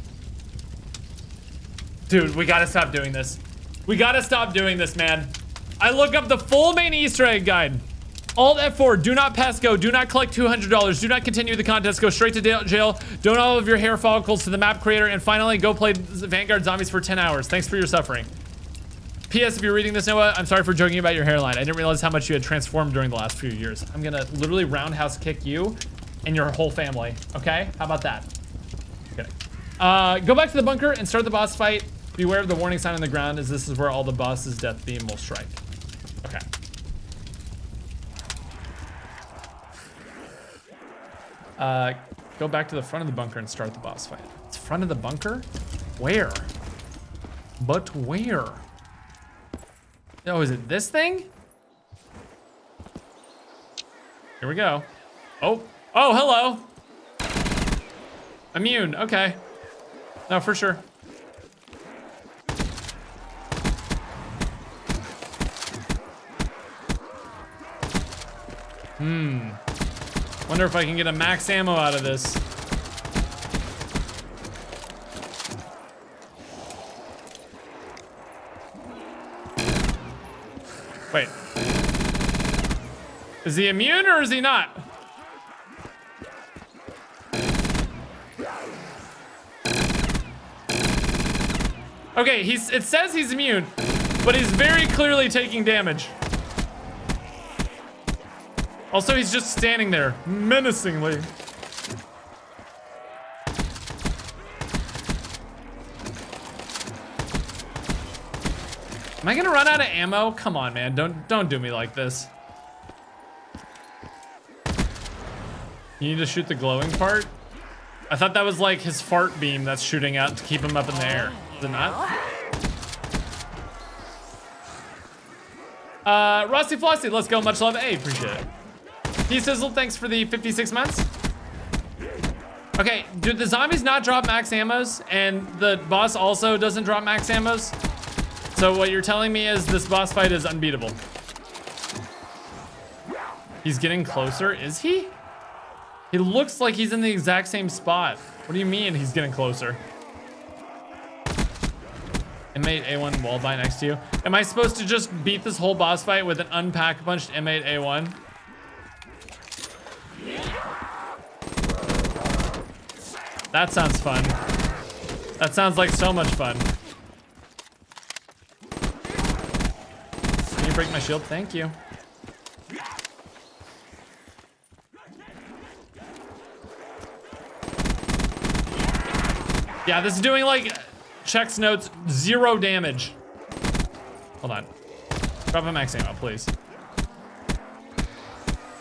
[SPEAKER 1] Dude, we gotta stop doing this. We gotta stop doing this, man. I look up the full main Easter egg guide. Alt F4, do not pass go, do not collect $200, do not continue the contest, go straight to jail, donate all of your hair follicles to the map creator, and finally go play Vanguard Zombies for 10 hours. Thanks for your suffering. P.S. If you're reading this, Noah, I'm sorry for joking about your hairline. I didn't realize how much you had transformed during the last few years. I'm gonna literally roundhouse kick you and your whole family, okay? How about that? Okay. Go back to the bunker and start the boss fight. Beware of the warning sign on the ground, as this is where all the boss's death beam will strike. Okay. Go back to the front of the bunker and start the boss fight. It's front of the bunker? Where? But where? Oh, is it this thing? Here we go. Oh, hello. Immune, okay. No, for sure. Wonder if I can get a max ammo out of this. Wait. Is he immune or is he not? Okay, it says he's immune, but he's very clearly taking damage. Also, he's just standing there, menacingly. Am I gonna run out of ammo? Come on, man, don't do me like this. You need to shoot the glowing part? I thought that was like his fart beam that's shooting out to keep him up in the air. Is it not? Rusty Flossy, let's go. Much love. Hey, appreciate it. T-Sizzle, thanks for the 56 months. Okay, do the zombies not drop max ammos? And the boss also doesn't drop max ammos? So what you're telling me is this boss fight is unbeatable. He's getting closer, is he? He looks like he's in the exact same spot. What do you mean he's getting closer? M8 A1 wall by next to you. Am I supposed to just beat this whole boss fight with an unpack punched M8 A1? That sounds fun. That sounds like so much fun. Can you break my shield? Thank you. Yeah, this is doing like checks notes 0 damage. Hold on. Drop a max ammo, please.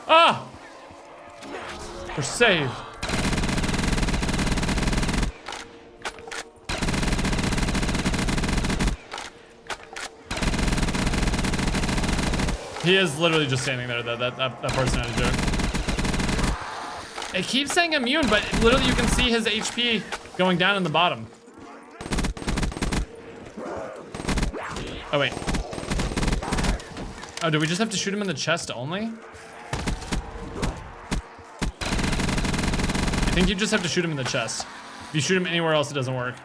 [SPEAKER 1] Ah! We're saved. He is literally just standing there, though. That part's not a joke. It keeps saying immune, but literally you can see his HP going down in the bottom. Oh, wait. Oh, do we just have to shoot him in the chest only? I think you just have to shoot him in the chest. If you shoot him anywhere else, it doesn't work.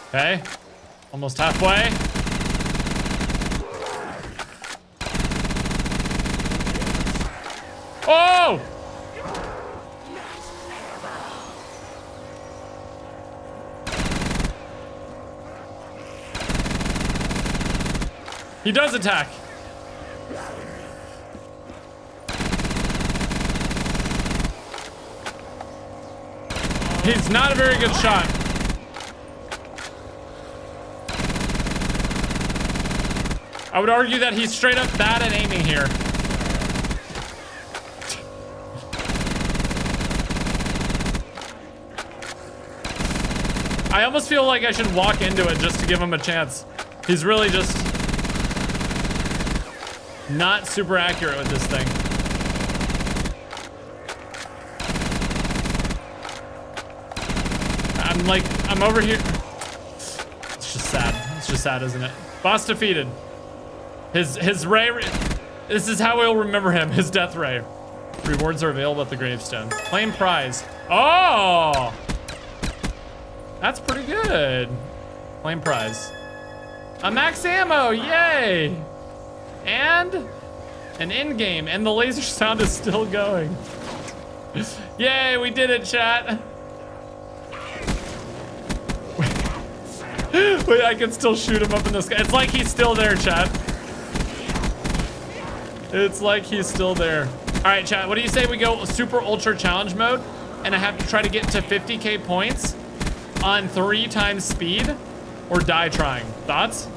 [SPEAKER 1] Okay, almost halfway. Oh! He does attack. He's not a very good shot. I would argue that he's straight up bad at aiming here. I almost feel like I should walk into it just to give him a chance. He's really just not super accurate with this thing. I'm over here. It's just sad. It's just sad, isn't it? Boss defeated. His ray, this is how we'll remember him, his death ray. Rewards are available at the gravestone. Claim prize. Oh! That's pretty good. Claim prize. A max ammo, yay! And an end game, and the laser sound is still going. Yay, we did it, chat. Wait, I can still shoot him up in the sky. It's like he's still there, chat. It's like he's still there. All right, chat, what do you say we go super ultra challenge mode? And I have to try to get to 50K points on 3 times speed or die trying. Thoughts?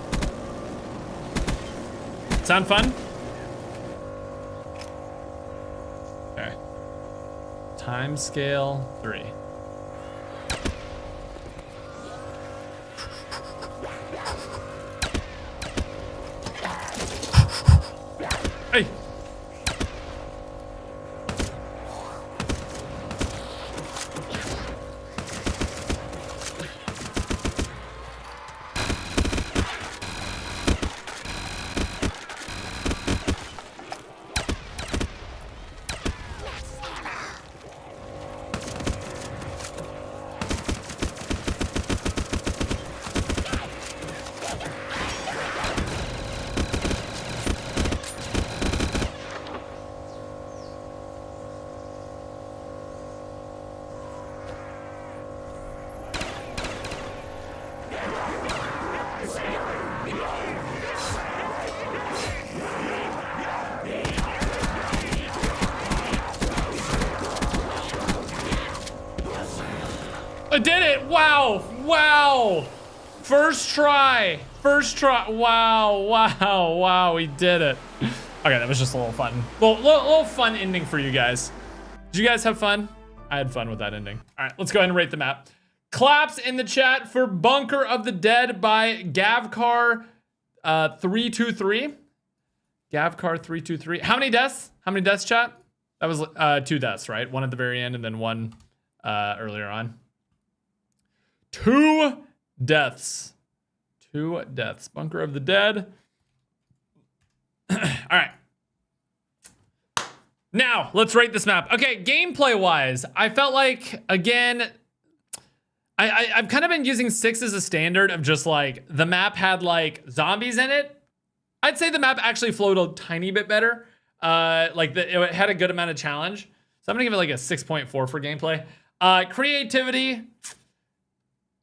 [SPEAKER 1] Sound fun? Okay. Time scale 3. Hey. I did it! Wow! Wow! First try! First try! Wow! Wow! Wow! We did it! Okay, that was just a little fun. Little fun ending for you guys. Did you guys have fun? I had fun with that ending. All right, let's go ahead and rate the map. Claps in the chat for Bunker of the Dead by Gavcar 323. Gavcar 323. How many deaths? How many deaths, chat? That was 2 deaths, right? One at the very end and then one earlier on. 2 deaths. 2 deaths. Bunker of the Dead. All right. Now, let's rate this map. Okay, gameplay-wise, I felt like, again, I've kind of been using 6 as a standard of just like, the map had like zombies in it. I'd say the map actually flowed a tiny bit better. It had a good amount of challenge. So I'm gonna give it like a 6.4 for gameplay. Creativity.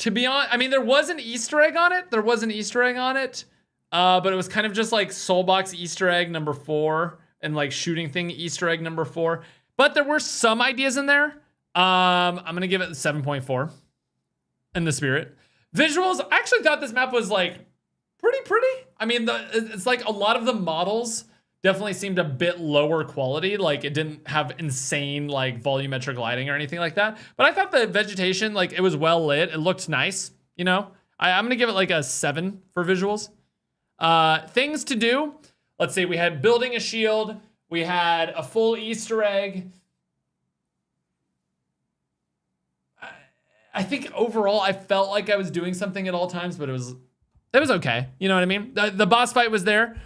[SPEAKER 1] To be honest, I mean, there was an Easter egg on it. There was an Easter egg on it. But it was kind of just like Soulbox Easter egg number 4 and like shooting thing Easter egg number 4. But there were some ideas in there. I'm going to give it 7.4 in the spirit. Visuals, I actually thought this map was like pretty. I mean, it's like a lot of the models definitely seemed a bit lower quality. Like it didn't have insane like volumetric lighting or anything like that. But I thought the vegetation, like it was well lit. It looked nice, you know? I'm gonna give it like a 7 for visuals. Things to do. Let's see, we had building a shield. We had a full Easter egg. I think overall I felt like I was doing something at all times, but it was okay. You know what I mean? The boss fight was there.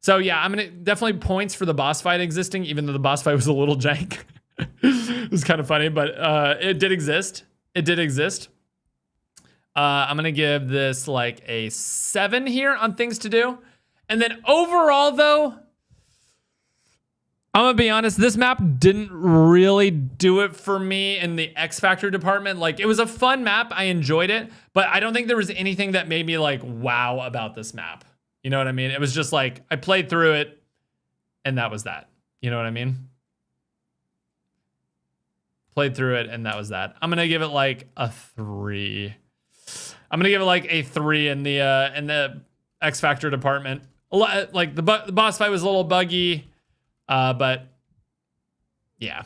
[SPEAKER 1] So yeah, I'm gonna definitely points for the boss fight existing, even though the boss fight was a little jank. It was kind of funny, but it did exist. It did exist. I'm gonna give this like a 7 here on things to do. And then overall though, I'm gonna be honest, this map didn't really do it for me in the X Factor department. Like it was a fun map, I enjoyed it, but I don't think there was anything that made me like wow about this map. You know what I mean? It was just like, I played through it and that was that. You know what I mean? Played through it, and that was that. I'm gonna give it like a 3. I'm gonna give it like a 3 in the X Factor department. Like the boss fight was a little buggy, but yeah.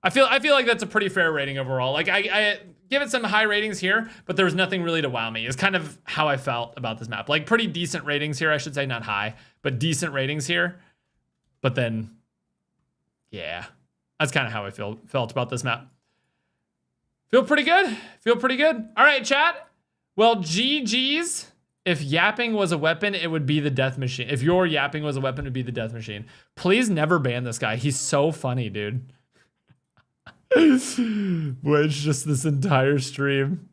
[SPEAKER 1] I feel like that's a pretty fair rating overall. Like I give it some high ratings here, but there was nothing really to wow me. Is kind of how I felt about this map. Like pretty decent ratings here, I should say, not high, but decent ratings here. But then, yeah, that's kind of how I felt about this map. Feel pretty good. Feel pretty good. All right, chat. Well, GG's. If yapping was a weapon, it would be the death machine. If your yapping was a weapon, it would be the death machine. Please never ban this guy. He's so funny, dude. Which just this entire stream.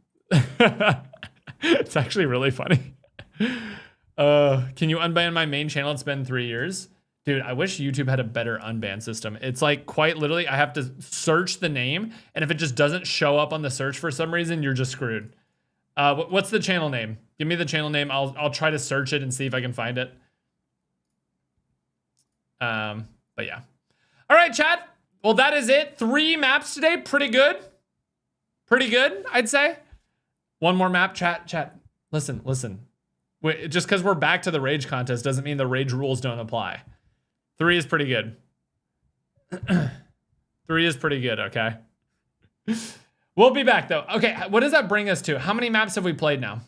[SPEAKER 1] It's actually really funny. Can you unban my main channel? It's been 3 years. Dude, I wish YouTube had a better unban system. It's like quite literally, I have to search the name, and if it just doesn't show up on the search for some reason, you're just screwed. What's the channel name? Give me the channel name. I'll try to search it and see if I can find it. But yeah. All right, chat. Well, that is it. 3 maps today. Pretty good. Pretty good, I'd say. One more map, chat. Listen. Wait, just because we're back to the rage contest doesn't mean the rage rules don't apply. 3 is pretty good. 3 is pretty good, okay? We'll be back, though. Okay, what does that bring us to? How many maps have we played now?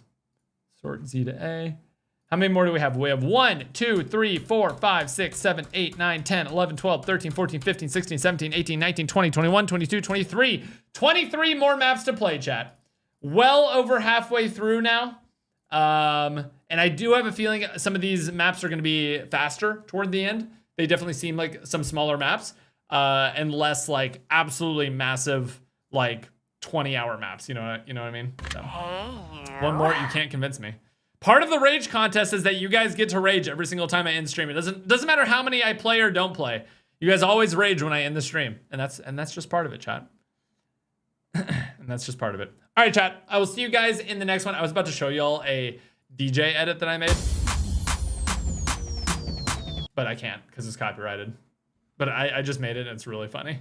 [SPEAKER 1] Sort Z to A. How many more do we have? We have 1, 2, 3, 4, 5, 6, 7, 8, 9, 10, 11, 12, 13, 14, 15, 16, 17, 18, 19, 20, 21, 22, 23. 23 more maps to play, chat. Well over halfway through now. And I do have a feeling some of these maps are going to be faster toward the end. They definitely seem like some smaller maps. And less like absolutely massive, like 20-hour maps. You know what I mean? So, one more, you can't convince me. Part of the rage contest is that you guys get to rage every single time I end stream. It doesn't matter how many I play or don't play. You guys always rage when I end the stream, and that's just part of it, chat. And that's just part of it. All right, chat. I will see you guys in the next one. I was about to show y'all a DJ edit that I made, but I can't because it's copyrighted. But I just made it, and it's really funny.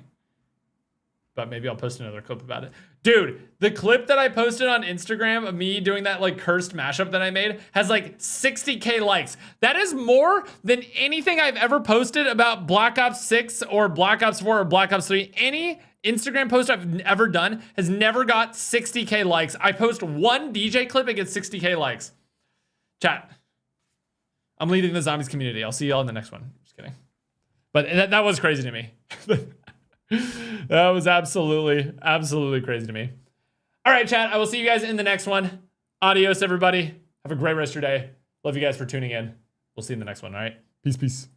[SPEAKER 1] But maybe I'll post another clip about it. Dude, the clip that I posted on Instagram of me doing that like cursed mashup that I made has like 60K likes. That is more than anything I've ever posted about Black Ops 6 or Black Ops 4 or Black Ops 3. Any Instagram post I've ever done has never got 60K likes. I post one DJ clip, it gets 60K likes. Chat, I'm leading the zombies community. I'll see y'all in the next one. Just kidding. But that was crazy to me. That was absolutely crazy to me. All right, chat. I will see you guys in the next one. Adios, everybody. Have a great rest of your day. Love you guys for tuning in. We'll see you in the next one, all right? Peace.